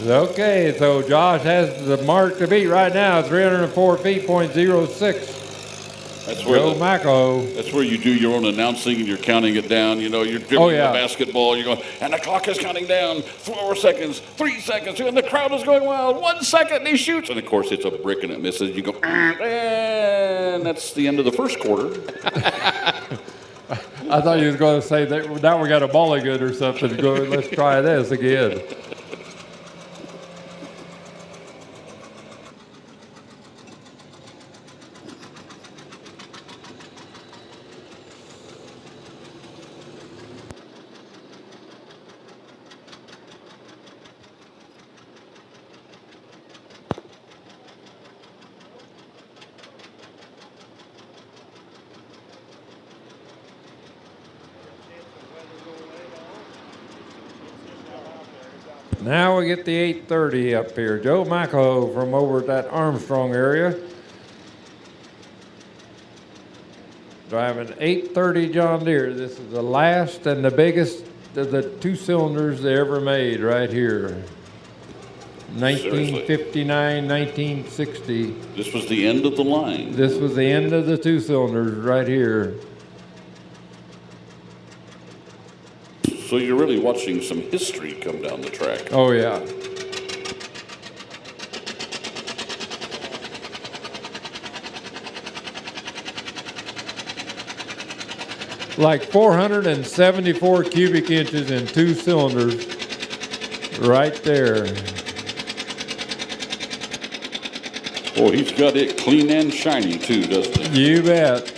Okay, so Josh has the mark to beat right now, 304 feet, .06. That's where Joe McElhoe. That's where you do your own announcing and you're counting it down. You know, you're dribbling the basketball. You're going, and the clock is counting down. 4 seconds, 3 seconds, and the crowd is going wild. 1 second, and he shoots, and of course it's a brick and it misses. You go, and that's the end of the first quarter. I thought you was going to say that now we got a mulligan or something. Go, let's try this again. Now we get the 830 up here. Joe McElhoe from over at that Armstrong area. Driving 830 John Deere. This is the last and the biggest of the 2 cylinders they ever made right here. 1959, 1960. This was the end of the line. This was the end of the 2 cylinders right here. So you're really watching some history come down the track. Oh, yeah. like 474 cubic inches in 2 cylinders right there. Oh, he's got it clean and shiny too, doesn't he? You bet.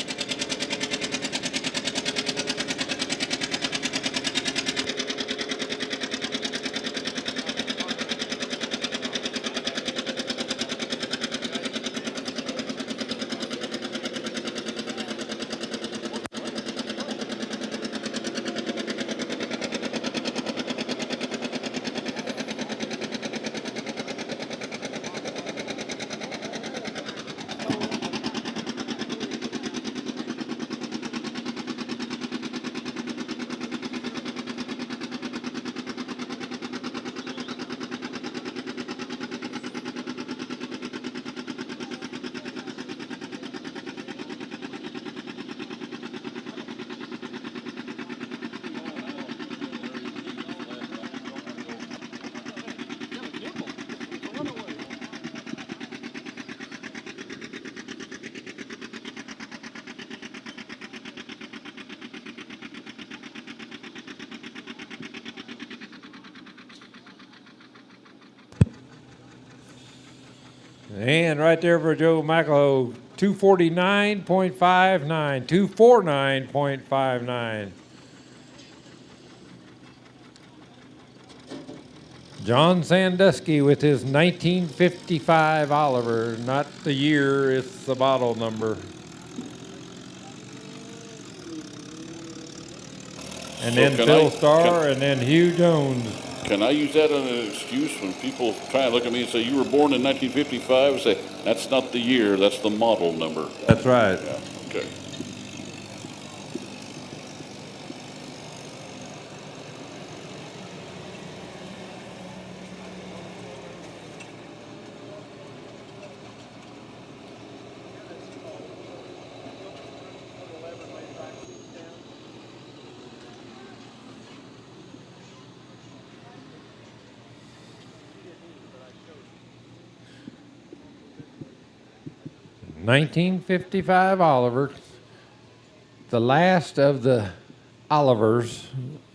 And right there for Joe McElhoe, 249.59, 249.59. John Sandusky with his 1955 Oliver, not the year, it's the model number. And then Phil Starr, and then Hugh Jones. Can I use that as an excuse when people try and look at me and say, you were born in 1955? I say, that's not the year, that's the model number. That's right. Yeah, okay. $1955 Oliver. The last of the Olivers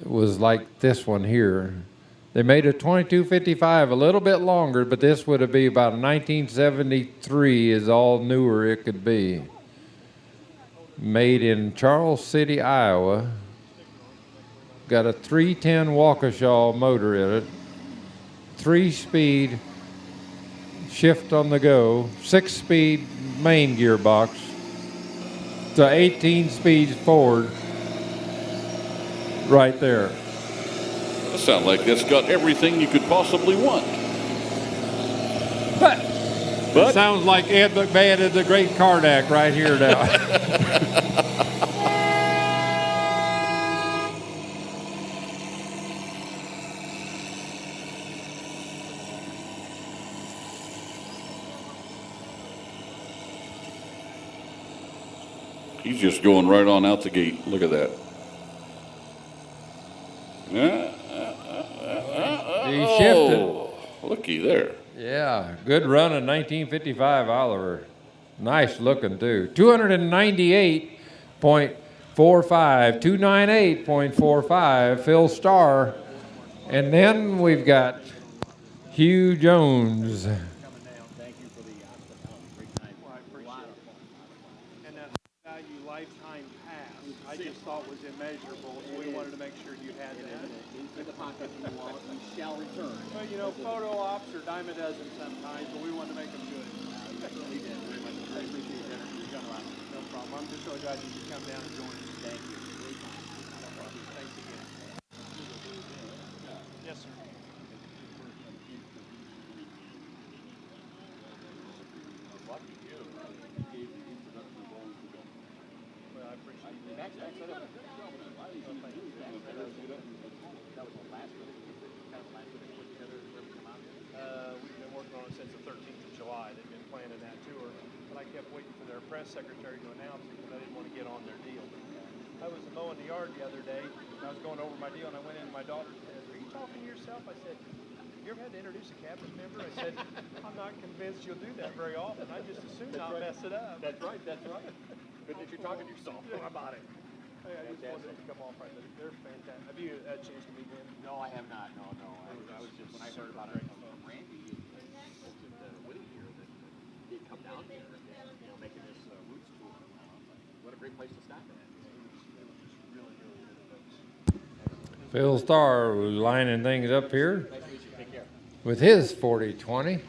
was like this one here. They made a 2255 a little bit longer, but this would have been about a 1973 is all newer it could be. Made in Charles City, Iowa. Got a 310 Waukesha motor in it. 3-speed shift on the go, 6-speed main gearbox to 18 speeds forward right there. That sounds like it's got everything you could possibly want. But it sounds like Ed McMahon and the Great Karnak right here now. He's just going right on out the gate. Look at that. He shifted. Looky there. Yeah, good run in 1955 Oliver. Nice looking too. 298.45, 298.45, Phil Starr. And then we've got Hugh Jones. Lifetime pass, I just thought was immeasurable, so we wanted to make sure you had that. In the pocket you want, you shall return. Well, you know, photo ops are dime a dozen sometimes, but we wanted to make them good. I appreciate that. No problem. I'm just really glad you could come down and join us. Thank you. Thanks again. Yes, sir. Well, I appreciate that. We've been working on it since the 13th of July. They've been planning that tour, but I kept waiting for their press secretary to announce it because I didn't want to get on their deal. I was mowing the yard the other day, and I was going over my deal, and I went in, and my daughter said, "Are you talking to yourself?" I said, "You ever had to introduce a cabinet member?" I said, "I'm not convinced you'll do that very often. I just assume not mess it up." That's right. Good that you're talking to yourself. How about it? Hey, I just wanted to come off right there. They're fantastic. Have you had a chance to meet them? No, I have not. No. I was just, when I heard about it from Randy and the WITY here, that he'd come down here and, making this roots tour. What a great place to stop at. Phil Starr lining things up here with his 40-20.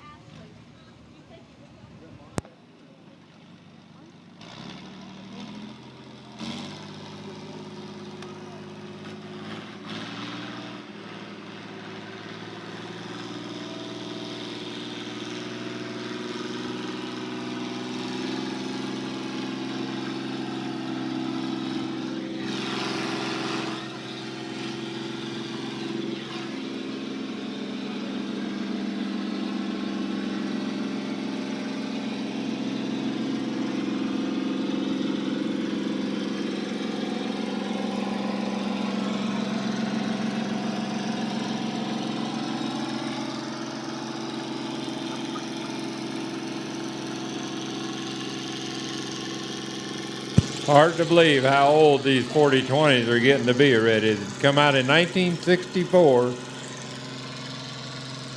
Hard to believe how old these 40-20s are getting to be already. It come out in 1964,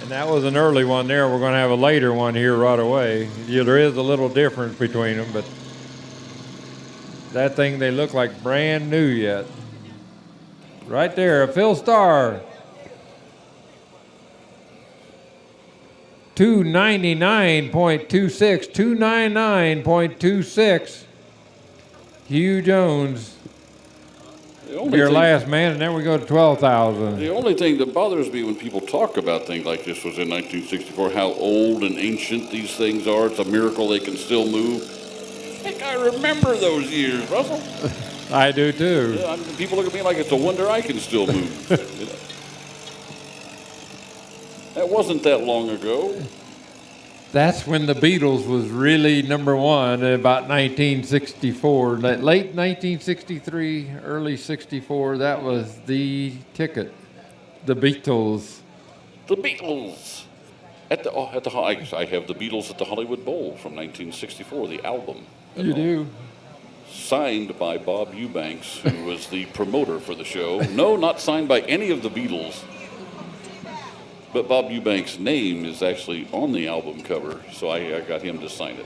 and that was an early one there. We're going to have a later one here right away. Yeah, there is a little difference between them, but that thing, they look like brand new yet. Right there, Phil Starr. 299.26, 299.26. Hugh Jones, your last man, and then we go to 12,000. The only thing that bothers me when people talk about things like this was in 1964, how old and ancient these things are. It's a miracle they can still move. Heck, I remember those years, Russell. I do too. Yeah, people look at me like it's a wonder I can still move. That wasn't that long ago. That's when the Beatles was really number one, about 1964. Late 1963, early 64, that was the ticket. The Beatles. The Beatles. I have the Beatles at the Hollywood Bowl from 1964, the album. You do? Signed by Bob Eubanks, who was the promoter for the show. No, not signed by any of the Beatles. But Bob Eubanks' name is actually on the album cover, so I got him to sign it.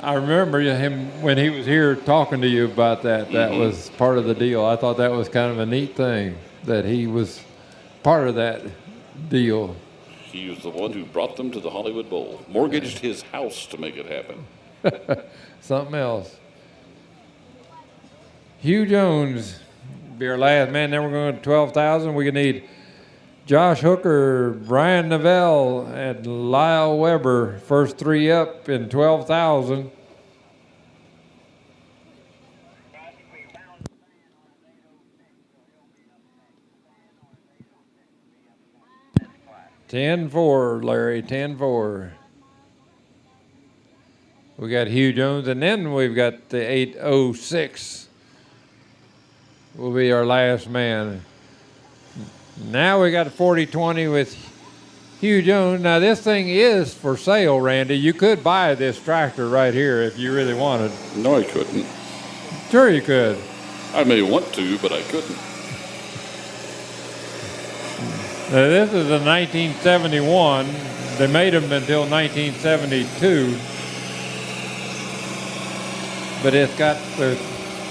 I remember him when he was here talking to you about that. That was part of the deal. I thought that was kind of a neat thing, that he was part of that deal. He was the one who brought them to the Hollywood Bowl, mortgaged his house to make it happen. Something else. Hugh Jones be our last man. Then we're going to 12,000. We're going to need Josh Hooker, Brian Novell, and Lyle Weber, first three up in 12,000. $10-4, Larry, 10-4. We got Hugh Jones, and then we've got the 806. Will be our last man. Now we got a 40-20 with Hugh Jones. Now this thing is for sale, Randy. You could buy this tractor right here if you really wanted. No, I couldn't. Sure you could. I may want to, but I couldn't. Now this is a 1971. They made them until 1972. But it's got the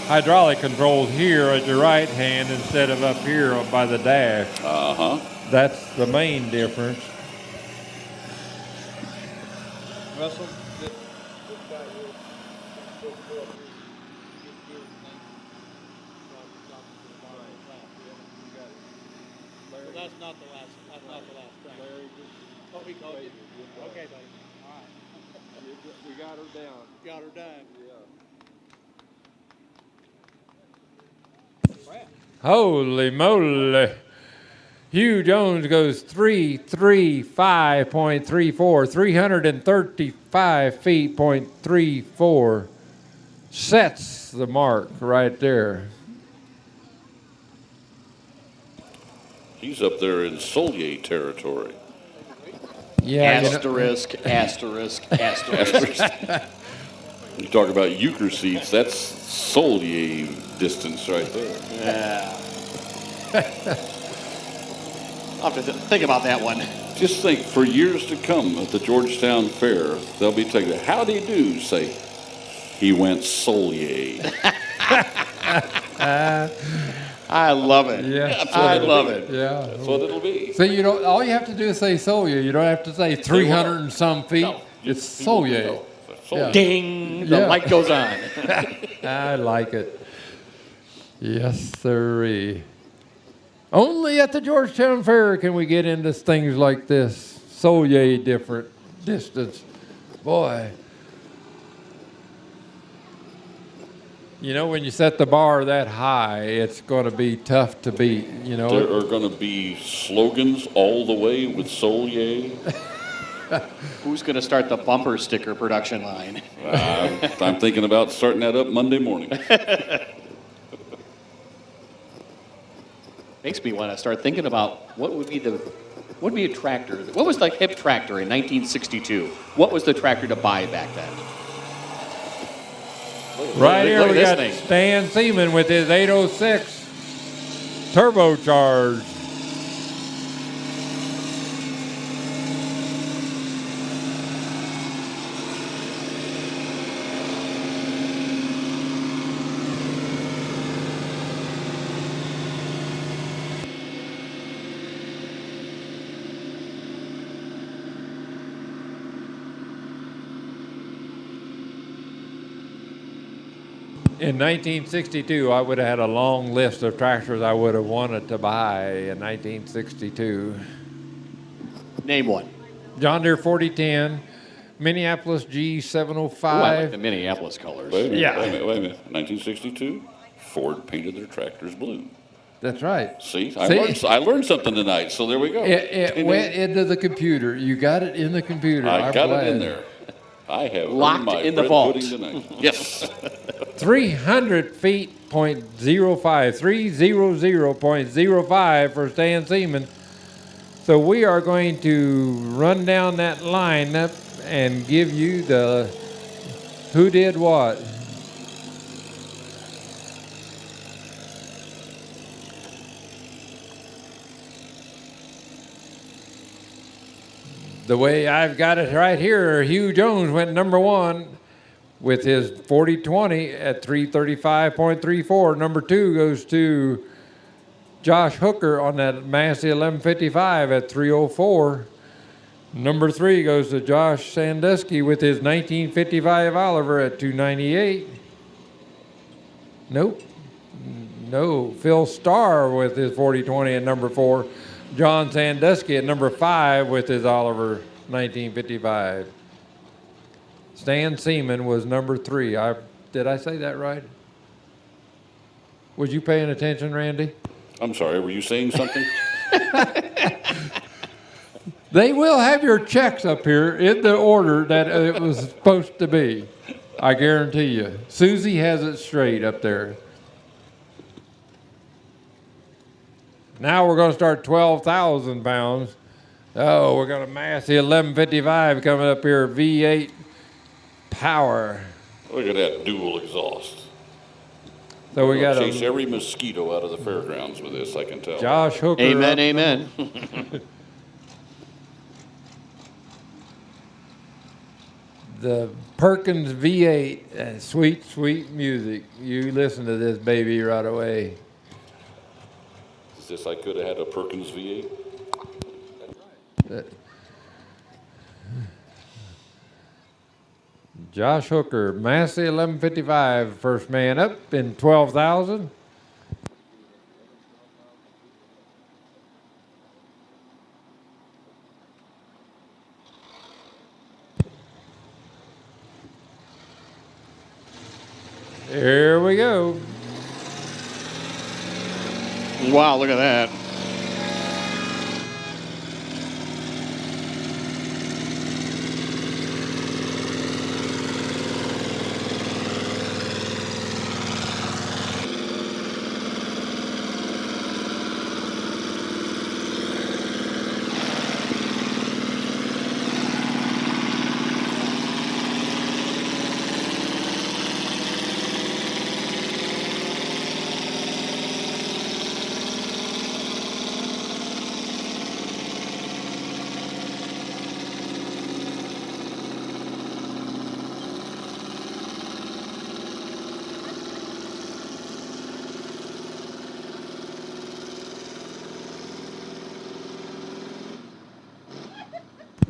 hydraulic controls here at your right hand instead of up here by the dash. Uh-huh. That's the main difference. Russell? That's not the last. That's not the last track. Oh, he called you. Okay, buddy. All right. We got her down. Got her done. Holy moly. Hugh Jones goes 335.34, 335 feet, .34. Sets the mark right there. He's up there in Solier territory. Yeah. Asterisk, asterisk, asterisk. You talk about euchre seats, that's Solier distance right there. Yeah. I'll have to think about that one. Just think, for years to come at the Georgetown Fair, they'll be taking, how do you do? Say, he went Solier. I love it. Yeah. I love it. Yeah. That's what it'll be. So you don't. All you have to do is say Solier. You don't have to say 300 and some feet. No, It's people Solier. know. Solier. Yeah. Ding! The Yeah. light goes on. I like it. Yes, sirree. Only at the Georgetown Fair can we get into things like this. Solier different distance. Boy. You know, when you set the bar that high, it's going to be tough to beat, you know. There are going to be slogans all the way with Solier. Who's going to start the bumper sticker production line? I'm thinking about starting that up Monday morning. Makes me want to start thinking about what would be a tractor? What was the hip tractor in 1962? What was the tractor to buy back then? Right here Look at we this got thing. Stan Seaman with his 806 turbocharged. In 1962, I would have had a long list of tractors I would have wanted to buy in 1962. Name one. John Deere 4010, Minneapolis G705. Ooh, I like the Minneapolis colors. Wait a minute, Yeah. wait a minute, wait a minute. 1962, Ford painted their tractors blue. That's right. See, I learned something tonight, so there we go. It went into the computer. You got it in the computer. I I'm got glad. it in there. I have Locked earned my in the bread vault. pudding tonight. Yes. 300 feet, .05, 300.05 for Stan Seaman. So we are going to run down that lineup and give you the who did what. The way I've got it right here, Hugh Jones went number one with his 4020 at 335.34. Number two goes to Josh Hooker on that Massey 1155 at 304. Number three goes to Josh Sandusky with his 1955 Oliver at 298. Nope. No. Phil Starr with his 4020 at number four. John Sandusky at number 5 with his Oliver 1955. Stan Seaman was number 3. Did I say that right? Was you paying attention, Randy? I'm sorry, were you saying something? They will have your checks up here in the order that it was supposed to be. I guarantee you. Susie has it straight up there. Now we're going to start 12,000 pounds. Oh, we're going to Massey 1155 coming up here, V8 power. Look at that dual exhaust. So we got chase every mosquito out of the fairgrounds with this, I can tell. Josh Hooker. Amen, amen. The Perkins V8, sweet, sweet music. You listen to this baby right away. Is this I could have had a Perkins V8? Josh Hooker, Massey 1155, first man up in 12,000. Here we go. Wow, look at that.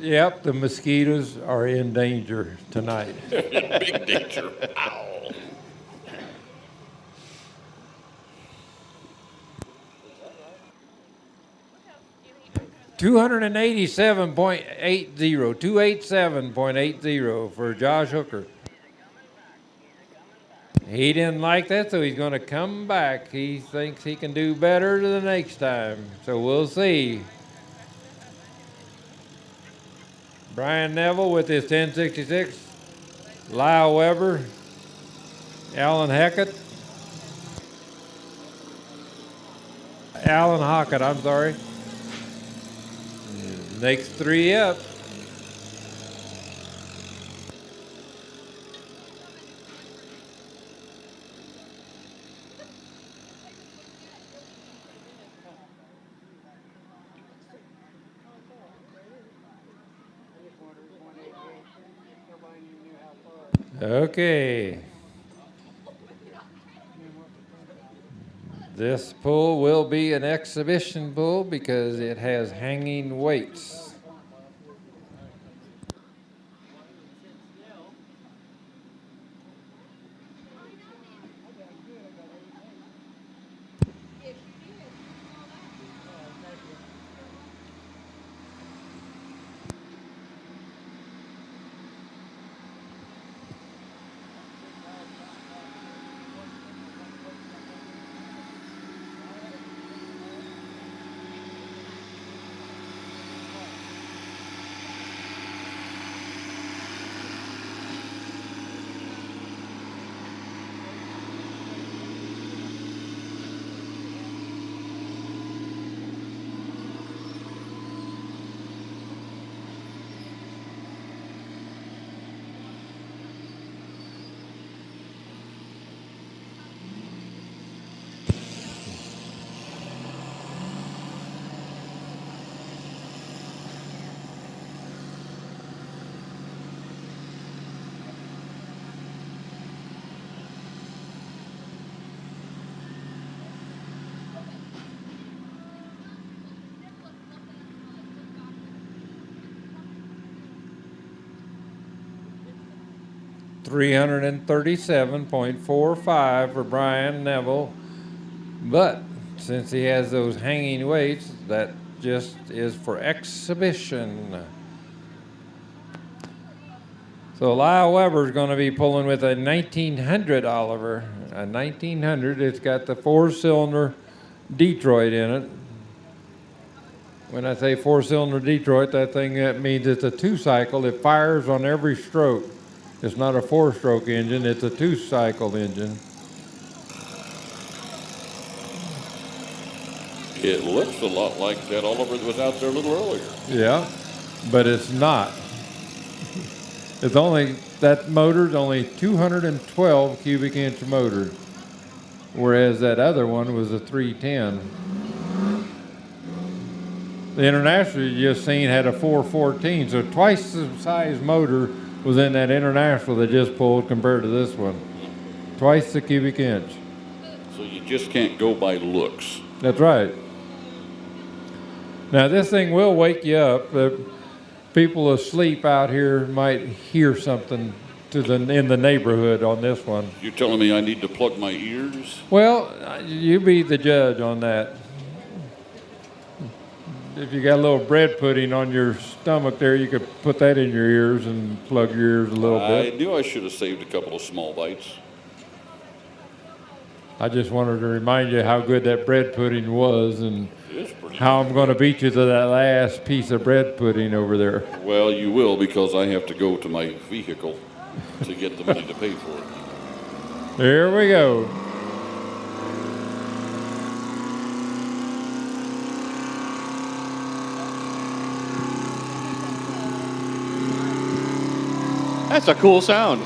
Yep, the mosquitoes are in danger tonight. Big danger. Ow. 287.80 for Josh Hooker. He didn't like that, so he's going to come back. He thinks he can do better the next time, so we'll see. Brian Neville with his 1066. Lyle Weber. Alan Hackett. Alan Hockett, I'm sorry. Next three up. Okay. This pull will be an exhibition pull because it has hanging weights. $337.45 for Brian Neville, but since he has those hanging weights, that just is for exhibition. So Lyle Weber's going to be pulling with a 1900 Oliver, a 1900. It's got the four-cylinder Detroit in it. When I say four-cylinder Detroit, that means it's a two-cycle. It fires on every stroke. It's not a four-stroke engine, it's a two-cycle engine. It looks a lot like that Oliver that was out there a little earlier. Yeah, but it's not. It's only, that motor's only 212 cubic inch motor, whereas that other one was a 310. The International you just seen had a 414, so twice the size motor was in that International that just pulled compared to this one. Twice the cubic inch. So you just can't go by looks. That's right. Now this thing will wake you up. People asleep out here might hear something in the neighborhood on this one. You're telling me I need to plug my ears? Well, you be the judge on that. If you got a little bread pudding on your stomach there, you could put that in your ears and plug your ears a little bit. I knew I should have saved a couple of small bites. I just wanted to remind you how good that bread pudding was and how I'm going to beat you to that last piece of bread pudding over there. Well, you will, because I have to go to my vehicle to get the money to pay for it. There we go. That's a cool sound.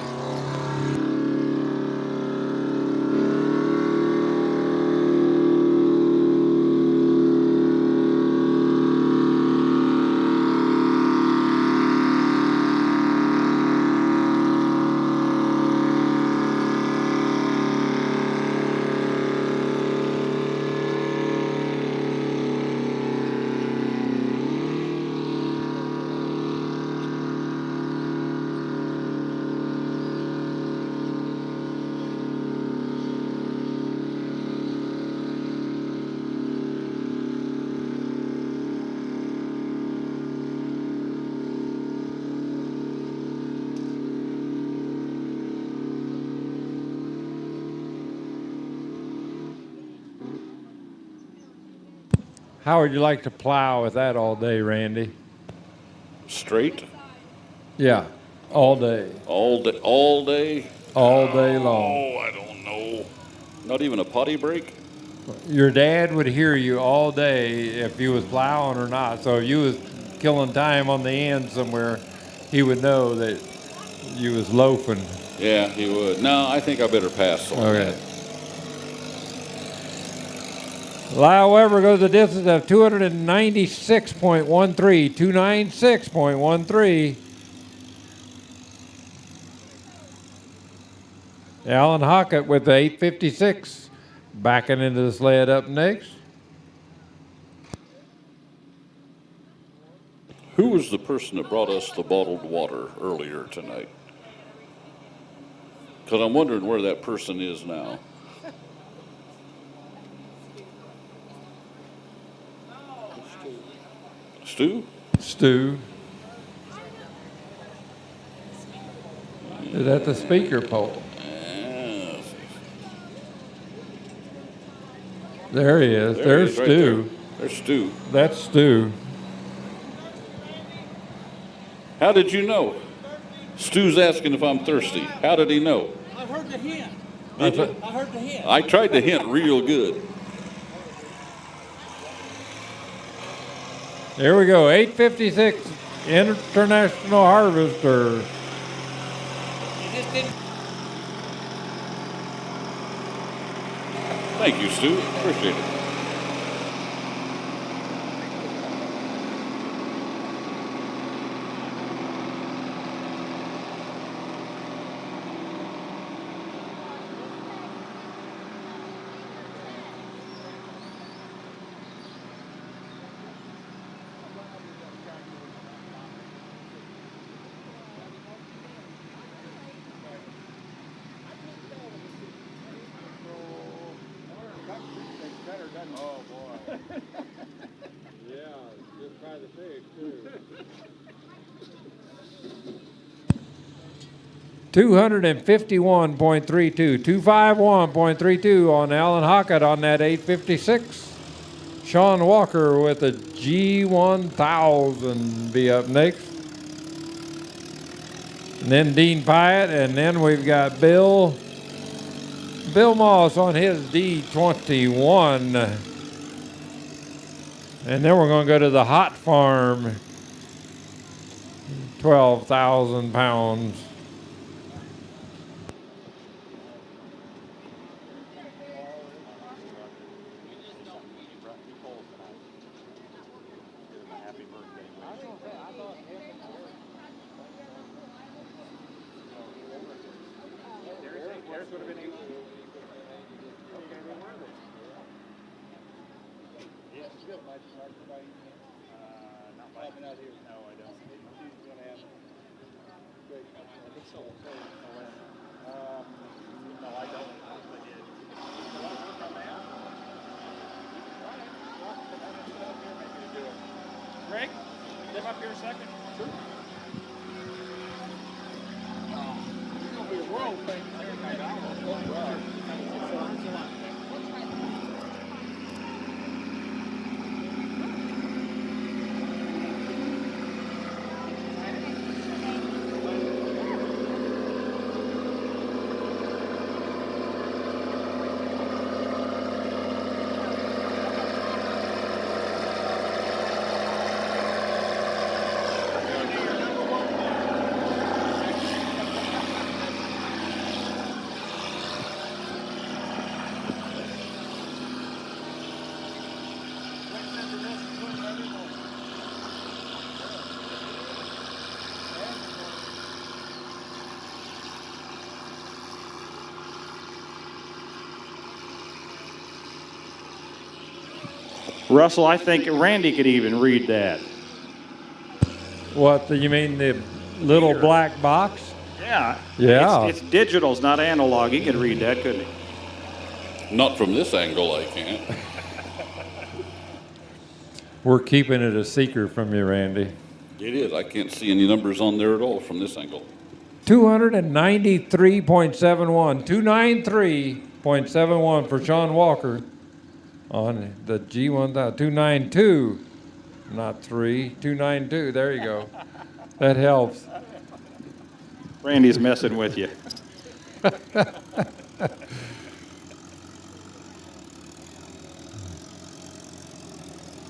How would you like to plow with that all day, Randy? Straight? Yeah, all day. All day? All day? All day long. Oh, I don't know. Not even a potty break? Your dad would hear you all day if you was plowing or not. So if you was killing time on the end somewhere, he would know that you was loafing. Yeah, he would. No, I think I better pass on Okay. that. Lyle Weber goes the distance of 296.13, 296.13. Alan Hockett with the 856, backing into the sled up next. Who was the person that brought us the bottled water earlier tonight? Because I'm wondering where that person is now. Stu? Stu. Is that the speaker pole? There he is. There's he is, right Stu. there. There's Stu. That's Stu. How did you know? Stu's asking if I'm thirsty. How did he know? I heard the hint. Did you? I heard the hint. I tried to hint real good. There we go. 856 International Harvester. Thank you, Stu. Appreciate it. Oh, boy. Yeah, just by the fish, too. 251.32, 251.32 on Alan Hockett on that 856. Sean Walker with a G1000 be up next. And then Dean Pyatt, and then we've got Bill Moss on his D21. And then we're going to go to the Hot Farm, 12,000 pounds. Greg, step up here a second. Sure. It's going to be a world thing. Russell, I think Randy could even read that. What, you mean the little black box? Yeah. Yeah. It's digital, it's not analog. He could read that, couldn't he? Not from this angle, I can't. We're keeping it a secret from you, Randy. It is. I can't see any numbers on there at all from this angle. 293.71, 293.71 for Sean Walker. on the G1000, 292, not 3, 292. There you go. That helps. Randy's messing with you.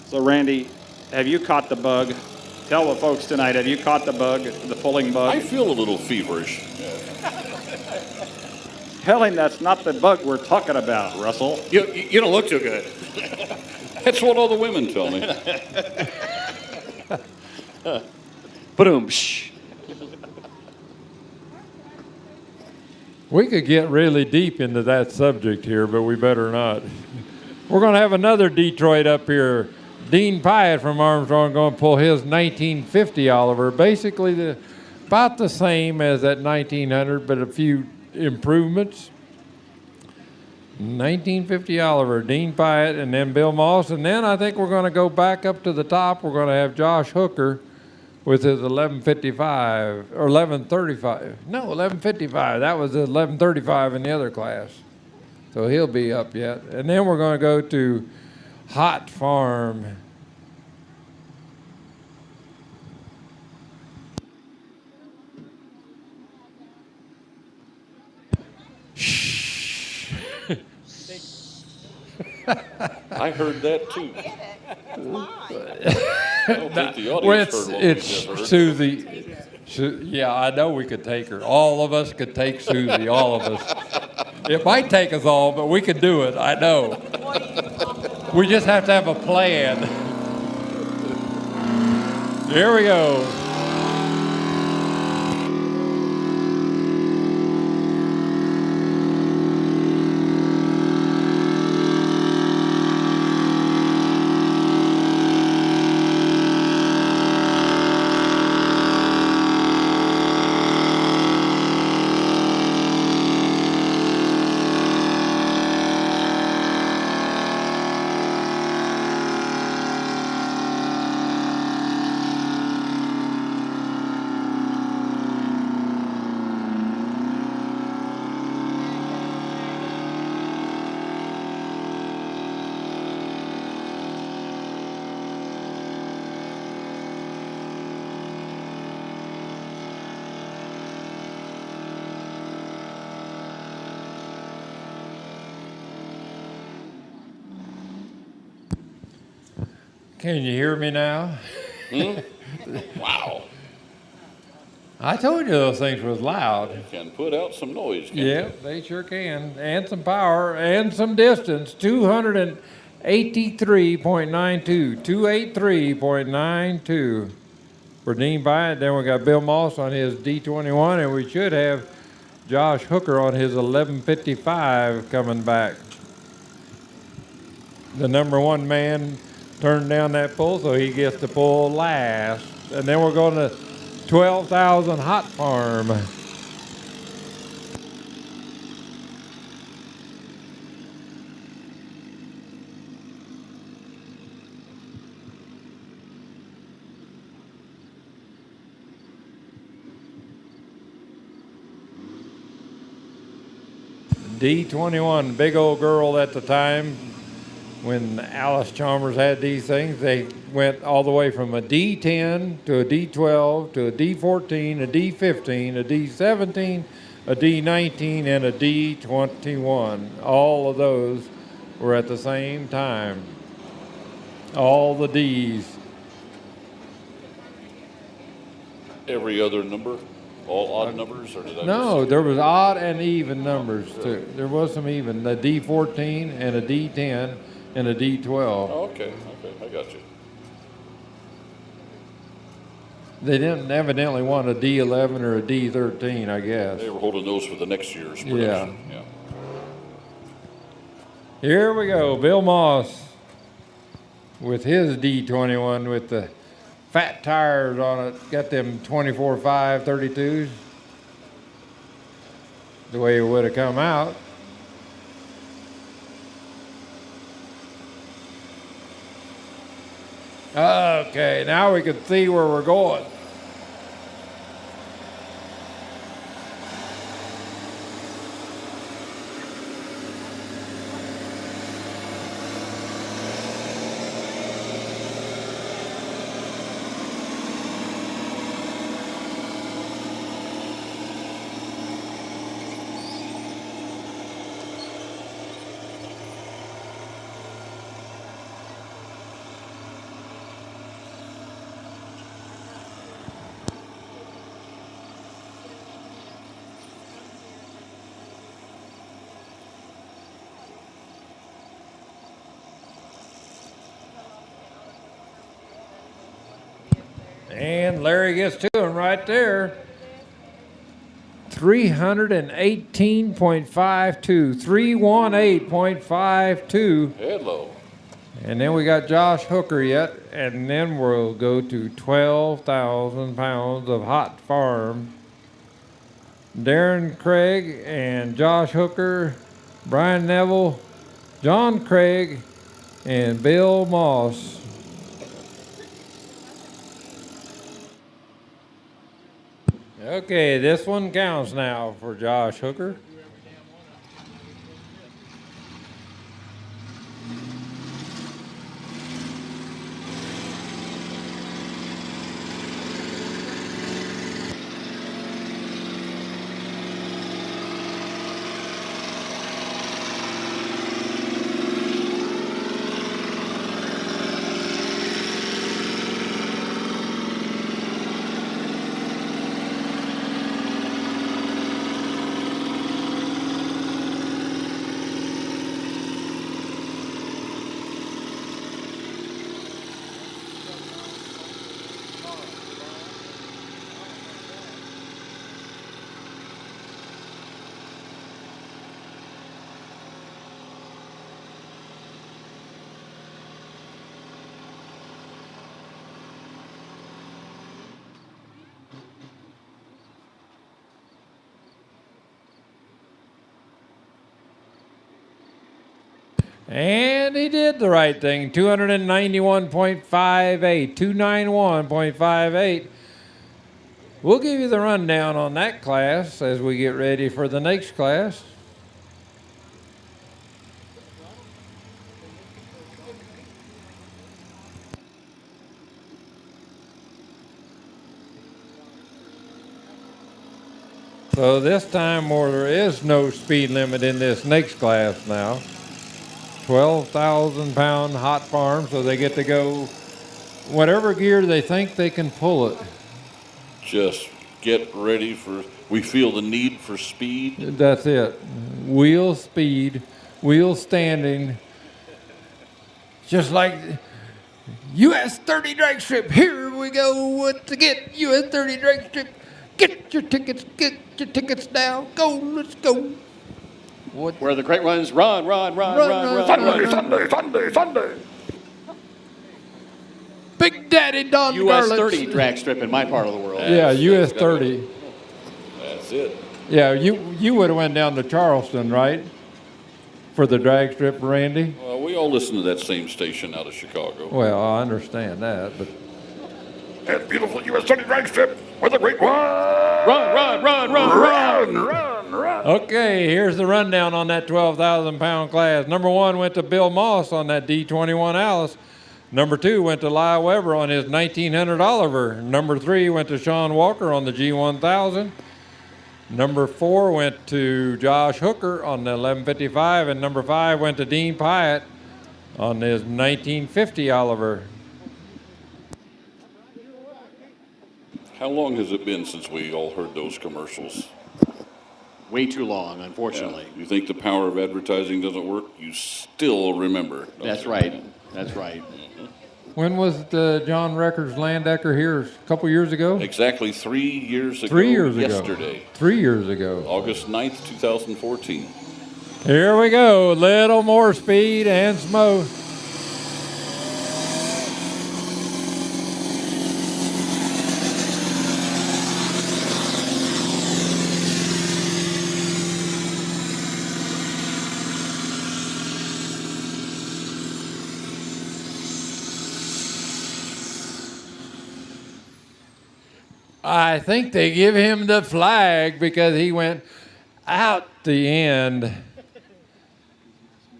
So, Randy, have you caught the bug? Tell the folks tonight, have you caught the bug, the pulling bug? I feel a little feverish. Tell him that's not the bug we're talking about, Russell. You don't look too good. That's what all the women tell me. Boom. We could get really deep into that subject here, but we better not. We're going to have another Detroit up here. Dean Pyatt from Armstrong going to pull his 1950 Oliver, basically about the same as that 1900, but a few improvements. 1950 Oliver, Dean Pyatt, and then Bill Moss. And then I think we're going to go back up to the top. We're going to have Josh Hooker with his 1155 or 1135. No, 1155. That was the 1135 in the other class. So he'll be up yet. And then we're going to go to Hot Farm. I heard that too. I don't think the Well, audience heard what we just heard. it's Susie. Yeah, I know we could take her. All of us could take Susie, all of us. It might take us all, but we could do it, I know. We just have to have a plan. Here we go. Can you hear me now? Wow. I told you those things was loud. They can put out some noise, can't Yeah, they sure can. And some power and some distance. 283.92. 283.92 for Dean Pyatt. Then we got Bill Moss on his D21, and we should have Josh Hooker on his 1155 coming back. The number one man turned down that pull, so he gets to pull last. And then we're going to 12,000 Hot Farm. D21, big old girl at the time. When Alice Chalmers had these things, they went all the way from a D10 to a D12 to a D14, a D15, a D17, a D19, and a D21. All of those were at the same time. All the Ds. Every other number? All odd numbers? Or did I No, miss? there was odd and even numbers too. There was some even, a D14 and a D10 and a D12. Oh, okay, I got you. They didn't evidently want a D11 or a D13, I guess. They were holding those for the next year's production. Yeah. Here we go, Bill Moss with his D21 with the fat tires on it. Got them 24.5 32s. The way it would have come out. Okay, now we can see where we're going. And Larry gets to him right there. 318.52. 318.52. Hello. And then we got Josh Hooker yet, and then we'll go to 12,000 pounds of hot farm. Darren Craig and Josh Hooker, Brian Neville, John Craig, and Bill Moss. Okay, this one counts now for Josh Hooker. And he did the right thing, 291.58, 291.58. We'll give you the rundown on that class as we get ready for the next class. So this time there is no speed limit in this next class now. 12,000 pound hot farm, so they get to go whatever gear they think they can pull it. Just get ready for, we feel the need for speed. That's it. Wheel speed, wheel standing. Just like US 30 drag strip. Here we go. What to get? US 30 drag strip. Get your tickets now. Go, let's go. Where the great ones run. Sunday. Big Daddy Don US Garlits. 30 drag strip in my part of the world. Yeah, US 30. That's it. Yeah, you would have went down to Charleston, right? For the drag strip, Randy? Well, we all listen to that same station out of Chicago. Well, I understand that, but That beautiful US 30 drag strip with a great one. Run. okay, here's the rundown on that 12,000 pound class. Number 1 went to Bill Moss on that D21 Alice. Number 2 went to Lyle Weber on his 1900 Oliver. Number 3 went to Sean Walker on the G1000. Number 4 went to Josh Hooker on the 1155, and number 5 went to Dean Pyatt on his 1950 Oliver. How long has it been since we all heard those commercials? Way too long, unfortunately. Yeah. You think the power of advertising doesn't work? You still remember. That's right. That's right. When was the John Records Landecker here? A couple years ago? Exactly 3 years ago. 3 years ago. Yesterday. 3 years ago. August 9th, 2014. Here we go. Little more speed and smoke. I think they give him the flag because he went out the end.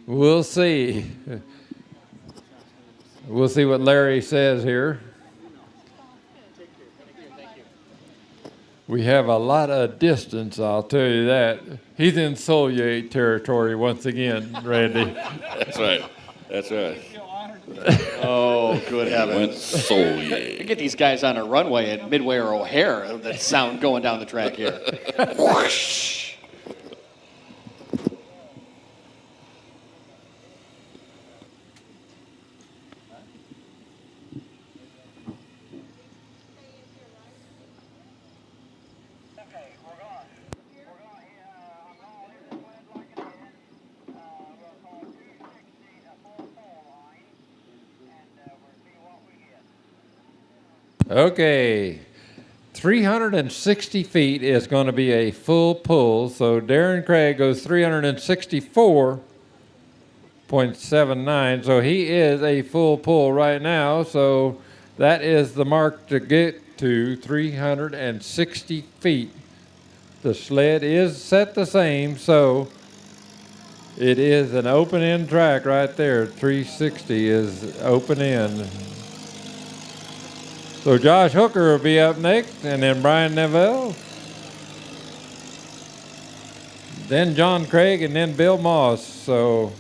We'll see. We'll see what Larry says here. We have a lot of distance, I'll tell you that. He's in Soulye territory once again, Randy. That's right. That's right. Oh, good heavens. Went Soulye. You get these guys on a runway at Midway or O'Hare, that sound going down the track here. Whoosh. Okay. 360 feet is going to be a full pull. So Darren Craig goes 364.79. So he is a full pull right now. So that is the mark to get to 360 feet. The sled is set the same, so it is an open end track right there. 360 is open end. So Josh Hooker will be up next, and then Brian Neville, then John Craig, and then Bill Moss. So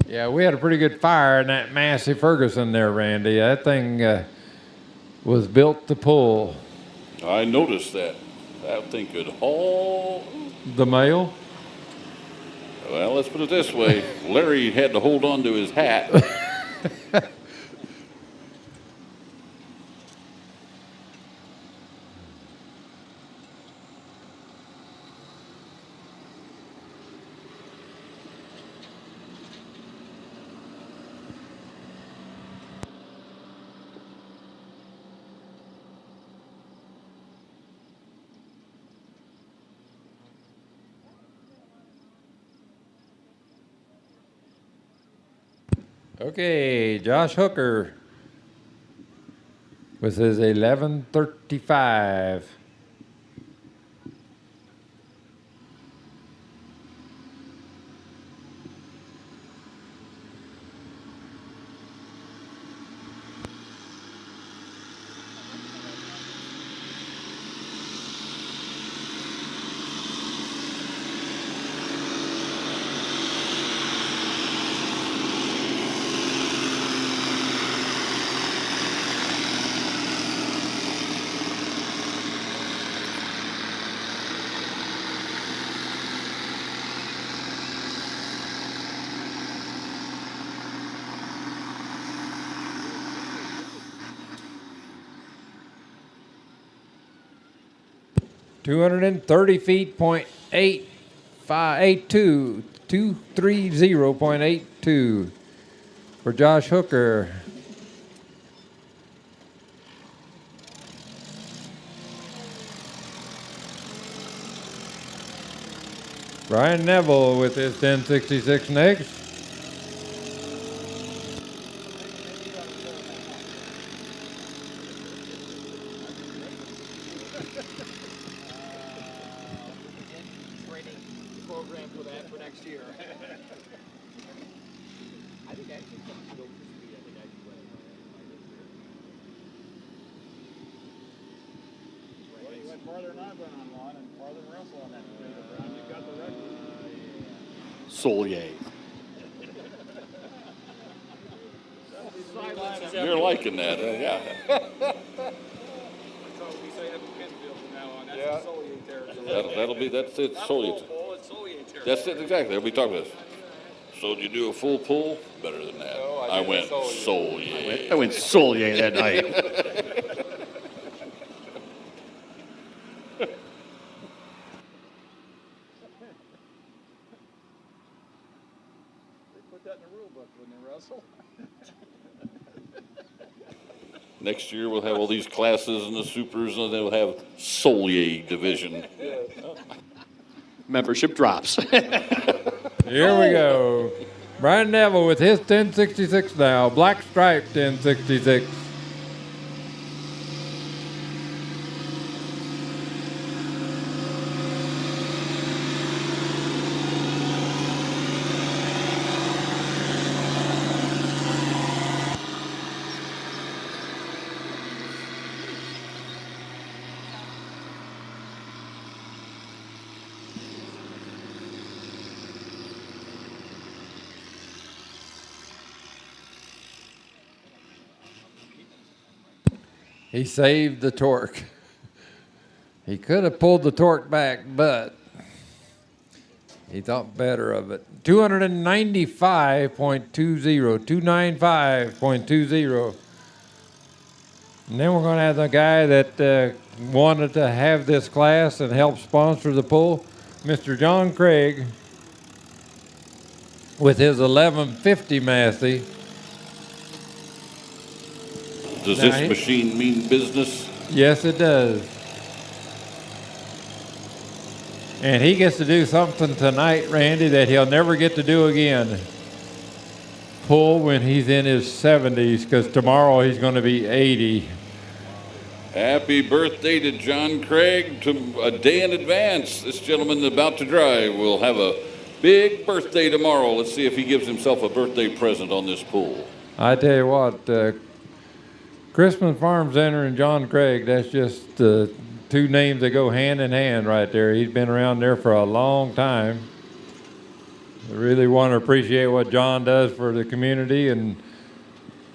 yeah, we had a pretty good fire in that Massey Ferguson there, Randy. That thing was built to pull. I noticed that. That thing could haul. The mail? Well, let's put it this way. Larry had to hold on to his hat. Okay, Josh Hooker with his 11:35. .230 point 8582, 230.82 for Josh Hooker. Brian Neville with his 1066 next. Solier. You're liking that, yeah. That's it, Solier. That's it, exactly. We talked about this. So did you do a full pull? Better than that. No, I went Solier. I went Solier that night. Next year we'll have all these classes and the supers, and then we'll have Solier division. Membership drops. Here we go. Brian Neville with his 1066 now. Black stripe 1066. He saved the torque. He could have pulled the torque back, but he thought better of it. 295.20, 295.20 And then we're going to have the guy that wanted to have this class and help sponsor the pull, Mr. John Craig, with his 1150 Massey. Does this machine mean business? Yes, it does. And he gets to do something tonight, Randy, that he'll never get to do again. Pull when he's in his 70s, because tomorrow he's going to be 80. Happy birthday to John Craig, to a day in advance. This gentleman about to drive will have a big birthday tomorrow. Let's see if he gives himself a birthday present on this pull. I tell you what, Christmas Farm Center and John Craig, that's just two names that go hand in hand right there. He's been around there for a long time. I really want to appreciate what John does for the community and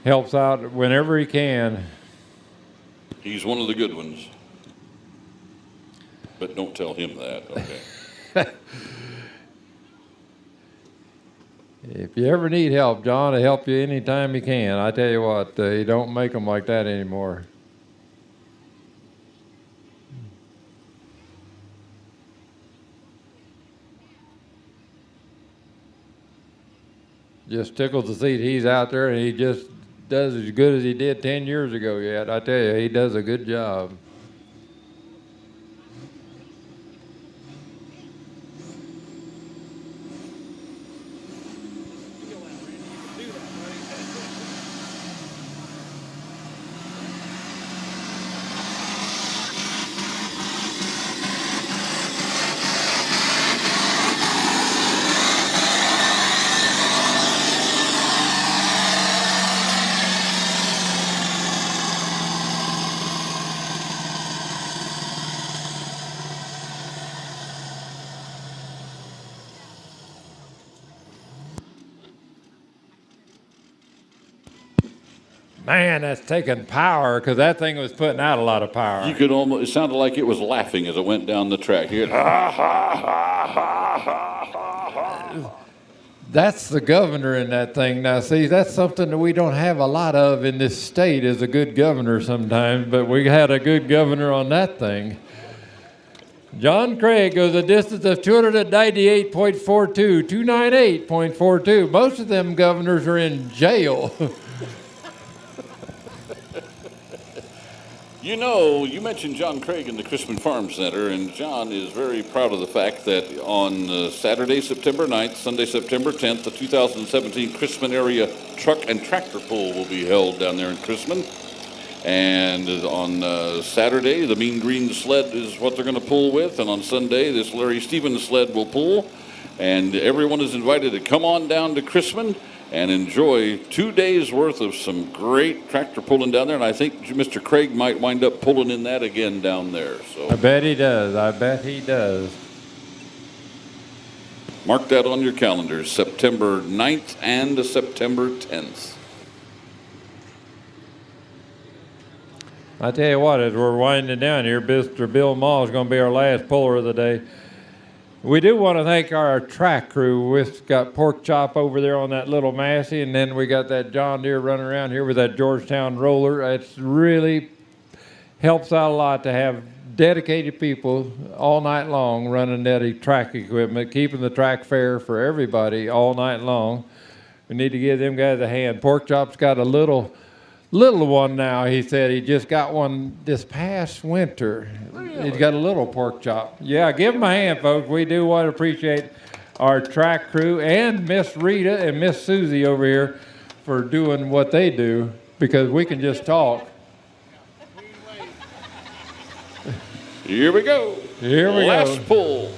helps out whenever he can. He's one of the good ones. But don't tell him that, okay? If you ever need help, John will help you anytime he can. I tell you what, you don't make them like that anymore. Just tickles to see he's out there and he just does as good as he did 10 years ago yet. I tell you, he does a good job. Man, that's taking power, because that thing was putting out a lot of power. You could almost, it sounded like it was laughing as it went down the track. You had, ha, ha, ha, ha, ha, ha, ha. That's the governor in that thing. Now, see, that's something that we don't have a lot of in this state, is a good governor sometimes, but we had a good governor on that thing. John Craig goes a distance of 298.42, 298.42. Most of them governors are in jail. You know, you mentioned John Craig in the Crispin Farm Center, and John is very proud of the fact that on Saturday, September 9th, Sunday, September 10th, the 2017 Crispin Area Truck and Tractor Pull will be held down there in Crispin. And on Saturday, the Mean Green sled is what they're going to pull with, and on Sunday, this Larry Stevens sled will pull. And everyone is invited to come on down to Crispin and enjoy 2 days worth of some great tractor pulling down there. And I think Mr. Craig might wind up pulling in that again down there. So I bet he does. I bet he does. Mark that on your calendars, September 9th and September 10th. I tell you what, as we're winding down here, Mr. Bill Maul is going to be our last puller of the day. We do want to thank our track crew. We've got Pork Chop over there on that little Massey, and then we got that John Deere running around here with that Georgetown roller. It's really helps out a lot to have dedicated people all night long running that track equipment, keeping the track fair for everybody all night long. We need to give them guys a hand. Pork Chop's got a little one now. He said he just got one this past winter. Really? He's got a little pork chop. Yeah, give him a hand, folks. We do want to appreciate our track crew and Miss Rita and Miss Susie over here for doing what they do, because we can just talk. Here we go. Here we go. Last pull.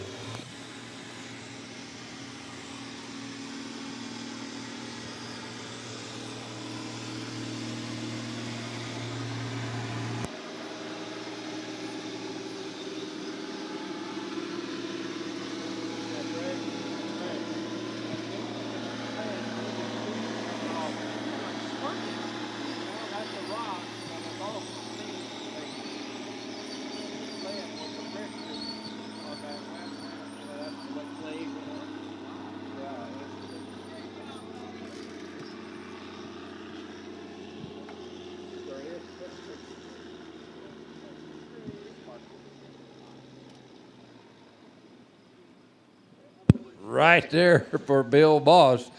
right there for Bill Boss.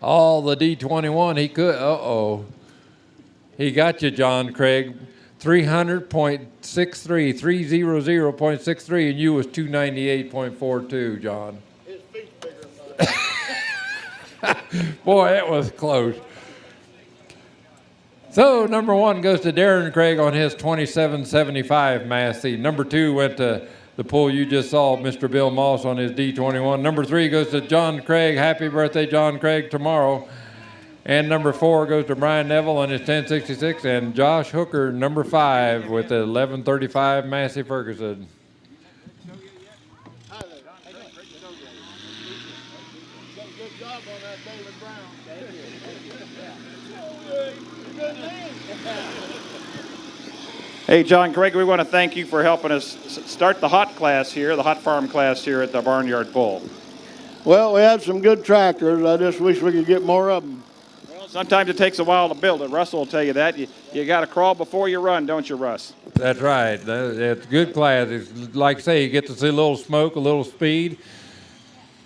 All the D21 he could. He got you, John Craig. 300.63, 300.63, and you was 298.42, John. His feet's bigger than mine. Boy, that was close. So number 1 goes to Darren Craig on his 27.75 mass seed. Number 2 went to the pool you just saw, Mr. Bill Moss on his D21. Number 3 goes to John Craig. Happy birthday, John Craig, tomorrow. And number 4 goes to Brian Neville on his 1066, and Josh Hooker, number 5, with the 1135 Massey Ferguson. Good job on that David Brown. Hey, John Craig, we want to thank you for helping us start the hot class here, the hot farm class here at the Barnyard Bull. Well, we had some good tractors. I just wish we could get more of them. Well, sometimes it takes a while to build it. Russell will tell you that. You got to crawl before you run, don't you, Russ? That's right. It's a good class. It's like I say, you get to see a little smoke, a little speed.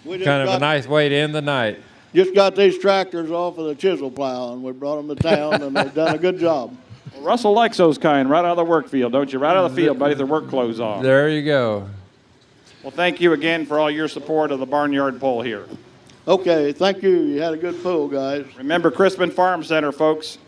Kind of a nice way to end the night. Just got these tractors off of the chisel plow, and we brought them to town, and they've done a good job. Well, Russell likes those kind right out of the work field, don't you? Right out of the field, buddy, with their work clothes on. There you go. Well, thank you again for all your support of the Barnyard Bull here. Okay, thank you. You had a good pull, guys. Remember Crispin Farm Center, folks.